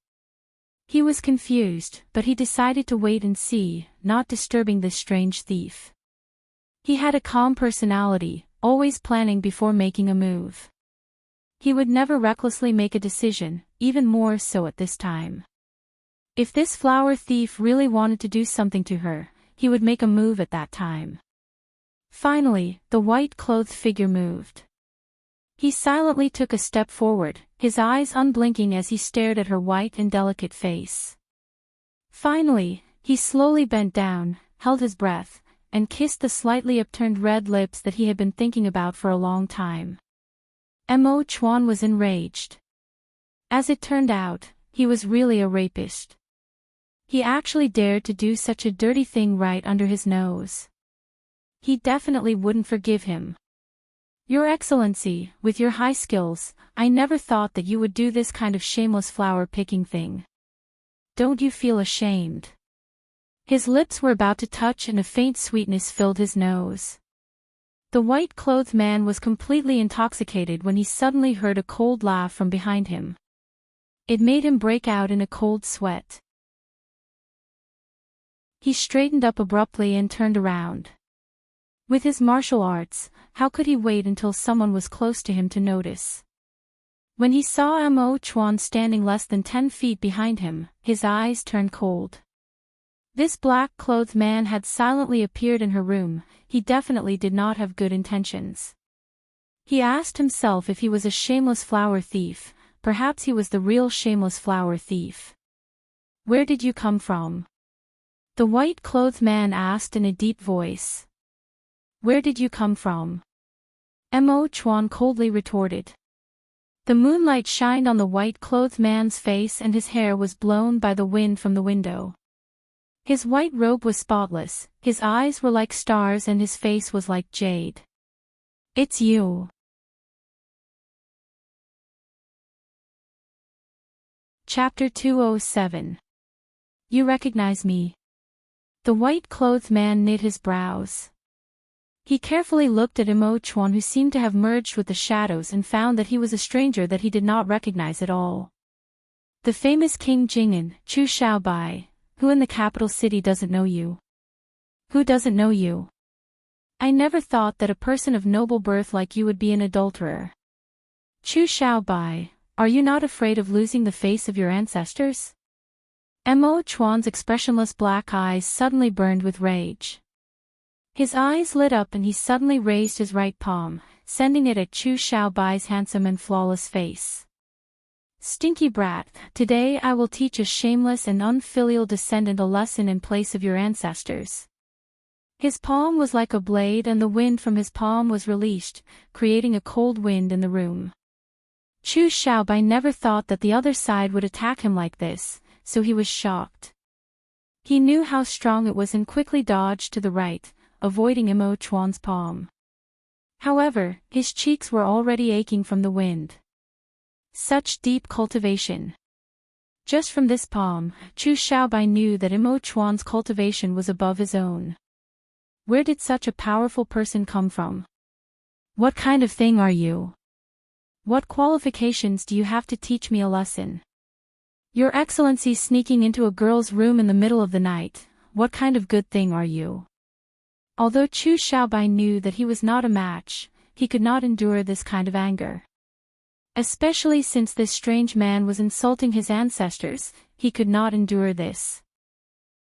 He was confused, but he decided to wait and see, not disturbing this strange thief. He had a calm personality, always planning before making a move. He would never recklessly make a decision, even more so at this time. If this flower thief really wanted to do something to her, he would make a move at that time. Finally, the white-clothed figure moved. He silently took a step forward, his eyes unblinking as he stared at her white and delicate face. Finally, he slowly bent down, held his breath, and kissed the slightly upturned red lips that he had been thinking about for a long time. Mo Chuan was enraged. As it turned out, he was really a rapist. He actually dared to do such a dirty thing right under his nose. He definitely wouldn't forgive him. Your Excellency, with your high skills, I never thought that you would do this kind of shameless flower-picking thing. Don't you feel ashamed? His lips were about to touch and a faint sweetness filled his nose. The white-clothed man was completely intoxicated when he suddenly heard a cold laugh from behind him. It made him break out in a cold sweat. He straightened up abruptly and turned around. With his martial arts, how could he wait until someone was close to him to notice? When he saw Mo Chuan standing less than 10 feet behind him, his eyes turned cold. This black-clothed man had silently appeared in her room. He definitely did not have good intentions. He asked himself if he was a shameless flower thief. Perhaps he was the real shameless flower thief. Where did you come from? The white-clothed man asked in a deep voice. Where did you come from? Mo Chuan coldly retorted. The moonlight shined on the white-clothed man's face and his hair was blown by the wind from the window. His white robe was spotless, his eyes were like stars and his face was like jade. It's you. Chapter 207. You recognize me? The white-clothed man knit his brows. He carefully looked at Mo Chuan, who seemed to have merged with the shadows, and found that he was a stranger that he did not recognize at all. The famous King Jing'an, Chu Xiaobai, who in the capital city doesn't know you? Who doesn't know you? I never thought that a person of noble birth like you would be an adulterer. Chu Xiaobai, are you not afraid of losing the face of your ancestors? Mo Chuan's expressionless black eyes suddenly burned with rage. His eyes lit up and he suddenly raised his right palm, sending it at Chu Xiaobai's handsome and flawless face. Stinky brat, today I will teach a shameless and unfilial descendant a lesson in place of your ancestors. His palm was like a blade and the wind from his palm was released, creating a cold wind in the room. Chu Xiaobai never thought that the other side would attack him like this, so he was shocked. He knew how strong it was and quickly dodged to the right, avoiding Mo Chuan's palm. However, his cheeks were already aching from the wind. Such deep cultivation. Just from this palm, Chu Xiaobai knew that Mo Chuan's cultivation was above his own. Where did such a powerful person come from? What kind of thing are you? What qualifications do you have to teach me a lesson? Your Excellency sneaking into a girl's room in the middle of the night, what kind of good thing are you? Although Chu Xiaobai knew that he was not a match, he could not endure this kind of anger. Especially since this strange man was insulting his ancestors, he could not endure this.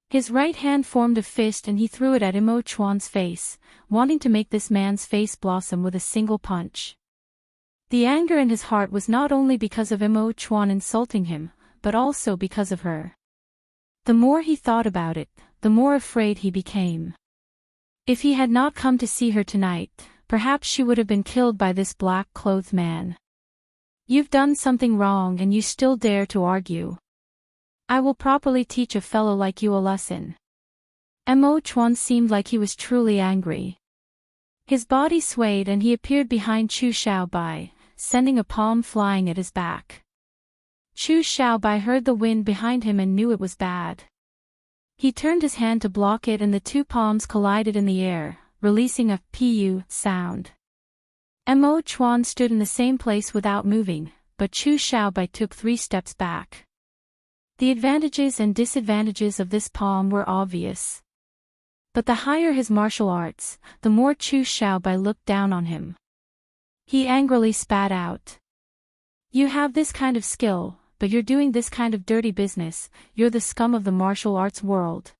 His right hand formed a fist and he threw it at Mo Chuan's face, wanting to make this man's face blossom with a single punch. The anger in his heart was not only because of Mo Chuan insulting him, but also because of her. The more he thought about it, the more afraid he became. If he had not come to see her tonight, perhaps she would have been killed by this black-clothed man. You've done something wrong and you still dare to argue. I will properly teach a fellow like you a lesson. Mo Chuan seemed like he was truly angry. His body swayed and he appeared behind Chu Xiaobai, sending a palm flying at his back. Chu Xiaobai heard the wind behind him and knew it was bad. He turned his hand to block it and the two palms collided in the air, releasing a pu sound. Mo Chuan stood in the same place without moving, but Chu Xiaobai took 3 steps back. The advantages and disadvantages of this palm were obvious. But the higher his martial arts, the more Chu Xiaobai looked down on him. He angrily spat out. You have this kind of skill, but you're doing this kind of dirty business, you're the scum of the martial arts world.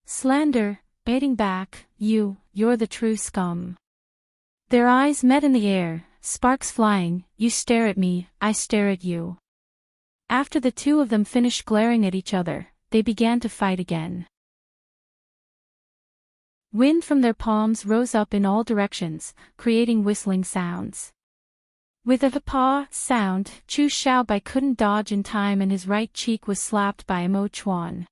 Slander, baiting back, you're the true scum. Their eyes met in the air, sparks flying, you stare at me, I stare at you. After the two of them finished glaring at each other, they began to fight again. Wind from their palms rose up in all directions, creating whistling sounds. With a pa sound, Chu Xiaobai couldn't dodge in time and his right cheek was slapped by Mo Chuan.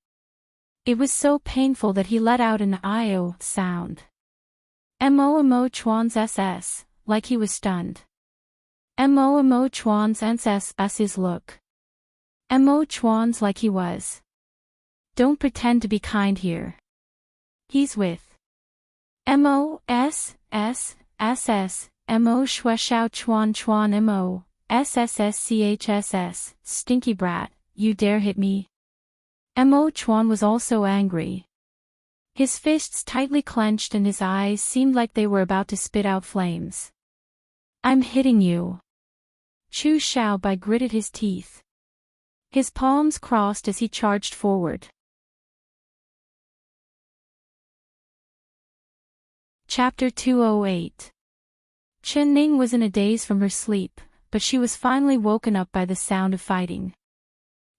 It was so painful that he let out an I-O sound. Mo Chuan's SS, like he was stunned. Mo Chuan's his look. Mo Chuan's like he was. Don't pretend to be kind here. He's with M-O-S-S-S-S, M-O Shueshao Chuan Chuan M-O, S-S-S-C-H-S-S, stinky brat, you dare hit me? M-O Chuan was also angry. His fists tightly clenched and his eyes seemed like they were about to spit out flames. I'm hitting you. Chu Xiaobai gritted his teeth. His palms crossed as he charged forward. Chapter 208. Chen Ning was in a daze from her sleep, but she was finally woken up by the sound of fighting.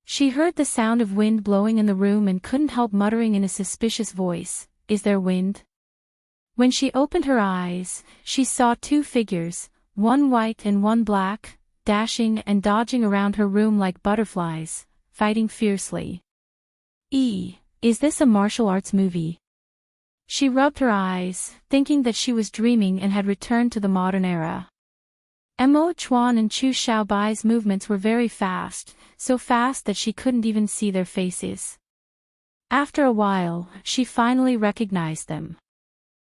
She heard the sound of wind blowing in the room and couldn't help muttering in a suspicious voice, "Is there wind?" When she opened her eyes, she saw 2 figures, one white and one black, dashing and dodging around her room like butterflies, fighting fiercely. Is this a martial arts movie? She rubbed her eyes, thinking that she was dreaming and had returned to the modern era. Mo Chuan and Chu Xiaobai's movements were very fast, so fast that she couldn't even see their faces. After a while, she finally recognized them.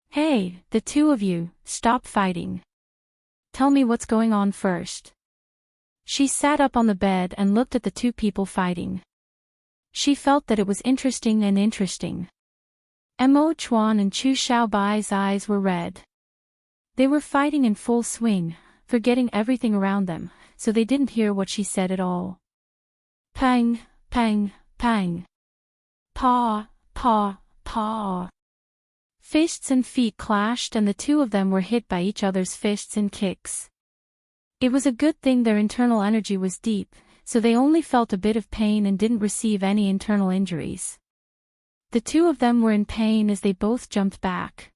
Hey, the two of you, stop fighting. Tell me what's going on first. She sat up on the bed and looked at the 2 people fighting. She felt that it was interesting. Mo Chuan and Chu Xiaobai's eyes were red. They were fighting in full swing, forgetting everything around them, so they didn't hear what she said at all. Pang, pang, pang. Paw, paw, paw. Fists and feet clashed and the 2 of them were hit by each other's fists and kicks. It was a good thing their internal energy was deep, so they only felt a bit of pain and didn't receive any internal injuries. The 2 of them were in pain as they both jumped back.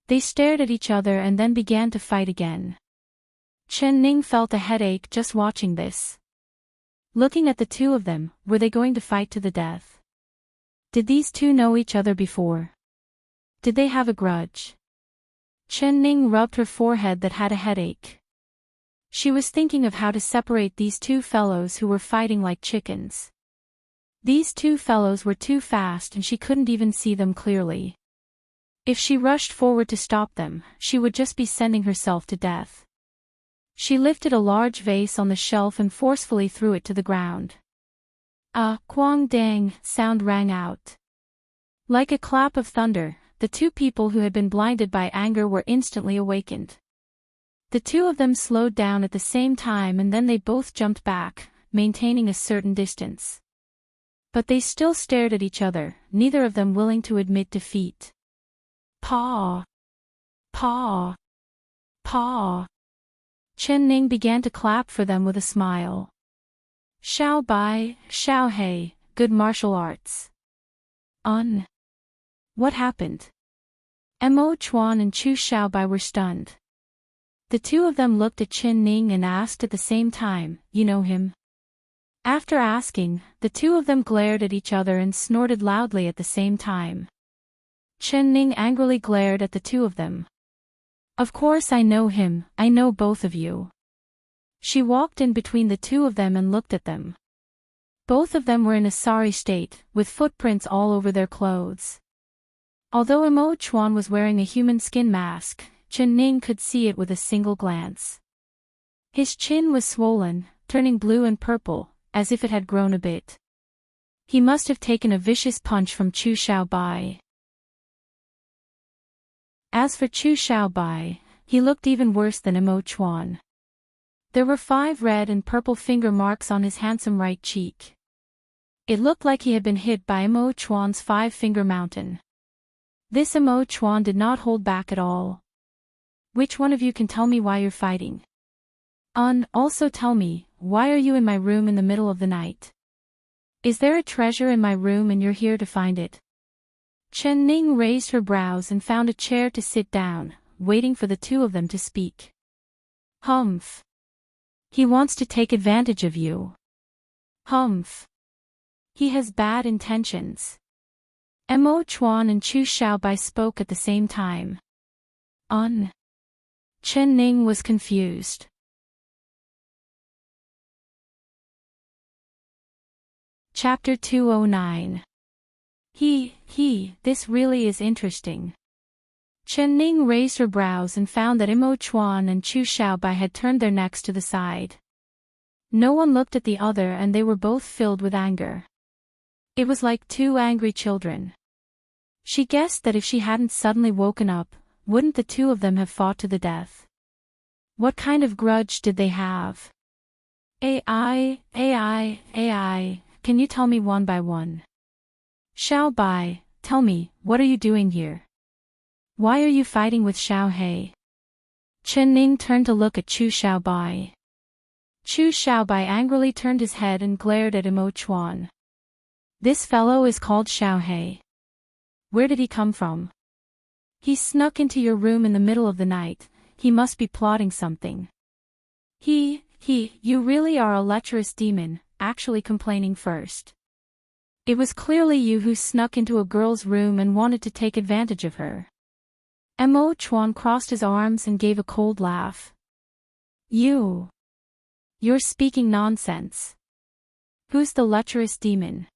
They stared at each other and then began to fight again. Chen Ning felt a headache just watching this. Looking at the 2 of them, were they going to fight to the death? Did these 2 know each other before? Did they have a grudge? Chen Ning rubbed her forehead that had a headache. She was thinking of how to separate these 2 fellows who were fighting like chickens. These 2 fellows were too fast and she couldn't even see them clearly. If she rushed forward to stop them, she would just be sending herself to death. She lifted a large vase on the shelf and forcefully threw it to the ground. A quang dang sound rang out. Like a clap of thunder, the 2 people who had been blinded by anger were instantly awakened. The 2 of them slowed down at the same time and then they both jumped back, maintaining a certain distance. But they still stared at each other, neither of them willing to admit defeat. Paw! Paw! Paw! Chen Ning began to clap for them with a smile. Xiao Bai, Xiao Hei, good martial arts. What happened? Mo Chuan and Chu Xiaobai were stunned. The two of them looked at Chen Ning and asked at the same time, you know him? After asking, the two of them glared at each other and snorted loudly at the same time. Chen Ning angrily glared at the two of them. Of course I know him, I know both of you. She walked in between the two of them and looked at them. Both of them were in a sorry state, with footprints all over their clothes. Although Mo Chuan was wearing a human skin mask, Chen Ning could see it with a single glance. His chin was swollen, turning blue and purple, as if it had grown a bit. He must have taken a vicious punch from Chu Xiaobai. As for Chu Xiaobai, he looked even worse than Mo Chuan. There were 5 red and purple finger marks on his handsome right cheek. It looked like he had been hit by Mo Chuan's 5-finger mountain. This Mo Chuan did not hold back at all. Which one of you can tell me why you're fighting? Also tell me, why are you in my room in the middle of the night? Is there a treasure in my room and you're here to find it? Chen Ning raised her brows and found a chair to sit down, waiting for the two of them to speak. Humph. He wants to take advantage of you. Humph. He has bad intentions. Mo Chuan and Chu Xiaobai spoke at the same time. Chen Ning was confused. Chapter 209. This really is interesting. Chen Ning raised her brows and found that Mo Chuan and Chu Xiaobai had turned their necks to the side. No one looked at the other and they were both filled with anger. It was like 2 angry children. She guessed that if she hadn't suddenly woken up, wouldn't the two of them have fought to the death? What kind of grudge did they have? AI, can you tell me one by one? Xiao Bai, tell me, what are you doing here? Why are you fighting with Xiao Hei? Chen Ning turned to look at Chu Xiaobai. Chu Xiaobai angrily turned his head and glared at Mo Chuan. This fellow is called Xiao Hei. Where did he come from? He snuck into your room in the middle of the night, he must be plotting something. You really are a lecherous demon, actually complaining first. It was clearly you who snuck into a girl's room and wanted to take advantage of her. Mo Chuan crossed his arms and gave a cold laugh. You're speaking nonsense. Who's the lecherous demon?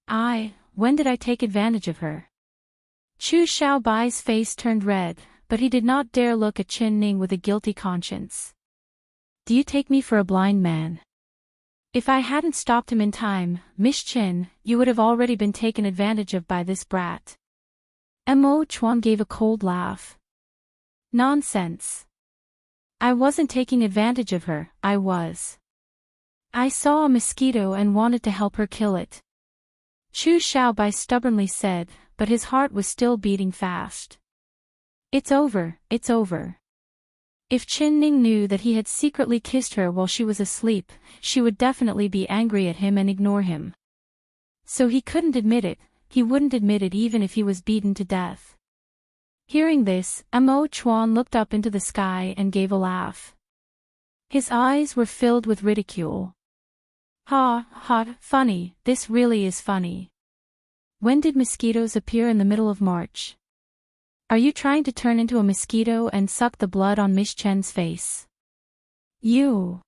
When did I take advantage of her? Chu Xiaobai's face turned red, but he did not dare look at Chen Ning with a guilty conscience. Do you take me for a blind man? If I hadn't stopped him in time, Miss Chen, you would have already been taken advantage of by this brat. Mo Chuan gave a cold laugh. Nonsense. I wasn't taking advantage of her, I was. I saw a mosquito and wanted to help her kill it. Chu Xiaobai stubbornly said, but his heart was still beating fast. It's over. If Chen Ning knew that he had secretly kissed her while she was asleep, she would definitely be angry at him and ignore him. So he couldn't admit it, he wouldn't admit it even if he was beaten to death. Hearing this, Mo Chuan looked up into the sky and gave a laugh. His eyes were filled with ridicule. Funny, this really is funny. When did mosquitoes appear in the middle of March? Are you trying to turn into a mosquito and suck the blood on Miss Chen's face? You.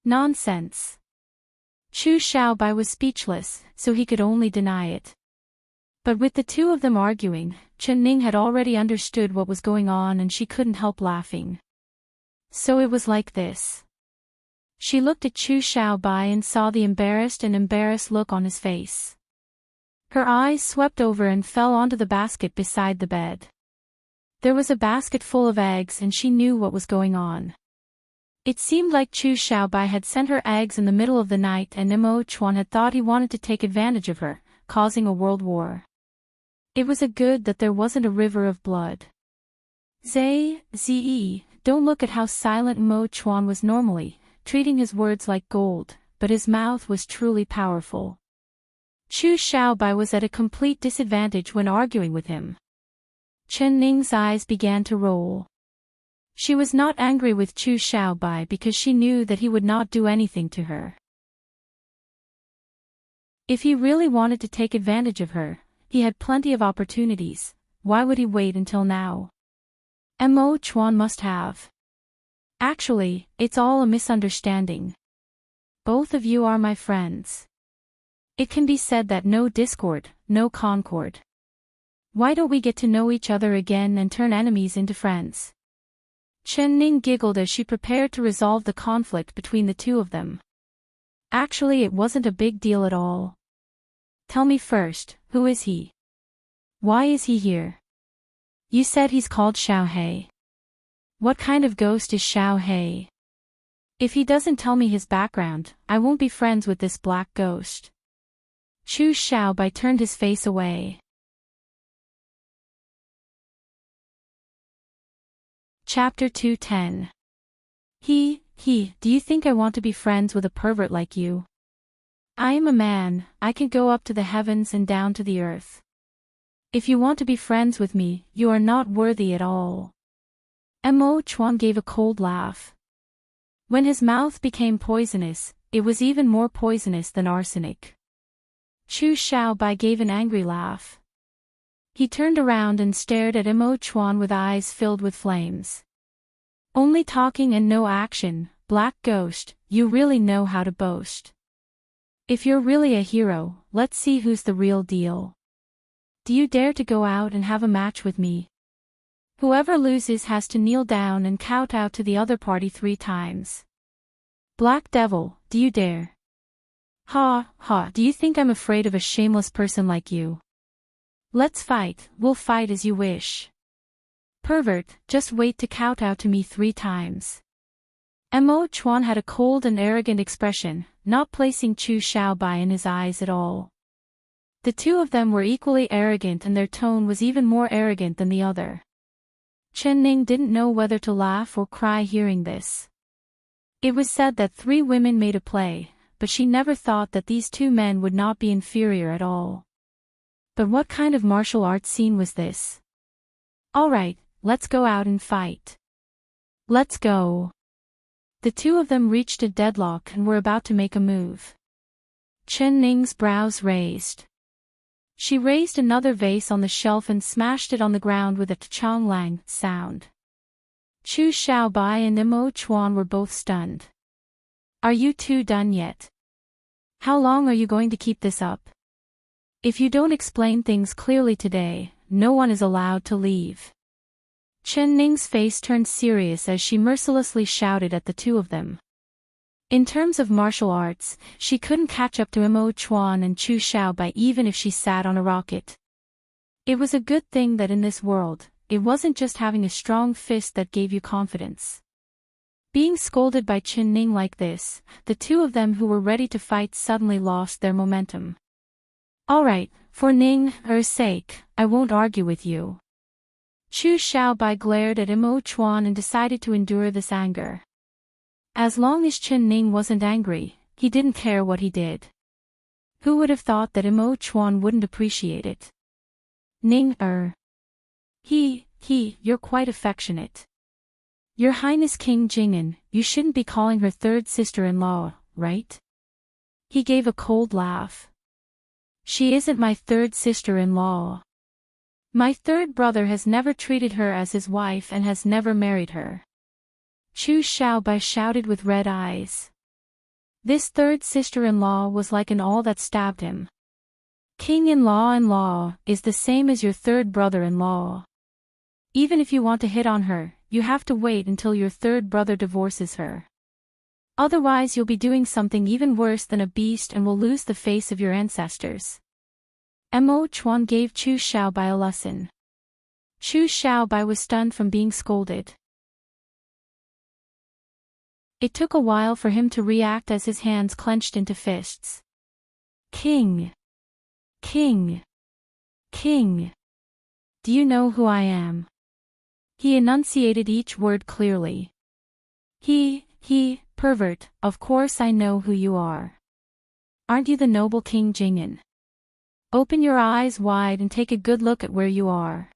Nonsense. Chu Xiaobai was speechless, so he could only deny it. But with the two of them arguing, Chen Ning had already understood what was going on and she couldn't help laughing. So it was like this. She looked at Chu Xiaobai and saw the embarrassed look on his face. Her eyes swept over and fell onto the basket beside the bed. There was a basket full of eggs and she knew what was going on. It seemed like Chu Xiaobai had sent her eggs in the middle of the night and Mo Chuan had thought he wanted to take advantage of her, causing a world war. It was a good that there wasn't a river of blood. Don't look at how silent Mo Chuan was normally, treating his words like gold, but his mouth was truly powerful. Chu Xiaobai was at a complete disadvantage when arguing with him. Chen Ning's eyes began to roll. She was not angry with Chu Xiaobai because she knew that he would not do anything to her. If he really wanted to take advantage of her, he had plenty of opportunities. Why would he wait until now? Mo Chuan must have. Actually, it's all a misunderstanding. Both of you are my friends. It can be said that no discord, no concord. Why don't we get to know each other again and turn enemies into friends? Chen Ning giggled as she prepared to resolve the conflict between the two of them. Actually, it wasn't a big deal at all. Tell me first, who is he? Why is he here? You said he's called Xiao He. What kind of ghost is Xiao He? If he doesn't tell me his background, I won't be friends with this black ghost. Chu Xiaobai turned his face away. Chapter 210. Do you think I want to be friends with a pervert like you? I am a man, I can go up to the heavens and down to the earth. If you want to be friends with me, you are not worthy at all. Mo Chuan gave a cold laugh. When his mouth became poisonous, it was even more poisonous than arsenic. Chu Xiaobai gave an angry laugh. He turned around and stared at Mo Chuan with eyes filled with flames. Only talking and no action, black ghost, you really know how to boast. If you're really a hero, let's see who's the real deal. Do you dare to go out and have a match with me? Whoever loses has to kneel down and kowtow to the other party 3 times. Black devil, do you dare? Ha, ha, do you think I'm afraid of a shameless person like you? Let's fight, we'll fight as you wish. Pervert, just wait to kowtow to me 3 times. Mo Chuan had a cold and arrogant expression, not placing Chu Xiaobai in his eyes at all. The two of them were equally arrogant and their tone was even more arrogant than the other. Chen Ning didn't know whether to laugh or cry hearing this. It was said that 3 women made a play, but she never thought that these 2 men would not be inferior at all. But what kind of martial arts scene was this? Alright, let's go out and fight. Let's go. The two of them reached a deadlock and were about to make a move. Chen Ning's brows raised. She raised another vase on the shelf and smashed it on the ground with a tchang lang sound. Chu Xiaobai and Mo Chuan were both stunned. Are you 2 done yet? How long are you going to keep this up? If you don't explain things clearly today, no one is allowed to leave. Chen Ning's face turned serious as she mercilessly shouted at the two of them. In terms of martial arts, she couldn't catch up to Mo Chuan and Chu Xiaobai even if she sat on a rocket. It was a good thing that in this world, it wasn't just having a strong fist that gave you confidence. Being scolded by Chen Ning like this, the two of them who were ready to fight suddenly lost their momentum. Alright, for Ning's sake, I won't argue with you. Chu Xiaobai glared at Mo Chuan and decided to endure this anger. As long as Chen Ning wasn't angry, he didn't care what he did. Who would have thought that Mo Chuan wouldn't appreciate it? You're quite affectionate. Your Highness King Jing'an, you shouldn't be calling her 3rd sister-in-law, right? He gave a cold laugh. She isn't my 3rd sister-in-law. My 3rd brother has never treated her as his wife and has never married her. Chu Xiaobai shouted with red eyes. This 3rd sister-in-law was like an awl that stabbed him. King-in-law is the same as your 3rd brother-in-law. Even if you want to hit on her, you have to wait until your 3rd brother divorces her. Otherwise you'll be doing something even worse than a beast and will lose the face of your ancestors. Mo Chuan gave Chu Xiaobai a lesson. Chu Xiaobai was stunned from being scolded. It took a while for him to react as his hands clenched into fists. King! Do you know who I am? He enunciated each word clearly. Pervert, of course I know who you are. Aren't you the noble King Jing'an? Open your eyes wide and take a good look at where you are.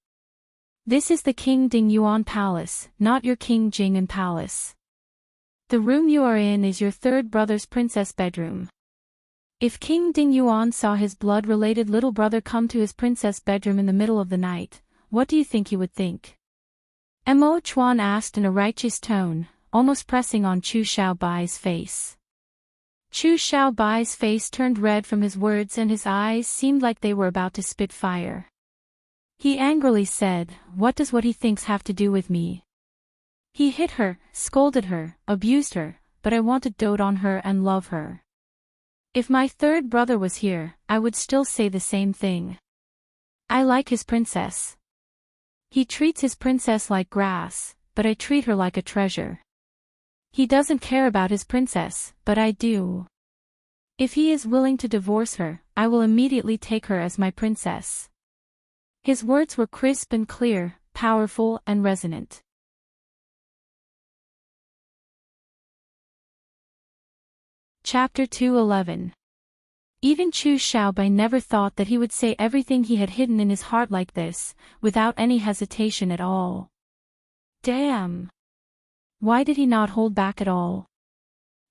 This is the King Ding Yuan Palace, not your King Jing'an Palace. The room you are in is your third brother's princess bedroom. If King Ding Yuan saw his blood-related little brother come to his princess bedroom in the middle of the night, what do you think he would think? Mo Chuan asked in a righteous tone, almost pressing on Chu Xiaobai's face. Chu Xiaobai's face turned red from his words and his eyes seemed like they were about to spit fire. He angrily said, what does what he thinks have to do with me? He hit her, scolded her, abused her, but I want to dote on her and love her. If my third brother was here, I would still say the same thing. I like his princess. He treats his princess like grass, but I treat her like a treasure. He doesn't care about his princess, but I do. If he is willing to divorce her, I will immediately take her as my princess. His words were crisp and clear, powerful and resonant. Chapter 211. Even Chu Xiaobai never thought that he would say everything he had hidden in his heart like this, without any hesitation at all. Damn! Why did he not hold back at all?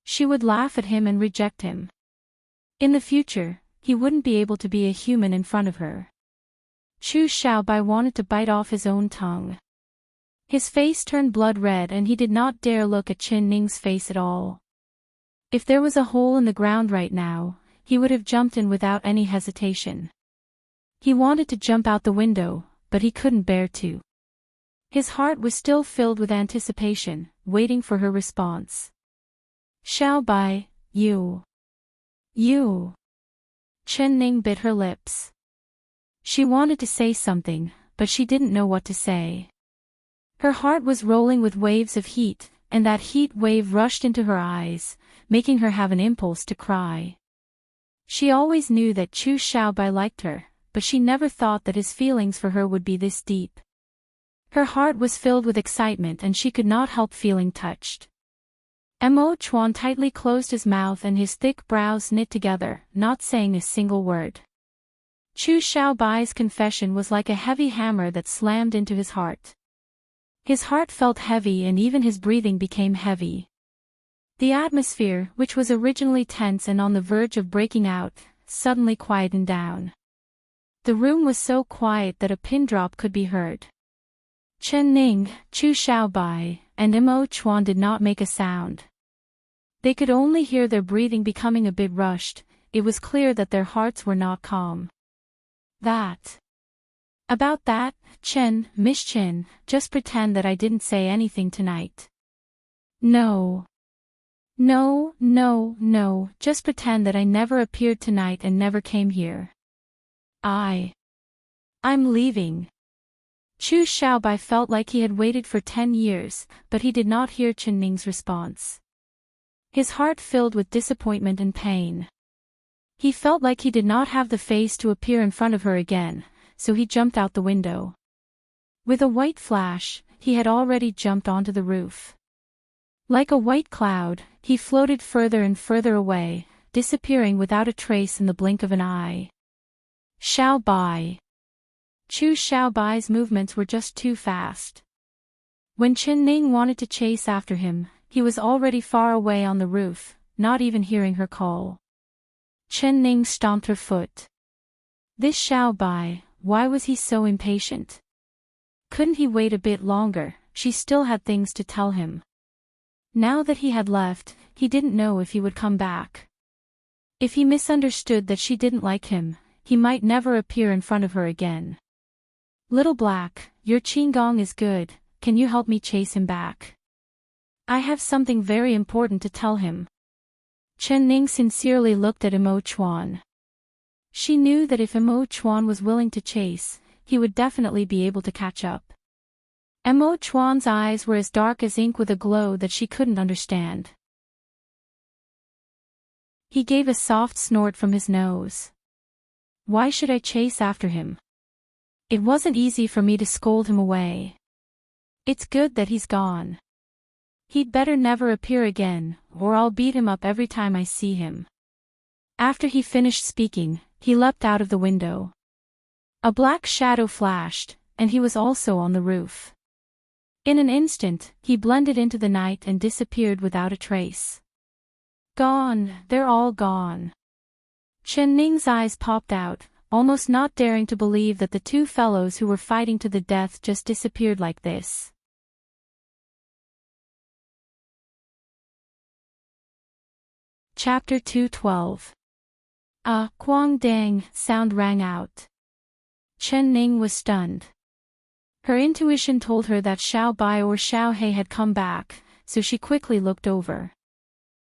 She would laugh at him and reject him. In the future, he wouldn't be able to be a human in front of her. Chu Xiaobai wanted to bite off his own tongue. His face turned blood red and he did not dare look at Chen Ning's face at all. If there was a hole in the ground right now, he would have jumped in without any hesitation. He wanted to jump out the window, but he couldn't bear to. His heart was still filled with anticipation, waiting for her response. Xiaobai, you. Chen Ning bit her lips. She wanted to say something, but she didn't know what to say. Her heart was rolling with waves of heat, and that heat wave rushed into her eyes, making her have an impulse to cry. She always knew that Chu Xiaobai liked her, but she never thought that his feelings for her would be this deep. Her heart was filled with excitement and she could not help feeling touched. Mo Chuan tightly closed his mouth and his thick brows knit together, not saying a single word. Chu Xiaobai's confession was like a heavy hammer that slammed into his heart. His heart felt heavy and even his breathing became heavy. The atmosphere, which was originally tense and on the verge of breaking out, suddenly quietened down. The room was so quiet that a pin drop could be heard. Chen Ning, Chu Xiaobai, and Mo Chuan did not make a sound. They could only hear their breathing becoming a bit rushed. It was clear that their hearts were not calm. About that, Miss Chen, just pretend that I didn't say anything tonight. No, just pretend that I never appeared tonight and never came here. I'm leaving. Chu Xiaobai felt like he had waited for 10 years, but he did not hear Chen Ning's response. His heart filled with disappointment and pain. He felt like he did not have the face to appear in front of her again, so he jumped out the window. With a white flash, he had already jumped onto the roof. Like a white cloud, he floated further and further away, disappearing without a trace in the blink of an eye. Xiaobai. Chu Xiaobai's movements were just too fast. When Chen Ning wanted to chase after him, he was already far away on the roof, not even hearing her call. Chen Ning stomped her foot. This Xiaobai, why was he so impatient? Couldn't he wait a bit longer? She still had things to tell him. Now that he had left, he didn't know if he would come back. If he misunderstood that she didn't like him, he might never appear in front of her again. Little Black, your qigong is good, can you help me chase him back? I have something very important to tell him. Chen Ning sincerely looked at Mo Chuan. She knew that if Mo Chuan was willing to chase, he would definitely be able to catch up. Mo Chuan's eyes were as dark as ink with a glow that she couldn't understand. He gave a soft snort from his nose. Why should I chase after him? It wasn't easy for me to scold him away. It's good that he's gone. He'd better never appear again, or I'll beat him up every time I see him. After he finished speaking, he leapt out of the window. A black shadow flashed, and he was also on the roof. In an instant, he blended into the night and disappeared without a trace. Gone, they're all gone. Chen Ning's eyes popped out, almost not daring to believe that the two fellows who were fighting to the death just disappeared like this. Chapter 212. A Quang Dang sound rang out. Chen Ning was stunned. Her intuition told her that Xiao Bai or Xiao He had come back, so she quickly looked over.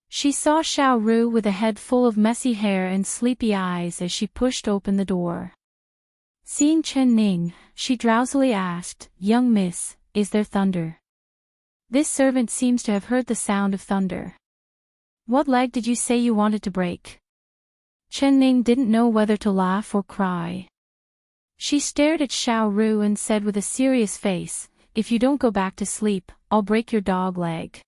She saw Xiao Ru with a head full of messy hair and sleepy eyes as she pushed open the door. Seeing Chen Ning, she drowsily asked, "Young miss, is there thunder?" This servant seems to have heard the sound of thunder. "What leg did you say you wanted to break?" Chen Ning didn't know whether to laugh or cry. She stared at Xiao Ru and said with a serious face, "If you don't go back to sleep, I'll break your dog leg."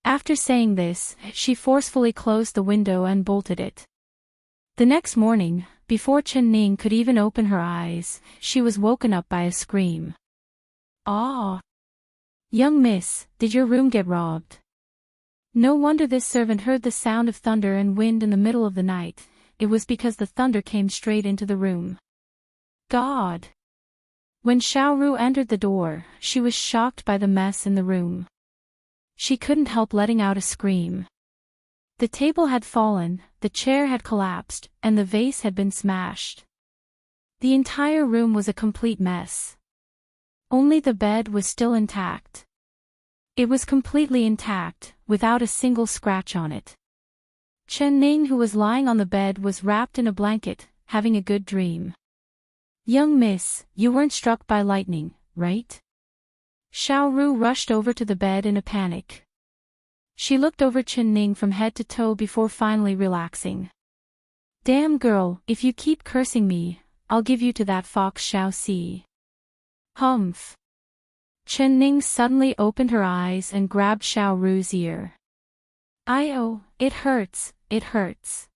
After saying this, she forcefully closed the window and bolted it. The next morning, before Chen Ning could even open her eyes, she was woken up by a scream. "Ah! Young miss, did your room get robbed?" No wonder this servant heard the sound of thunder and wind in the middle of the night. It was because the thunder came straight into the room. God! When Xiao Ru entered the door, she was shocked by the mess in the room. She couldn't help letting out a scream. The table had fallen, the chair had collapsed, and the vase had been smashed. The entire room was a complete mess. Only the bed was still intact. It was completely intact, without a single scratch on it. Chen Ning, who was lying on the bed, was wrapped in a blanket, having a good dream. "Young miss, you weren't struck by lightning, right?" Xiao Ru rushed over to the bed in a panic. She looked over Chen Ning from head to toe before finally relaxing. "Damn girl, if you keep cursing me, I'll give you to that fox Xiao Si." Humph. Chen Ning suddenly opened her eyes and grabbed Xiao Ru's ear. "Oh, it hurts, it hurts."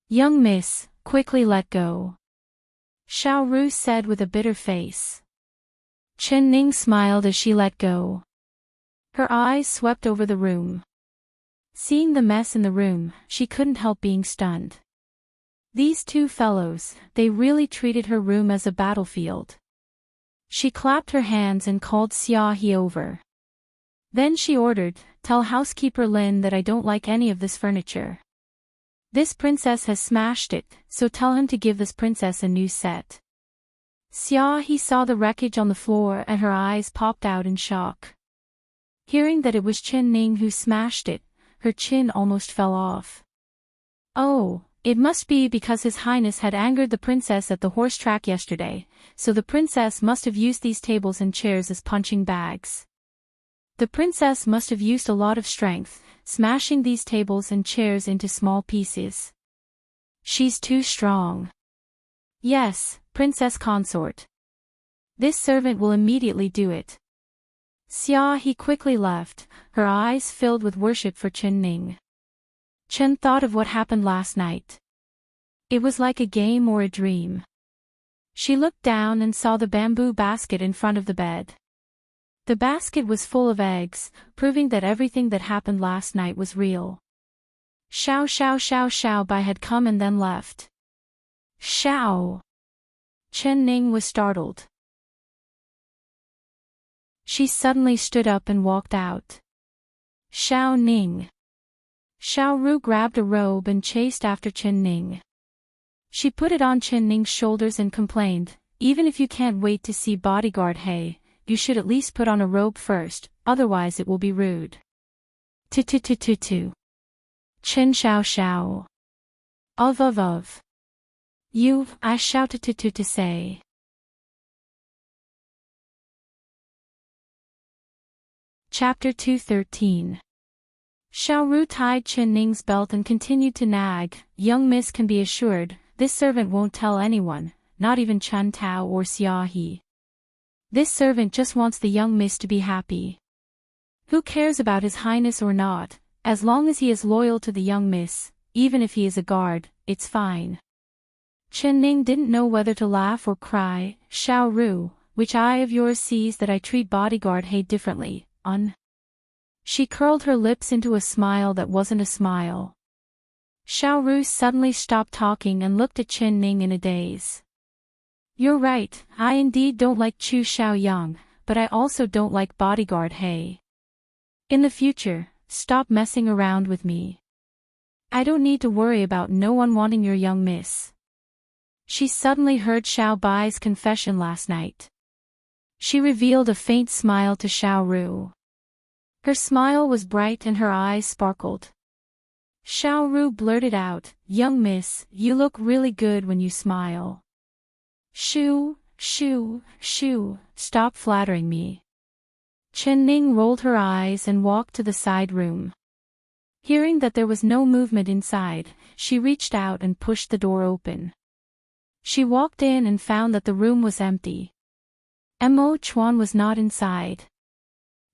"Young miss, quickly let go," Xiao Ru said with a bitter face. Chen Ning smiled as she let go. Her eyes swept over the room. Seeing the mess in the room, she couldn't help being stunned. These two fellows, they really treated her room as a battlefield. She clapped her hands and called Xia He over. Then she ordered, "Tell housekeeper Lin that I don't like any of this furniture. This princess has smashed it, so tell him to give this princess a new set." Xia He saw the wreckage on the floor and her eyes popped out in shock. Hearing that it was Chen Ning who smashed it, her chin almost fell off. "Oh, it must be because His Highness had angered the princess at the horse track yesterday, so the princess must have used these tables and chairs as punching bags. The princess must have used a lot of strength, smashing these tables and chairs into small pieces. She's too strong. Yes, princess consort. This servant will immediately do it." Xia He quickly left, her eyes filled with worship for Chen Ning. Chen thought of what happened last night. It was like a game or a dream. She looked down and saw the bamboo basket in front of the bed. The basket was full of proving that everything that happened last night was real. Xiao Bai had come and then left. Xiao! Chen Ning was startled. She suddenly stood up and walked out. "Xiao Ning!" Xiao Ru grabbed a robe and chased after Chen Ning. She put it on Chen Ning's shoulders and complained, "Even if you can't wait to see bodyguard He, you should at least put on a robe first, otherwise it will be rude." Tu. Chen Xiao. Of. I shouted to say. Chapter 213. Xiao Ru tied Chen Ning's belt and continued to nag, "Young miss can be assured, this servant won't tell anyone, not even Chun Tao or Xia He. This servant just wants the young miss to be happy." Who cares about his highness or not, as long as he is loyal to the young miss, even if he is a guard, it's fine. Chen Ning didn't know whether to laugh or cry. Xiao Ru, which eye of yours sees that I treat bodyguard He differently, She curled her lips into a smile that wasn't a smile. Xiao Ru suddenly stopped talking and looked at Chen Ning in a daze. You're right, I indeed don't like Chu Xiaoyang, but I also don't like bodyguard He. In the future, stop messing around with me. I don't need to worry about no one wanting your young miss. She suddenly heard Xiao Bai's confession last night. She revealed a faint smile to Xiao Ru. Her smile was bright and her eyes sparkled. Xiao Ru blurted out, young miss, you look really good when you smile. Shoo, shoo, shoo, stop flattering me. Chen Ning rolled her eyes and walked to the side room. Hearing that there was no movement inside, she reached out and pushed the door open. She walked in and found that the room was empty. Mo Chuan was not inside.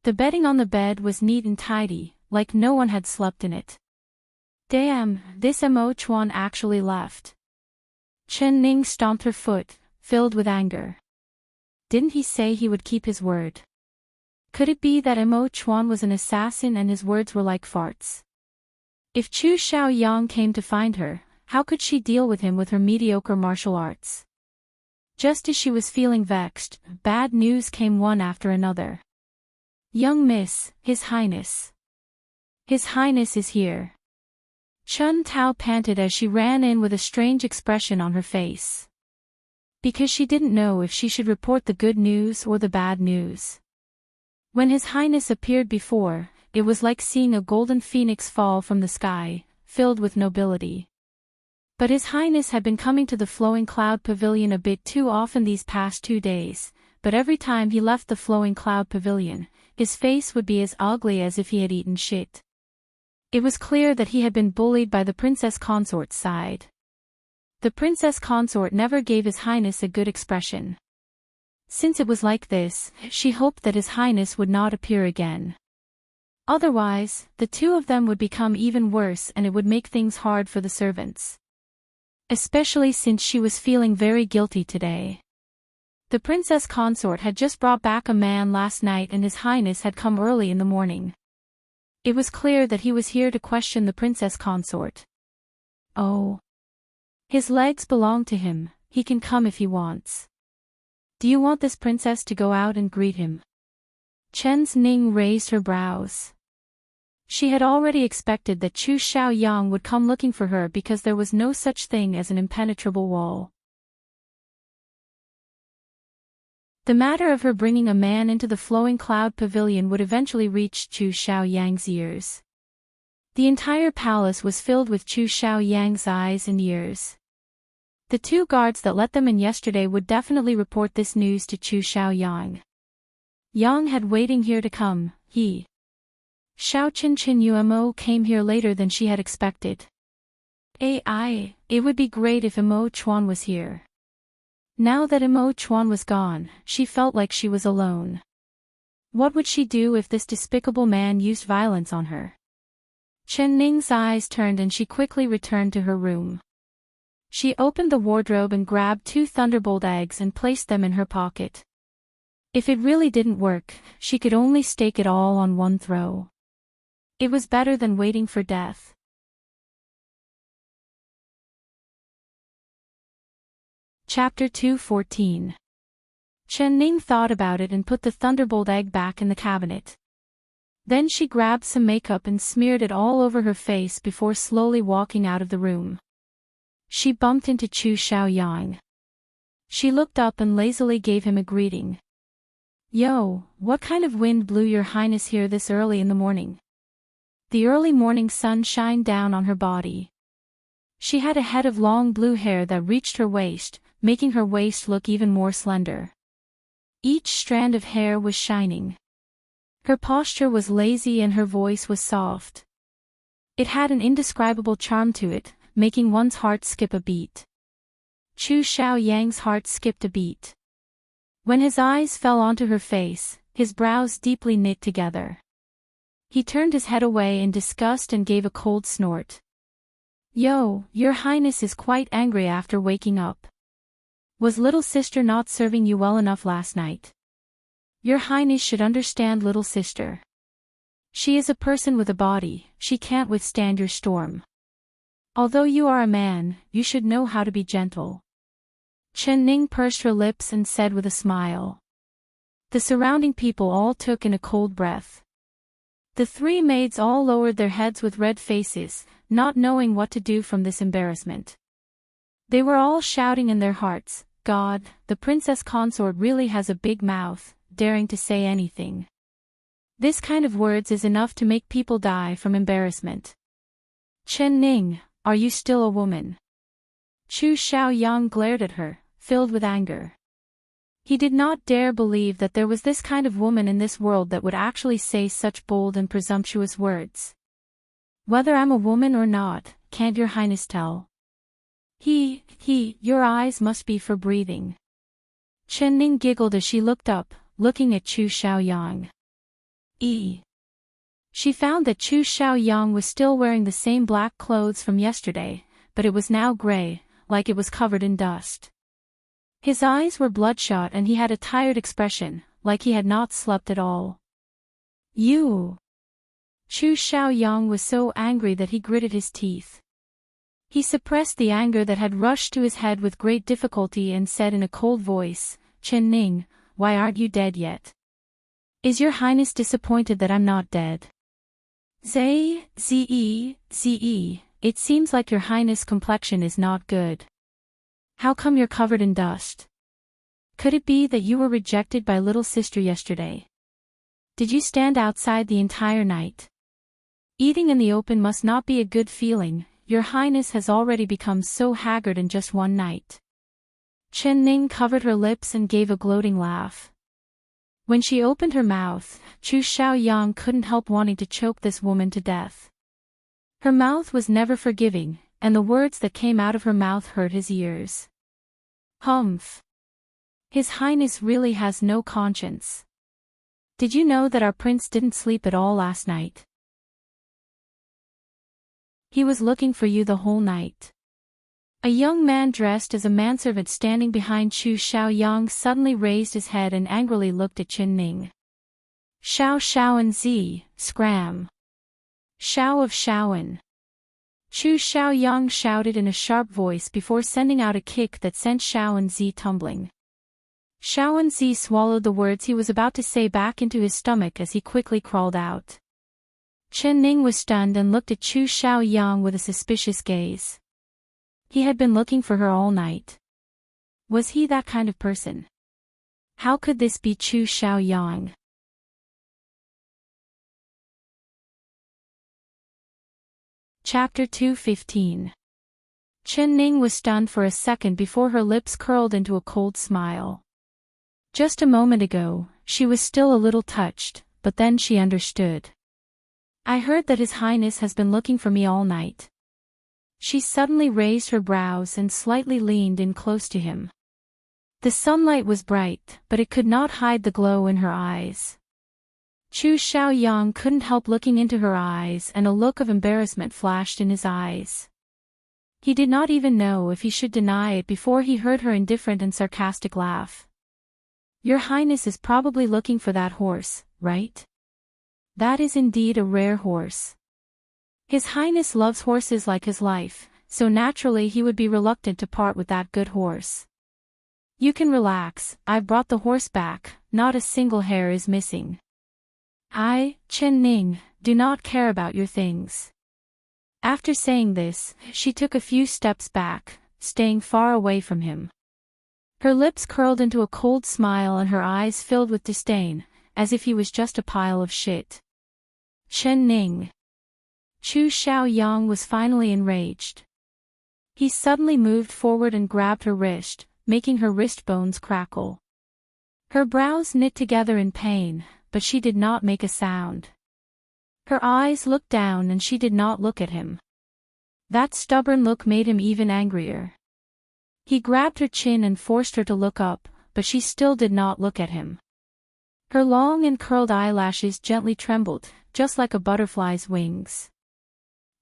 The bedding on the bed was neat and tidy, like no one had slept in it. Damn, this Mo Chuan actually left. Chen Ning stomped her foot, filled with anger. Didn't he say he would keep his word? Could it be that Mo Chuan was an assassin and his words were like farts? If Chu Xiaoyang came to find her, how could she deal with him with her mediocre martial arts? Just as she was feeling vexed, bad news came one after another. Young miss, His Highness. His Highness is here. Chun Tao panted as she ran in with a strange expression on her face. Because she didn't know if she should report the good news or the bad news. When His Highness appeared before, it was like seeing a golden phoenix fall from the sky, filled with nobility. But His Highness had been coming to the Flowing Cloud Pavilion a bit too often these past 2 days, but every time he left the Flowing Cloud Pavilion, his face would be as ugly as if he had eaten shit. It was clear that he had been bullied by the princess consort's side. The princess consort never gave His Highness a good expression. Since it was like this, she hoped that His Highness would not appear again. Otherwise, the two of them would become even worse and it would make things hard for the servants. Especially since she was feeling very guilty today. The princess consort had just brought back a man last night and His Highness had come early in the morning. It was clear that he was here to question the princess consort. Oh. His legs belong to him, he can come if he wants. Do you want this princess to go out and greet him? Chen Ning raised her brows. She had already expected that Chu Xiaoyang would come looking for her because there was no such thing as an impenetrable wall. The matter of her bringing a man into the Flowing Cloud Pavilion would eventually reach Chu Xiaoyang's ears. The entire palace was filled with Chu Xiaoyang's eyes and ears. The 2 guards that let them in yesterday would definitely report this news to Chu Xiaoyang. Yang had waiting here to come, he. Xiao Qinchin Umo came here later than she had expected. It would be great if Mo Chuan was here. Now that Mo Chuan was gone, she felt like she was alone. What would she do if this despicable man used violence on her? Chen Ning's eyes turned and she quickly returned to her room. She opened the wardrobe and grabbed 2 thunderbolt eggs and placed them in her pocket. If it really didn't work, she could only stake it all on one throw. It was better than waiting for death. Chapter 2:14. Chen Ning thought about it and put the thunderbolt egg back in the cabinet. Then she grabbed some makeup and smeared it all over her face before slowly walking out of the room. She bumped into Chu Xiaoyang. She looked up and lazily gave him a greeting. Yo, what kind of wind blew your highness here this early in the morning? The early morning sun shined down on her body. She had a head of long blue hair that reached her waist, making her waist look even more slender. Each strand of hair was shining. Her posture was lazy and her voice was soft. It had an indescribable charm to it, making one's heart skip a beat. Chu Xiaoyang's heart skipped a beat. When his eyes fell onto her face, his brows deeply knit together. He turned his head away in disgust and gave a cold snort. Yo, your highness is quite angry after waking up. Was little sister not serving you well enough last night? Your highness should understand little sister. She is a person with a body, she can't withstand your storm. Although you are a man, you should know how to be gentle. Chen Ning pursed her lips and said with a smile. The surrounding people all took in a cold breath. The three maids all lowered their heads with red faces, not knowing what to do from this embarrassment. They were all shouting in their hearts, God, the princess consort really has a big mouth, daring to say anything. This kind of words is enough to make people die from embarrassment. Chen Ning, are you still a woman? Chu Xiaoyang glared at her, filled with anger. He did not dare believe that there was this kind of woman in this world that would actually say such bold and presumptuous words. Whether I'm a woman or not, can't your highness tell? Your eyes must be for breathing. Chen Ning giggled as she looked up, looking at Chu Xiaoyang. She found that Chu Xiaoyang was still wearing the same black clothes from yesterday, but it was now gray, like it was covered in dust. His eyes were bloodshot and he had a tired expression, like he had not slept at all. You! Chu Xiaoyang was so angry that he gritted his teeth. He suppressed the anger that had rushed to his head with great difficulty and said in a cold voice, Chen Ning, why aren't you dead yet? Is your highness disappointed that I'm not dead? Ze, it seems like your highness' complexion is not good. How come you're covered in dust? Could it be that you were rejected by little sister yesterday? Did you stand outside the entire night? Eating in the open must not be a good feeling, your highness has already become so haggard in just one night. Chen Ning covered her lips and gave a gloating laugh. When she opened her mouth, Chu Xiaoyang couldn't help wanting to choke this woman to death. Her mouth was never forgiving, and the words that came out of her mouth hurt his ears. Humph! His highness really has no conscience. Did you know that our prince didn't sleep at all last night? He was looking for you the whole night. A young man dressed as a manservant standing behind Chu Xiaoyang suddenly raised his head and angrily looked at Chen Ning. Xiao Shaoan Zi, scram! Xiao of Shaoan! Chu Xiaoyang shouted in a sharp voice before sending out a kick that sent Shaoan Zi tumbling. Shaoan Zi swallowed the words he was about to say back into his stomach as he quickly crawled out. Chen Ning was stunned and looked at Chu Xiaoyang with a suspicious gaze. He had been looking for her all night. Was he that kind of person? How could this be Chu Xiaoyang? Chapter 2:15. Chen Ning was stunned for a second before her lips curled into a cold smile. Just a moment ago, she was still a little touched, but then she understood. I heard that His Highness has been looking for me all night. She suddenly raised her brows and slightly leaned in close to him. The sunlight was bright, but it could not hide the glow in her eyes. Chu Xiaoyang couldn't help looking into her eyes and a look of embarrassment flashed in his eyes. He did not even know if he should deny it before he heard her indifferent and sarcastic laugh. Your Highness is probably looking for that horse, right? That is indeed a rare horse. His Highness loves horses like his life, so naturally he would be reluctant to part with that good horse. You can relax, I've brought the horse back, not a single hair is missing. I, Chen Ning, do not care about your things. After saying this, she took a few steps back, staying far away from him. Her lips curled into a cold smile and her eyes filled with disdain, as if he was just a pile of shit. Chen Ning. Chu Xiaoyang was finally enraged. He suddenly moved forward and grabbed her wrist, making her wrist bones crackle. Her brows knit together in pain, but she did not make a sound. Her eyes looked down and she did not look at him. That stubborn look made him even angrier. He grabbed her chin and forced her to look up, but she still did not look at him. Her long and curled eyelashes gently trembled, just like a butterfly's wings.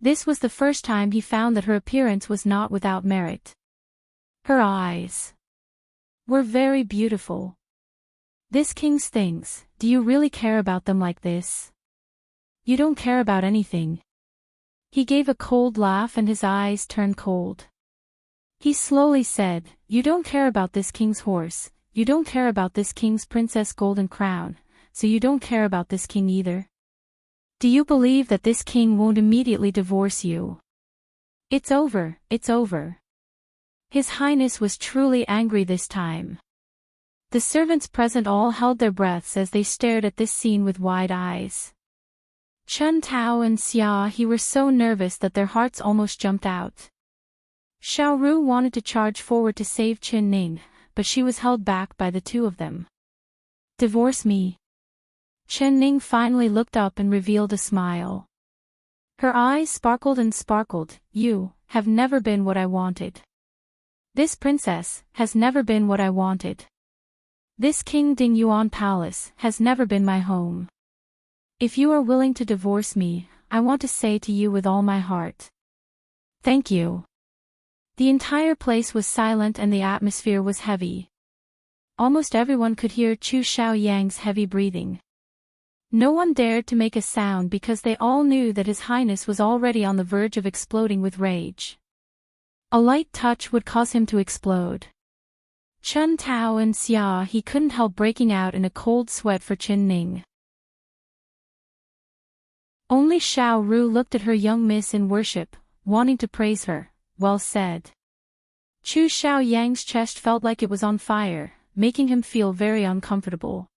This was the first time he found that her appearance was not without merit. Her eyes were very beautiful. This king's things, do you really care about them like this? You don't care about anything. He gave a cold laugh and his eyes turned cold. He slowly said, you don't care about this king's horse, you don't care about this king's princess golden crown, so you don't care about this king either? Do you believe that this king won't immediately divorce you? It's over, it's over. His Highness was truly angry this time. The servants present all held their breaths as they stared at this scene with wide eyes. Chun Tao and Xia He were so nervous that their hearts almost jumped out. Xiao Ru wanted to charge forward to save Chen Ning, but she was held back by the two of them. Divorce me. Chen Ning finally looked up and revealed a smile. Her eyes sparkled and sparkled. You have never been what I wanted. This princess has never been what I wanted. This King Ding Yuan palace has never been my home. If you are willing to divorce me, I want to say to you with all my heart. Thank you. The entire place was silent and the atmosphere was heavy. Almost everyone could hear Chu Xiaoyang's heavy breathing. No one dared to make a sound because they all knew that His Highness was already on the verge of exploding with rage. A light touch would cause him to explode. Chun Tao and Xia He couldn't help breaking out in a cold sweat for Chen Ning. Only Xiao Ru looked at her young miss in worship, wanting to praise her. Well said. Chu Xiaoyang's chest felt like it was on fire, making him feel very uncomfortable.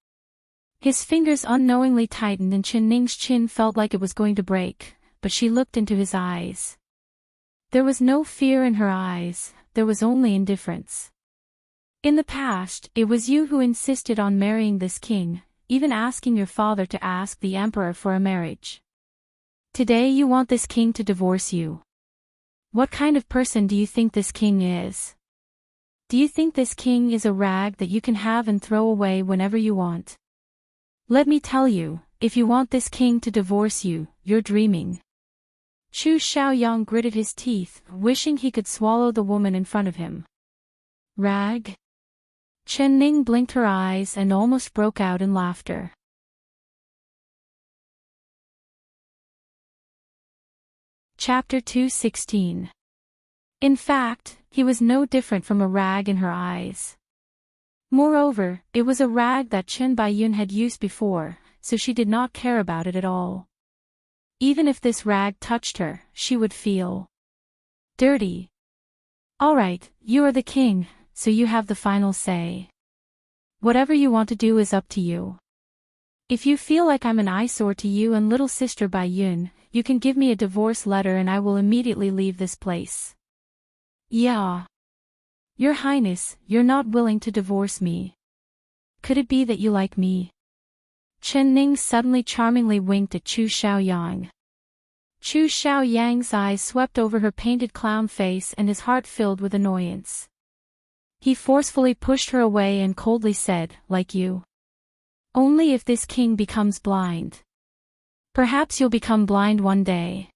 His fingers unknowingly tightened and Chen Ning's chin felt like it was going to break, but she looked into his eyes. There was no fear in her eyes, there was only indifference. In the past, it was you who insisted on marrying this king, even asking your father to ask the emperor for a marriage. Today you want this king to divorce you. What kind of person do you think this king is? Do you think this king is a rag that you can have and throw away whenever you want? Let me tell you, if you want this king to divorce you, you're dreaming. Chu Xiaoyang gritted his teeth, wishing he could swallow the woman in front of him. Rag? Chen Ning blinked her eyes and almost broke out in laughter. Chapter 216. In fact, he was no different from a rag in her eyes. Moreover, it was a rag that Chen Baiyun had used before, so she did not care about it at all. Even if this rag touched her, she would feel dirty. Alright, you are the king, so you have the final say. Whatever you want to do is up to you. If you feel like I'm an eyesore to you and little sister Baiyun, you can give me a divorce letter and I will immediately leave this place. Yeah. Your Highness, you're not willing to divorce me. Could it be that you like me? Chen Ning suddenly charmingly winked at Chu Xiaoyang. Chu Xiaoyang's eyes swept over her painted clown face and his heart filled with annoyance. He forcefully pushed her away and coldly said, like you. Only if this king becomes blind. Perhaps you'll become blind one day.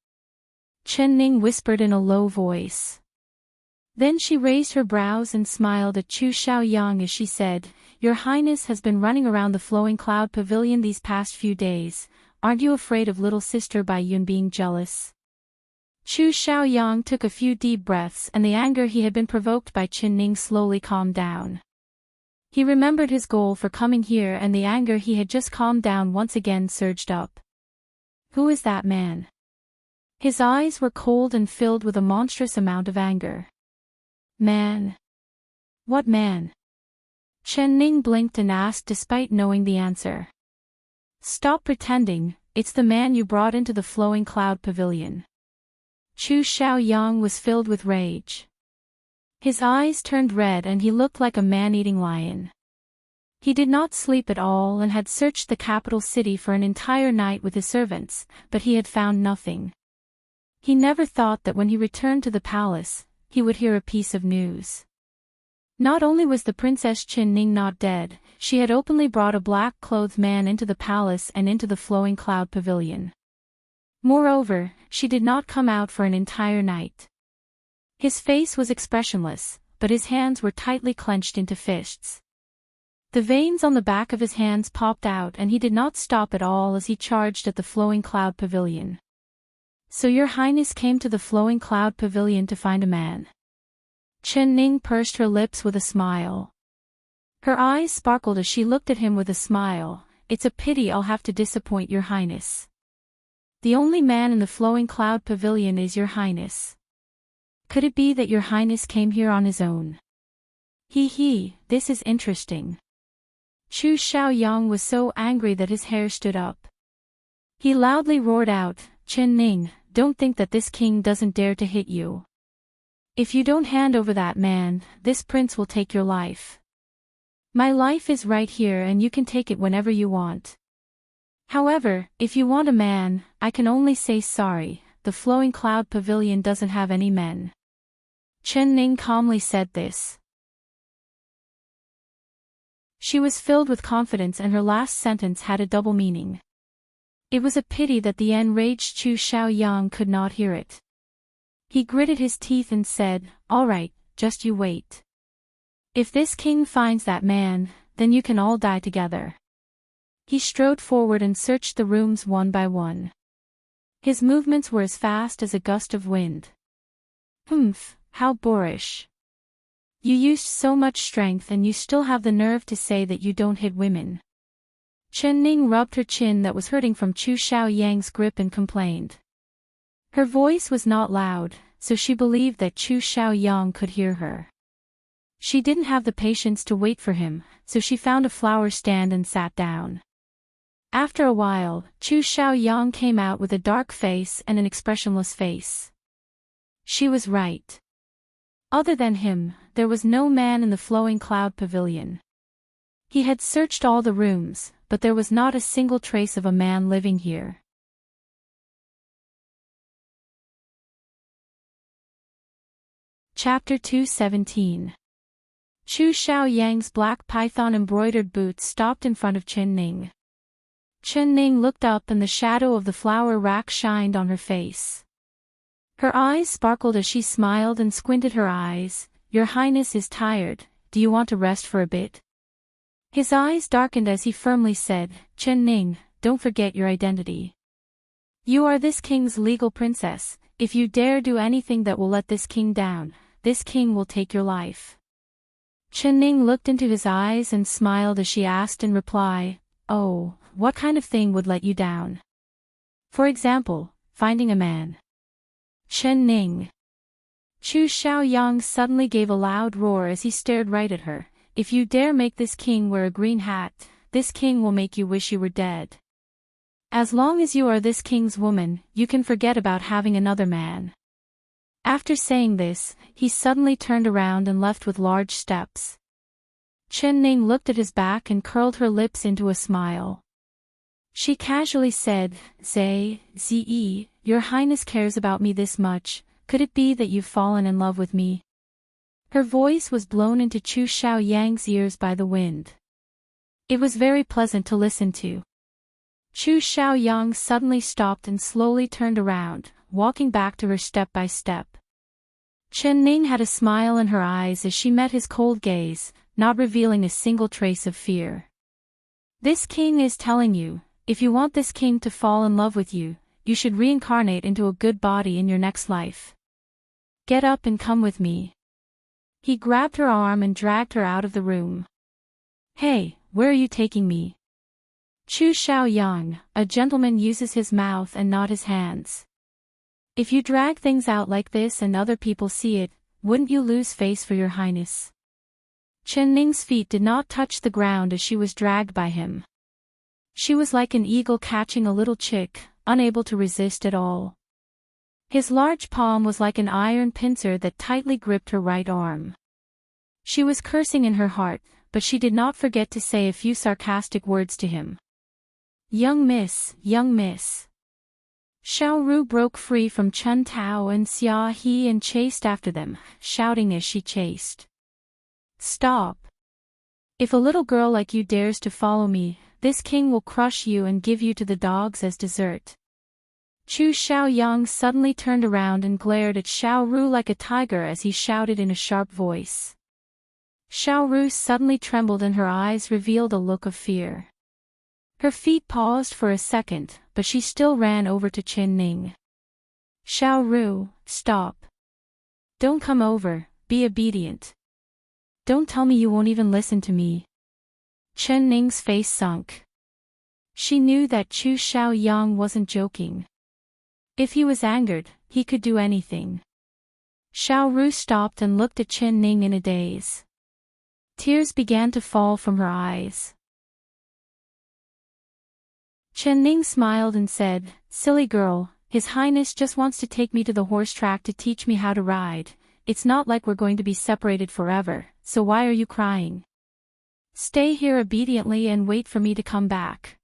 Chen Ning whispered in a low voice. Then she raised her brows and smiled at Chu Xiaoyang as she said, Your Highness has been running around the flowing cloud pavilion these past few days. Aren't you afraid of little sister Baiyun being jealous? Chu Xiaoyang took a few deep breaths and the anger he had been provoked by Chen Ning slowly calmed down. He remembered his goal for coming here and the anger he had just calmed down once again surged up. Who is that man? His eyes were cold and filled with a monstrous amount of anger. Man? What man? Chen Ning blinked and asked despite knowing the answer. Stop pretending, it's the man you brought into the flowing cloud pavilion. Chu Xiaoyang was filled with rage. His eyes turned red and he looked like a man-eating lion. He did not sleep at all and had searched the capital city for an entire night with his servants, but he had found nothing. He never thought that when he returned to the palace, he would hear a piece of news. Not only was the Princess Chen Ning not dead, she had openly brought a black-clothed man into the palace and into the flowing cloud pavilion. Moreover, she did not come out for an entire night. His face was expressionless, but his hands were tightly clenched into fists. The veins on the back of his hands popped out and he did not stop at all as he charged at the flowing cloud pavilion. "So your highness came to the flowing cloud pavilion to find a man?" Chen Ning pursed her lips with a smile. Her eyes sparkled as she looked at him with a smile. "It's a pity I'll have to disappoint your highness. The only man in the flowing cloud pavilion is your highness. Could it be that your highness came here on his own?" He, this is interesting." Chu Xiaoyang was so angry that his hair stood up. He loudly roared out, "Chen Ning, don't think that this king doesn't dare to hit you. If you don't hand over that man, this prince will take your life. My life is right here and you can take it whenever you want. However, if you want a man, I can only say sorry, the flowing cloud pavilion doesn't have any men." Chen Ning calmly said this. She was filled with confidence and her last sentence had a double meaning. It was a pity that the enraged Chu Xiaoyang could not hear it. He gritted his teeth and said, "All right, just you wait. If this king finds that man, then you can all die together." He strode forward and searched the rooms one by one. His movements were as fast as a gust of wind. "Humph, how boorish. You used so much strength and you still have the nerve to say that you don't hit women." Chen Ning rubbed her chin that was hurting from Chu Xiaoyang's grip and complained. Her voice was not loud, so she believed that Chu Xiaoyang could hear her. She didn't have the patience to wait for him, so she found a flower stand and sat down. After a while, Chu Xiaoyang came out with a dark face and an expressionless face. She was right. Other than him, there was no man in the flowing cloud pavilion. He had searched all the rooms, but there was not a single trace of a man living here. Chapter 217. Chu Xiaoyang's black python-embroidered boots stopped in front of Chen Ning. Chen Ning looked up and the shadow of the flower rack shined on her face. Her eyes sparkled as she smiled and squinted her eyes. "Your highness is tired, do you want to rest for a bit?" His eyes darkened as he firmly said, "Chen Ning, don't forget your identity. You are this king's legal princess. If you dare do anything that will let this king down, this king will take your life." Chen Ning looked into his eyes and smiled as she asked in reply, "Oh, what kind of thing would let you down?" "For example, finding a man." Chen Ning. Chu Xiaoyang suddenly gave a loud roar as he stared right at her. "If you dare make this king wear a green hat, this king will make you wish you were dead. As long as you are this king's woman, you can forget about having another man." After saying this, he suddenly turned around and left with large steps. Chen Ning looked at his back and curled her lips into a smile. She casually said, Ze, your highness cares about me this much, could it be that you've fallen in love with me?" Her voice was blown into Chu Xiaoyang's ears by the wind. It was very pleasant to listen to. Chu Xiaoyang suddenly stopped and slowly turned around, walking back to her step by step. Chen Ning had a smile in her eyes as she met his cold gaze, not revealing a single trace of fear. "This king is telling you, if you want this king to fall in love with you, you should reincarnate into a good body in your next life. Get up and come with me." He grabbed her arm and dragged her out of the room. "Hey, where are you taking me?" Chu Xiaoyang, a gentleman uses his mouth and not his hands. If you drag things out like this and other people see it, wouldn't you lose face for your highness? Chen Ning's feet did not touch the ground as she was dragged by him. She was like an eagle catching a little chick, unable to resist at all. His large palm was like an iron pincer that tightly gripped her right arm. She was cursing in her heart, but she did not forget to say a few sarcastic words to him. Young miss. Xiao Ru broke free from Chun Tao and Xia He and chased after them, shouting as she chased. Stop. If a little girl like you dares to follow me, this king will crush you and give you to the dogs as dessert. Chu Xiaoyang suddenly turned around and glared at Xiao Ru like a tiger as he shouted in a sharp voice. Xiao Ru suddenly trembled and her eyes revealed a look of fear. Her feet paused for a second, but she still ran over to Chen Ning. Xiao Ru, stop. Don't come over, be obedient. Don't tell me you won't even listen to me. Chen Ning's face sunk. She knew that Chu Xiaoyang wasn't joking. If he was angered, he could do anything. Xiao Ru stopped and looked at Chen Ning in a daze. Tears began to fall from her eyes. Chen Ning smiled and said, "Silly girl, His Highness just wants to take me to the horse track to teach me how to ride. It's not like we're going to be separated forever, so why are you crying? Stay here obediently and wait for me to come back."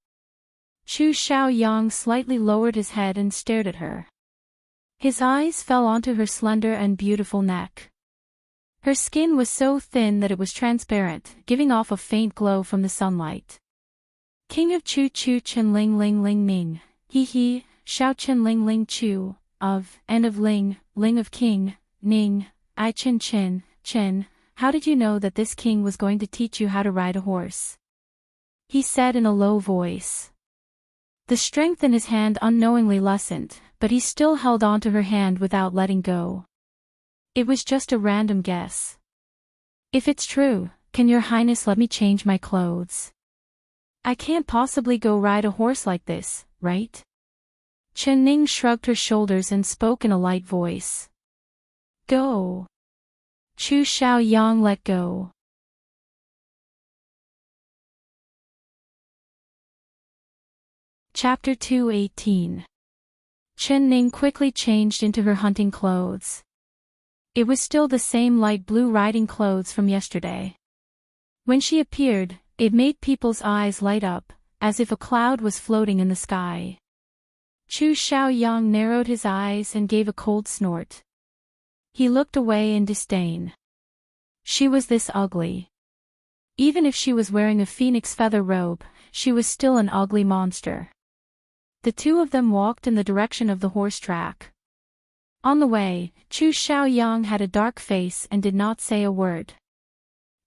Chu Xiaoyang slightly lowered his head and stared at her. His eyes fell onto her slender and beautiful neck. Her skin was so thin that it was transparent, giving off a faint glow from the sunlight. King of Chu Chu Chen Ling Ling Ling Ning, he, Xiao Chen Ling Ling Chu, of, and of Ling, Ling of King, Ning, I Chen Chen, Chen, how did you know that this king was going to teach you how to ride a horse? He said in a low voice. The strength in his hand unknowingly lessened, but he still held on to her hand without letting go. It was just a random guess. If it's true, can your highness let me change my clothes? I can't possibly go ride a horse like this, right? Chen Ning shrugged her shoulders and spoke in a light voice. Go. Chu Xiaoyang let go. Chapter 218. Chen Ning quickly changed into her hunting clothes. It was still the same light blue riding clothes from yesterday. When she appeared, it made people's eyes light up, as if a cloud was floating in the sky. Chu Xiaoyang narrowed his eyes and gave a cold snort. He looked away in disdain. She was this ugly. Even if she was wearing a phoenix feather robe, she was still an ugly monster. The two of them walked in the direction of the horse track. On the way, Chu Xiaoyang had a dark face and did not say a word.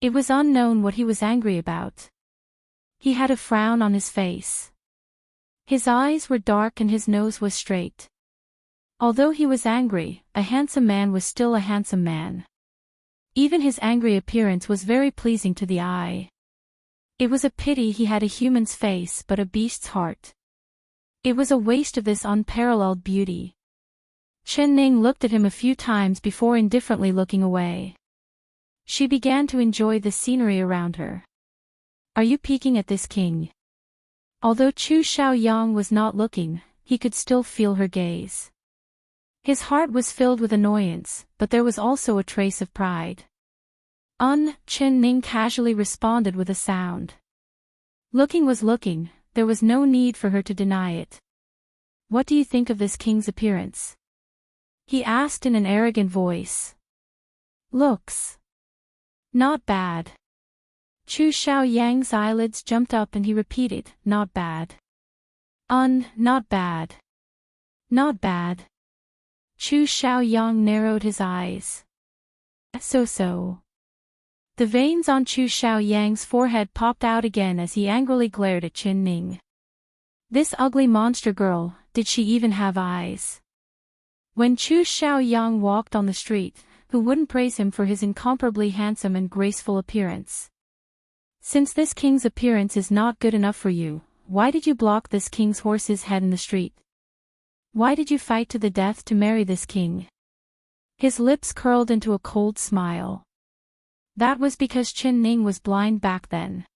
It was unknown what he was angry about. He had a frown on his face. His eyes were dark and his nose was straight. Although he was angry, a handsome man was still a handsome man. Even his angry appearance was very pleasing to the eye. It was a pity he had a human's face but a beast's heart. It was a waste of this unparalleled beauty. Chen Ning looked at him a few times before indifferently looking away. She began to enjoy the scenery around her. Are you peeking at this king? Although Chu Xiaoyang was not looking, he could still feel her gaze. His heart was filled with annoyance, but there was also a trace of pride. Chen Ning casually responded with a sound. Looking was looking, there was no need for her to deny it. What do you think of this king's appearance? He asked in an arrogant voice. Looks. Not bad. Chu Xiaoyang's eyelids jumped up and he repeated, not bad. Not bad. Not bad. Chu Xiaoyang narrowed his eyes. So. The veins on Chu Xiaoyang's forehead popped out again as he angrily glared at Chen Ning. This ugly monster girl, did she even have eyes? When Chu Xiaoyang walked on the street, who wouldn't praise him for his incomparably handsome and graceful appearance? Since this king's appearance is not good enough for you, why did you block this king's horse's head in the street? Why did you fight to the death to marry this king? His lips curled into a cold smile. That was because Chen Ning was blind back then.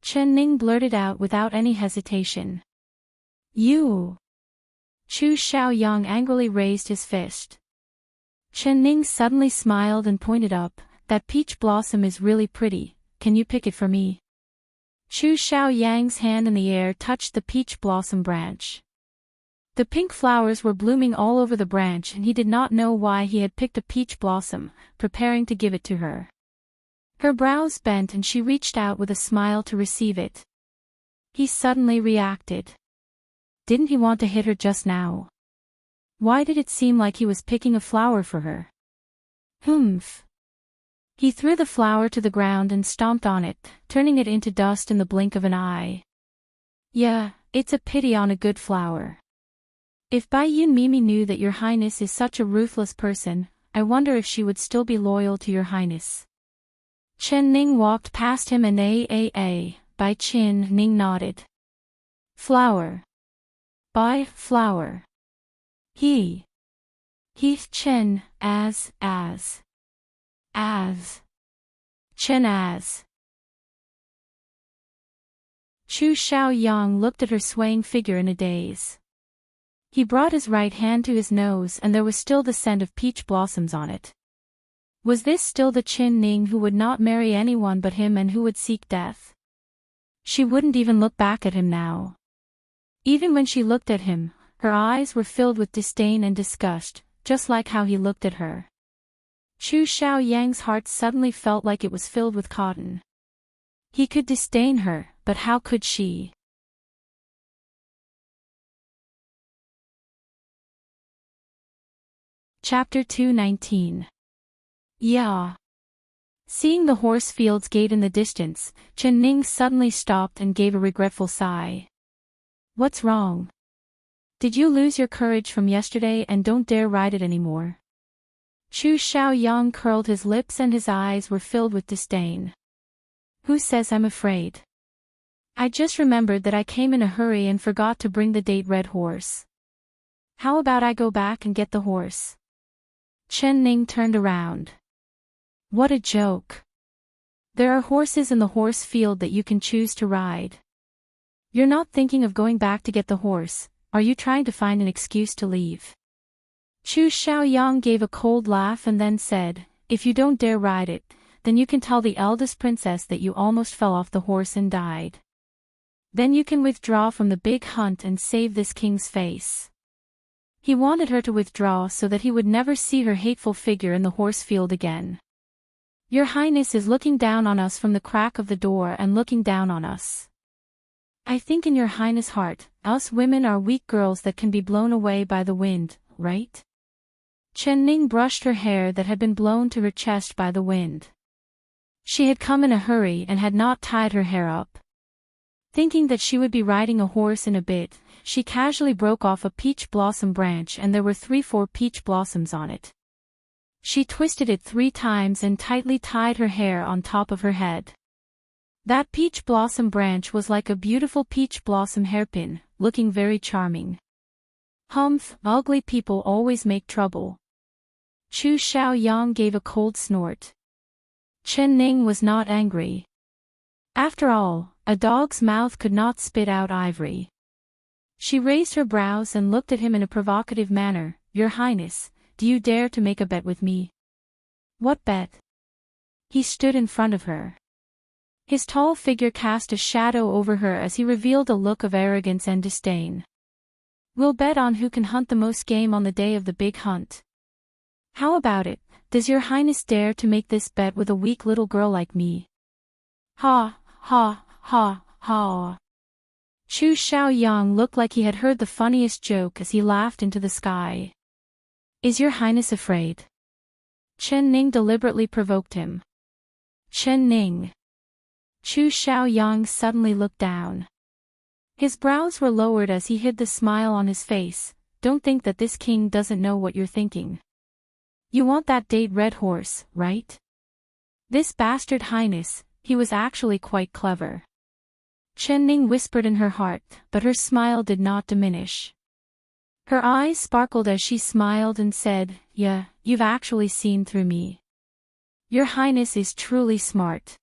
Chen Ning blurted out without any hesitation. You! Chu Xiaoyang angrily raised his fist. Chen Ning suddenly smiled and pointed up, that peach blossom is really pretty, can you pick it for me? Chu Xiaoyang's hand in the air touched the peach blossom branch. The pink flowers were blooming all over the branch and he did not know why he had picked a peach blossom, preparing to give it to her. Her brows bent and she reached out with a smile to receive it. He suddenly reacted. Didn't he want to hit her just now? Why did it seem like he was picking a flower for her? Humph. He threw the flower to the ground and stomped on it, turning it into dust in the blink of an eye. Yeah, it's a pity on a good flower. If Bai Yun Mimi knew that your highness is such a ruthless person, I wonder if she would still be loyal to your highness. Chen Ning walked past him and Bai Chin Ning nodded. Flower. Bai, flower. He Chen, as. Chen as. Chu Xiaoyang looked at her swaying figure in a daze. He brought his right hand to his nose and there was still the scent of peach blossoms on it. Was this still the Qin Ning who would not marry anyone but him and who would seek death? She wouldn't even look back at him now. Even when she looked at him, her eyes were filled with disdain and disgust, just like how he looked at her. Chu Xiaoyang's heart suddenly felt like it was filled with cotton. He could disdain her, but how could she? Chapter 219. Yeah. Seeing the horse field's gate in the distance, Chen Ning suddenly stopped and gave a regretful sigh. What's wrong? Did you lose your courage from yesterday and don't dare ride it anymore? Chu Xiaoyang curled his lips and his eyes were filled with disdain. Who says I'm afraid? I just remembered that I came in a hurry and forgot to bring the date red horse. How about I go back and get the horse? Chen Ning turned around. What a joke. There are horses in the horse field that you can choose to ride. You're not thinking of going back to get the horse, are you trying to find an excuse to leave? Chu Xiaoyang gave a cold laugh and then said, if you don't dare ride it, then you can tell the eldest princess that you almost fell off the horse and died. Then you can withdraw from the big hunt and save this king's face. He wanted her to withdraw so that he would never see her hateful figure in the horse field again. Your Highness is looking down on us from the crack of the door and looking down on us. I think in your Highness' heart, us women are weak girls that can be blown away by the wind, right? Chen Ning brushed her hair that had been blown to her chest by the wind. She had come in a hurry and had not tied her hair up. Thinking that she would be riding a horse in a bit, she casually broke off a peach blossom branch and there were 3-4 peach blossoms on it. She twisted it 3 times and tightly tied her hair on top of her head. That peach blossom branch was like a beautiful peach blossom hairpin, looking very charming. Humph, ugly people always make trouble. Chu Xiaoyang gave a cold snort. Chen Ning was not angry. After all, a dog's mouth could not spit out ivory. She raised her brows and looked at him in a provocative manner. Your Highness, do you dare to make a bet with me? What bet? He stood in front of her. His tall figure cast a shadow over her as he revealed a look of arrogance and disdain. We'll bet on who can hunt the most game on the day of the big hunt. How about it? Does your Highness dare to make this bet with a weak little girl like me? Ha, ha, ha, ha. Chu Xiaoyang looked like he had heard the funniest joke as he laughed into the sky. Is your Highness afraid? Chen Ning deliberately provoked him. Chen Ning. Chu Xiaoyang suddenly looked down. His brows were lowered as he hid the smile on his face. Don't think that this king doesn't know what you're thinking. You want that date red horse, right? This bastard Highness, he was actually quite clever. Chen Ning whispered in her heart, but her smile did not diminish. Her eyes sparkled as she smiled and said, yeah, you've actually seen through me. Your Highness is truly smart.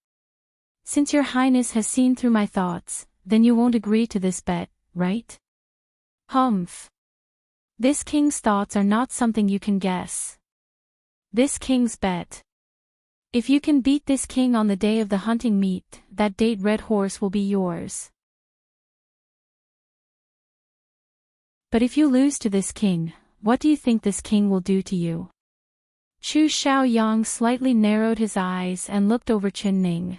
Since your Highness has seen through my thoughts, then you won't agree to this bet, right? Humph. This king's thoughts are not something you can guess. This king's bet. If you can beat this king on the day of the hunting meet, that date red horse will be yours. But if you lose to this king, what do you think this king will do to you? Chu Xiaoyang slightly narrowed his eyes and looked over Chen Ning.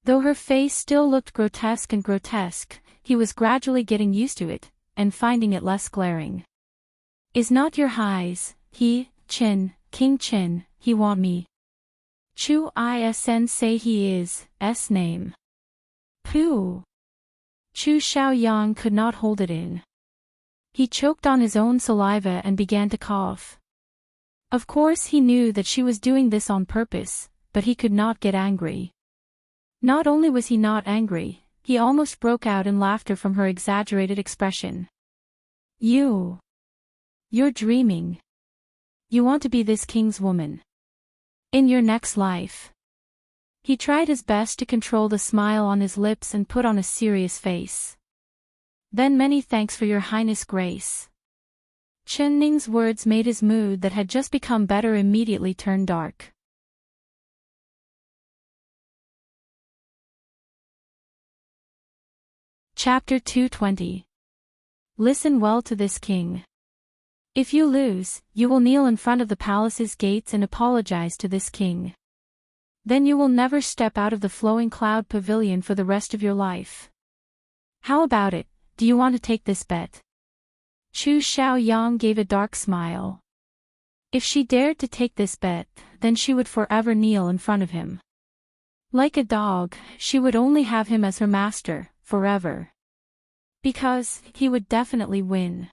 Though her face still looked grotesque, he was gradually getting used to it, and finding it less glaring. Is not your highs, King Chen, he want me? Chu Isn say he is, S name. Pooh. Chu Xiaoyang could not hold it in. He choked on his own saliva and began to cough. Of course he knew that she was doing this on purpose, but he could not get angry. Not only was he not angry, he almost broke out in laughter from her exaggerated expression. You're dreaming. You want to be this king's woman. In your next life. He tried his best to control the smile on his lips and put on a serious face. Then many thanks for your highness grace. Chen Ning's words made his mood that had just become better immediately turn dark. Chapter 220. Listen well to this king. If you lose, you will kneel in front of the palace's gates and apologize to this king. Then you will never step out of the flowing cloud pavilion for the rest of your life. How about it, do you want to take this bet? Chu Xiaoyang gave a dark smile. If she dared to take this bet, then she would forever kneel in front of him. Like a dog, she would only have him as her master, forever. Because he would definitely win.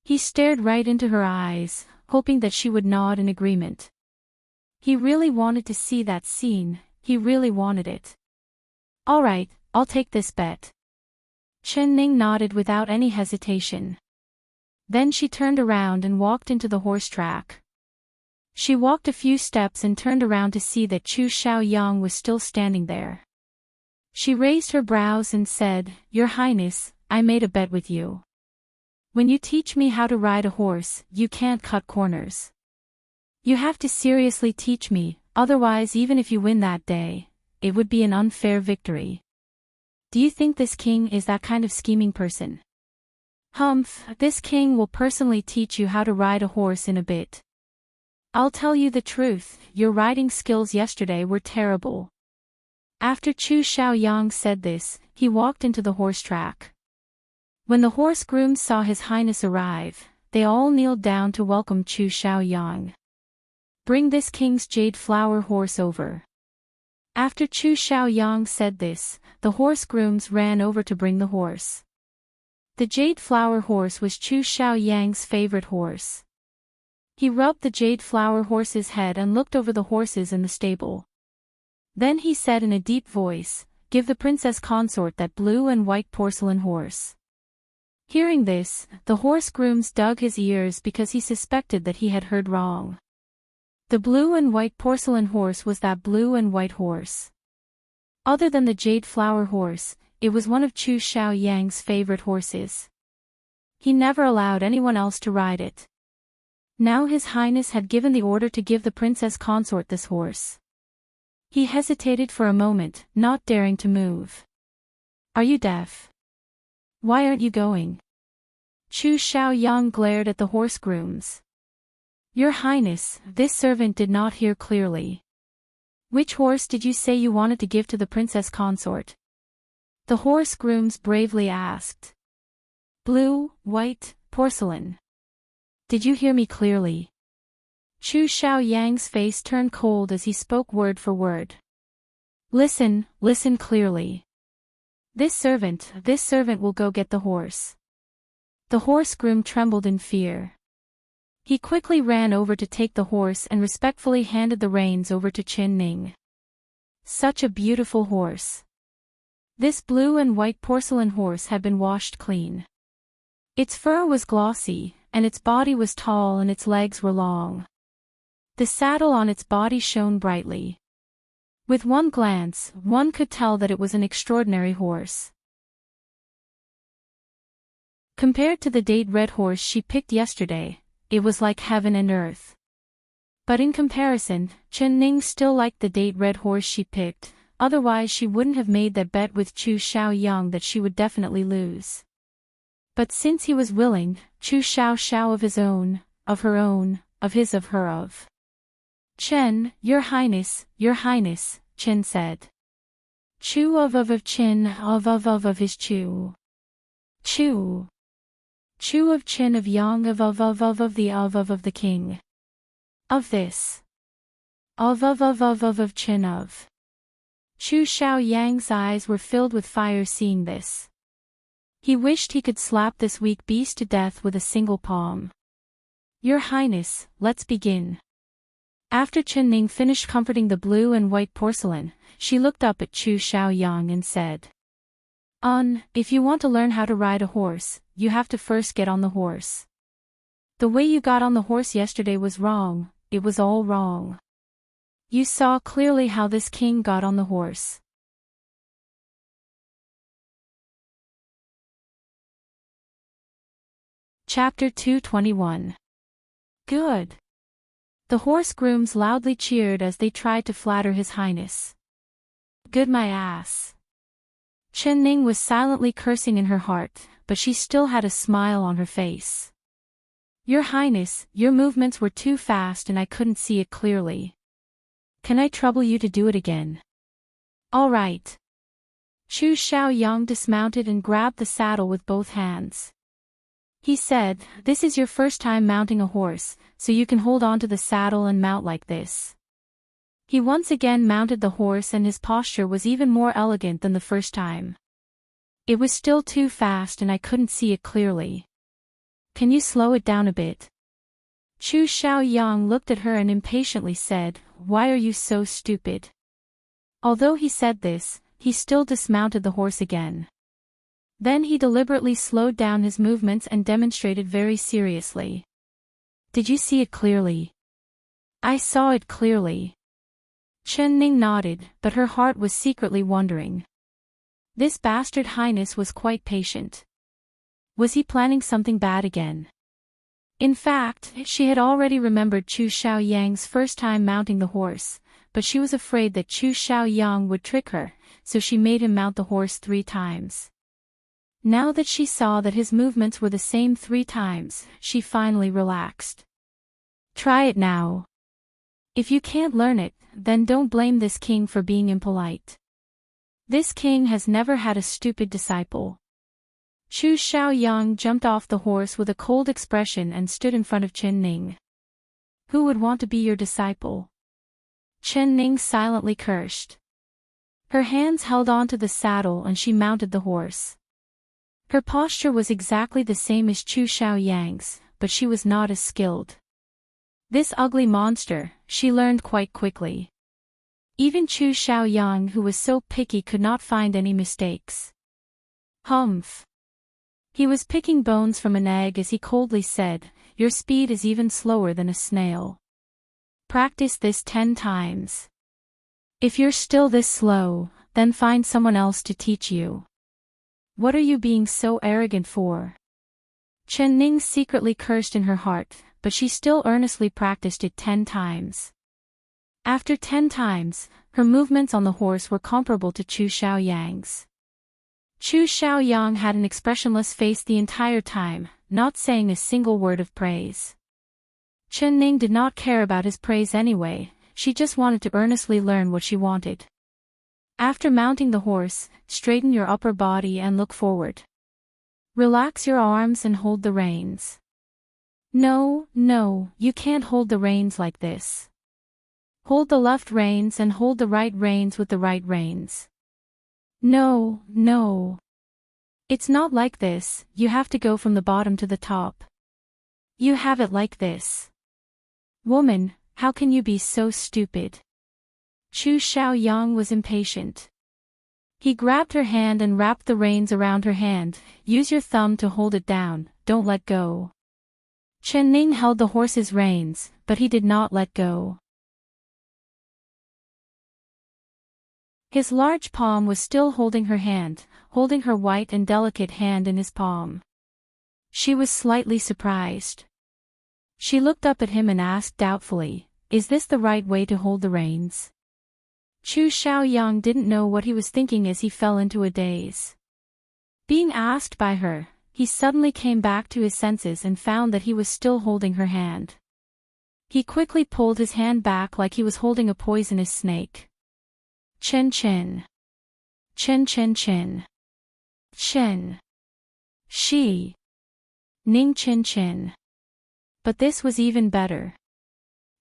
He stared right into her eyes, hoping that she would nod in agreement. He really wanted to see that scene, he really wanted it. All right, I'll take this bet. Chen Ning nodded without any hesitation. Then she turned around and walked into the horse track. She walked a few steps and turned around to see that Chu Xiaoyang was still standing there. She raised her brows and said, Your Highness, I made a bet with you. When you teach me how to ride a horse, you can't cut corners. You have to seriously teach me, otherwise even if you win that day, it would be an unfair victory. Do you think this king is that kind of scheming person? Humph, this king will personally teach you how to ride a horse in a bit. I'll tell you the truth, your riding skills yesterday were terrible. After Chu Xiaoyang said this, he walked into the horse track. When the horse grooms saw His Highness arrive, they all kneeled down to welcome Chu Xiaoyang. Bring this king's jade flower horse over. After Chu Xiaoyang said this, the horse grooms ran over to bring the horse. The jade flower horse was Chu Xiaoyang's favorite horse. He rubbed the jade flower horse's head and looked over the horses in the stable. Then he said in a deep voice, Give the princess consort that blue and white porcelain horse. Hearing this, the horse grooms dug his ears because he suspected that he had heard wrong. The blue and white porcelain horse was that blue and white horse. Other than the jade flower horse, it was one of Chu Xiaoyang's favorite horses. He never allowed anyone else to ride it. Now His Highness had given the order to give the princess consort this horse. He hesitated for a moment, not daring to move. Are you deaf? Why aren't you going? Chu Xiaoyang glared at the horse grooms. Your Highness, this servant did not hear clearly. Which horse did you say you wanted to give to the princess consort? The horse grooms bravely asked. Blue, white, porcelain. Did you hear me clearly? Chu Xiaoyang's face turned cold as he spoke word for word. Listen clearly. This servant will go get the horse. The horse groom trembled in fear. He quickly ran over to take the horse and respectfully handed the reins over to Chen Ning. Such a beautiful horse. This blue and white porcelain horse had been washed clean. Its fur was glossy, and its body was tall and its legs were long. The saddle on its body shone brightly. With one glance, one could tell that it was an extraordinary horse. Compared to the date red horse she picked yesterday, it was like heaven and earth. But in comparison, Chen Ning still liked the date red horse she picked, otherwise she wouldn't have made that bet with Chu Xiaoyang that she would definitely lose. But since he was willing, Chu Xiao of his own, of her own, of his of her of. Chen, your highness, Chen said. Chu of Chin of is Chu. Chu. Chu of Chin of Yang of the king. Of this. Of Chin of. Chu Xiaoyang's eyes were filled with fire seeing this. He wished he could slap this weak beast to death with a single palm. Your highness, let's begin. After Chen Ning finished comforting the blue and white porcelain, she looked up at Chu Xiaoyang and said. If you want to learn how to ride a horse, you have to first get on the horse. The way you got on the horse yesterday was wrong, it was all wrong. You saw clearly how this king got on the horse. Chapter 221. Good. The horse grooms loudly cheered as they tried to flatter his highness. Good my ass. Chen Ning was silently cursing in her heart, but she still had a smile on her face. Your highness, your movements were too fast and I couldn't see it clearly. Can I trouble you to do it again? All right. Chu Xiaoyang dismounted and grabbed the saddle with both hands. He said, this is your first time mounting a horse, so you can hold on to the saddle and mount like this. He once again mounted the horse and his posture was even more elegant than the first time. It was still too fast and I couldn't see it clearly. Can you slow it down a bit? Chu Xiaoyang looked at her and impatiently said, why are you so stupid? Although he said this, he still dismounted the horse again. Then he deliberately slowed down his movements and demonstrated very seriously. Did you see it clearly? I saw it clearly. Chen Ning nodded, but her heart was secretly wondering. This bastard highness was quite patient. Was he planning something bad again? In fact, she had already remembered Chu Xiaoyang's first time mounting the horse, but she was afraid that Chu Xiaoyang would trick her, so she made him mount the horse 3 times. Now that she saw that his movements were the same 3 times, she finally relaxed. Try it now. If you can't learn it, then don't blame this king for being impolite. This king has never had a stupid disciple. Chu Xiaoyang jumped off the horse with a cold expression and stood in front of Chen Ning. Who would want to be your disciple? Chen Ning silently cursed. Her hands held onto the saddle and she mounted the horse. Her posture was exactly the same as Chu Xiaoyang's, but she was not as skilled. This ugly monster, she learned quite quickly. Even Chu Xiaoyang, who was so picky, could not find any mistakes. Humph. He was picking bones from an egg as he coldly said, your speed is even slower than a snail. Practice this 10 times. If you're still this slow, then find someone else to teach you. What are you being so arrogant for? Chen Ning secretly cursed in her heart, but she still earnestly practiced it 10 times. After 10 times, her movements on the horse were comparable to Chu Xiaoyang's. Chu Xiaoyang had an expressionless face the entire time, not saying a single word of praise. Chen Ning did not care about his praise anyway, she just wanted to earnestly learn what she wanted. After mounting the horse, straighten your upper body and look forward. Relax your arms and hold the reins. No, you can't hold the reins like this. Hold the left reins and hold the right reins with the right reins. No. It's not like this, you have to go from the bottom to the top. You have it like this. Woman, how can you be so stupid? Chu Xiaoyang was impatient. He grabbed her hand and wrapped the reins around her hand. Use your thumb to hold it down, don't let go. Chen Ning held the horse's reins, but he did not let go. His large palm was still holding her hand, holding her white and delicate hand in his palm. She was slightly surprised. She looked up at him and asked doubtfully, is this the right way to hold the reins? Chu Xiaoyang didn't know what he was thinking as he fell into a daze. Being asked by her, he suddenly came back to his senses and found that he was still holding her hand. He quickly pulled his hand back like he was holding a poisonous snake. Chin chin. Chin chin chin. Chin. She. Ning chin chin. But this was even better.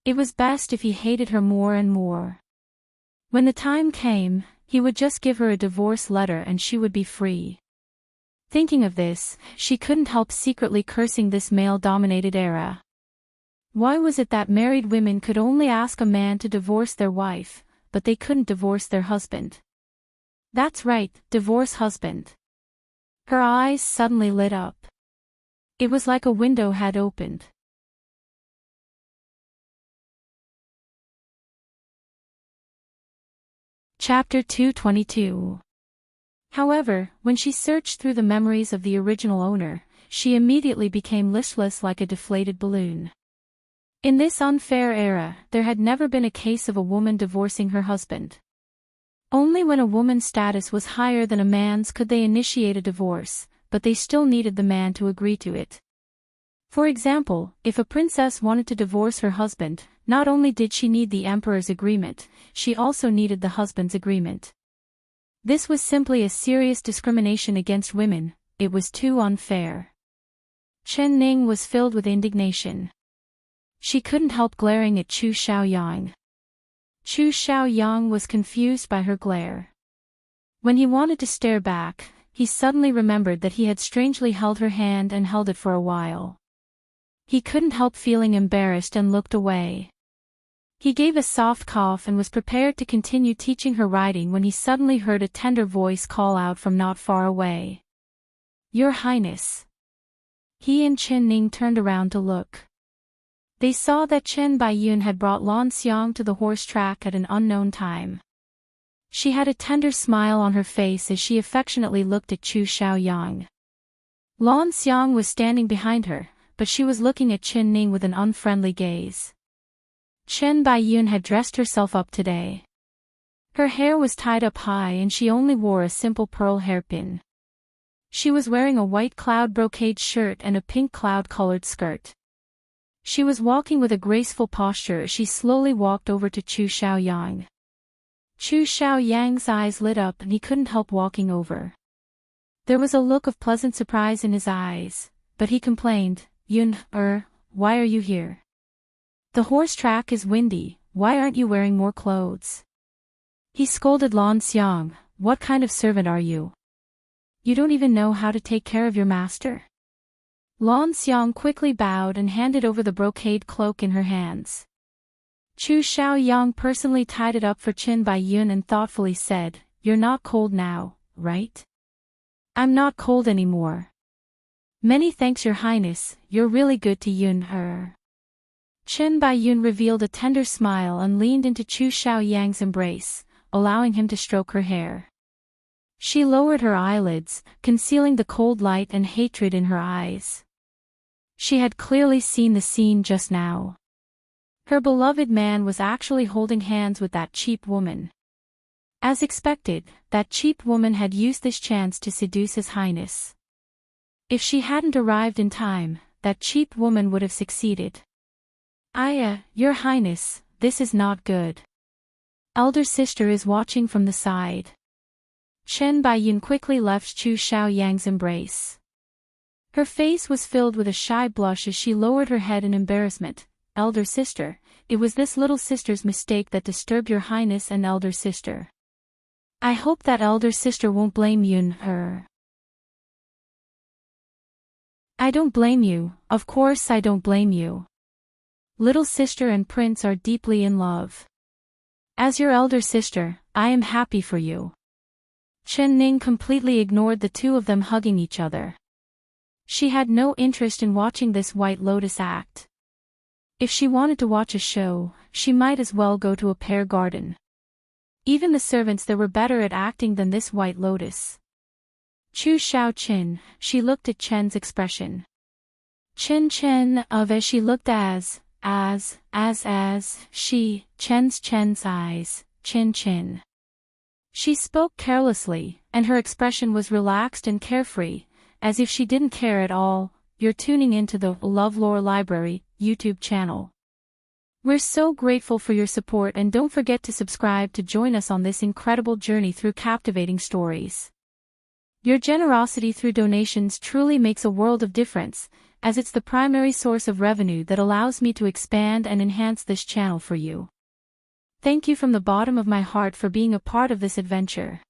It was best if he hated her more and more. When the time came, he would just give her a divorce letter and she would be free. Thinking of this, she couldn't help secretly cursing this male-dominated era. Why was it that married women could only ask a man to divorce their wife, but they couldn't divorce their husband? That's right, divorce husband. Her eyes suddenly lit up. It was like a window had opened. Chapter 222. However, when she searched through the memories of the original owner, she immediately became listless like a deflated balloon. In this unfair era, there had never been a case of a woman divorcing her husband. Only when a woman's status was higher than a man's could they initiate a divorce, but they still needed the man to agree to it. For example, if a princess wanted to divorce her husband, not only did she need the emperor's agreement, she also needed the husband's agreement. This was simply a serious discrimination against women. It was too unfair. Chen Ning was filled with indignation. She couldn't help glaring at Chu Xiaoyang. Chu Xiaoyang was confused by her glare. When he wanted to stare back, he suddenly remembered that he had strangely held her hand and held it for a while. He couldn't help feeling embarrassed and looked away. He gave a soft cough and was prepared to continue teaching her riding when he suddenly heard a tender voice call out from not far away. "Your Highness." He and Chen Ning turned around to look. They saw that Chen Baiyun had brought Lan Xiang to the horse track at an unknown time. She had a tender smile on her face as she affectionately looked at Chu Xiaoyang. Lan Xiang was standing behind her, but she was looking at Chen Ning with an unfriendly gaze. Chen Baiyun had dressed herself up today. Her hair was tied up high and she only wore a simple pearl hairpin. She was wearing a white cloud brocade shirt and a pink cloud-colored skirt. She was walking with a graceful posture as she slowly walked over to Chu Xiaoyang. Chu Xiaoyang's eyes lit up and he couldn't help walking over. There was a look of pleasant surprise in his eyes, but he complained, "Yun, why are you here? The horse track is windy, why aren't you wearing more clothes?" He scolded Lan Xiang, "What kind of servant are you? You don't even know how to take care of your master?" Lan Xiang quickly bowed and handed over the brocade cloak in her hands. Chu Xiaoyang personally tied it up for Chen Baiyun and thoughtfully said, "You're not cold now, right?" "I'm not cold anymore." "Many thanks, Your Highness, you're really good to Yun." Chen Baiyun revealed a tender smile and leaned into Chu Xiaoyang's embrace, allowing him to stroke her hair. She lowered her eyelids, concealing the cold light and hatred in her eyes. She had clearly seen the scene just now. Her beloved man was actually holding hands with that cheap woman. As expected, that cheap woman had used this chance to seduce His Highness. If she hadn't arrived in time, that cheap woman would have succeeded. Your Highness, this is not good. Elder sister is watching from the side." Chen Baiyun quickly left Chu Xiaoyang's embrace. Her face was filled with a shy blush as she lowered her head in embarrassment. "Elder sister, it was this little sister's mistake that disturbed Your Highness and elder sister. I hope that elder sister won't blame Yun." "I don't blame you, of course I don't blame you. Little sister and prince are deeply in love. As your elder sister, I am happy for you." Chen Ning completely ignored the two of them hugging each other. She had no interest in watching this White Lotus act. If she wanted to watch a show, she might as well go to a pear garden. Even the servants there were better at acting than this White Lotus. Chu Xiaoqin, she looked at Chen's expression. Chen as she looked Chen's eyes, Chin. She spoke carelessly, and her expression was relaxed and carefree, as if she didn't care at all. "You're tuning into the LoveLore Library YouTube channel. We're so grateful for your support, and don't forget to subscribe to join us on this incredible journey through captivating stories. Your generosity through donations truly makes a world of difference, as it's the primary source of revenue that allows me to expand and enhance this channel for you. Thank you from the bottom of my heart for being a part of this adventure.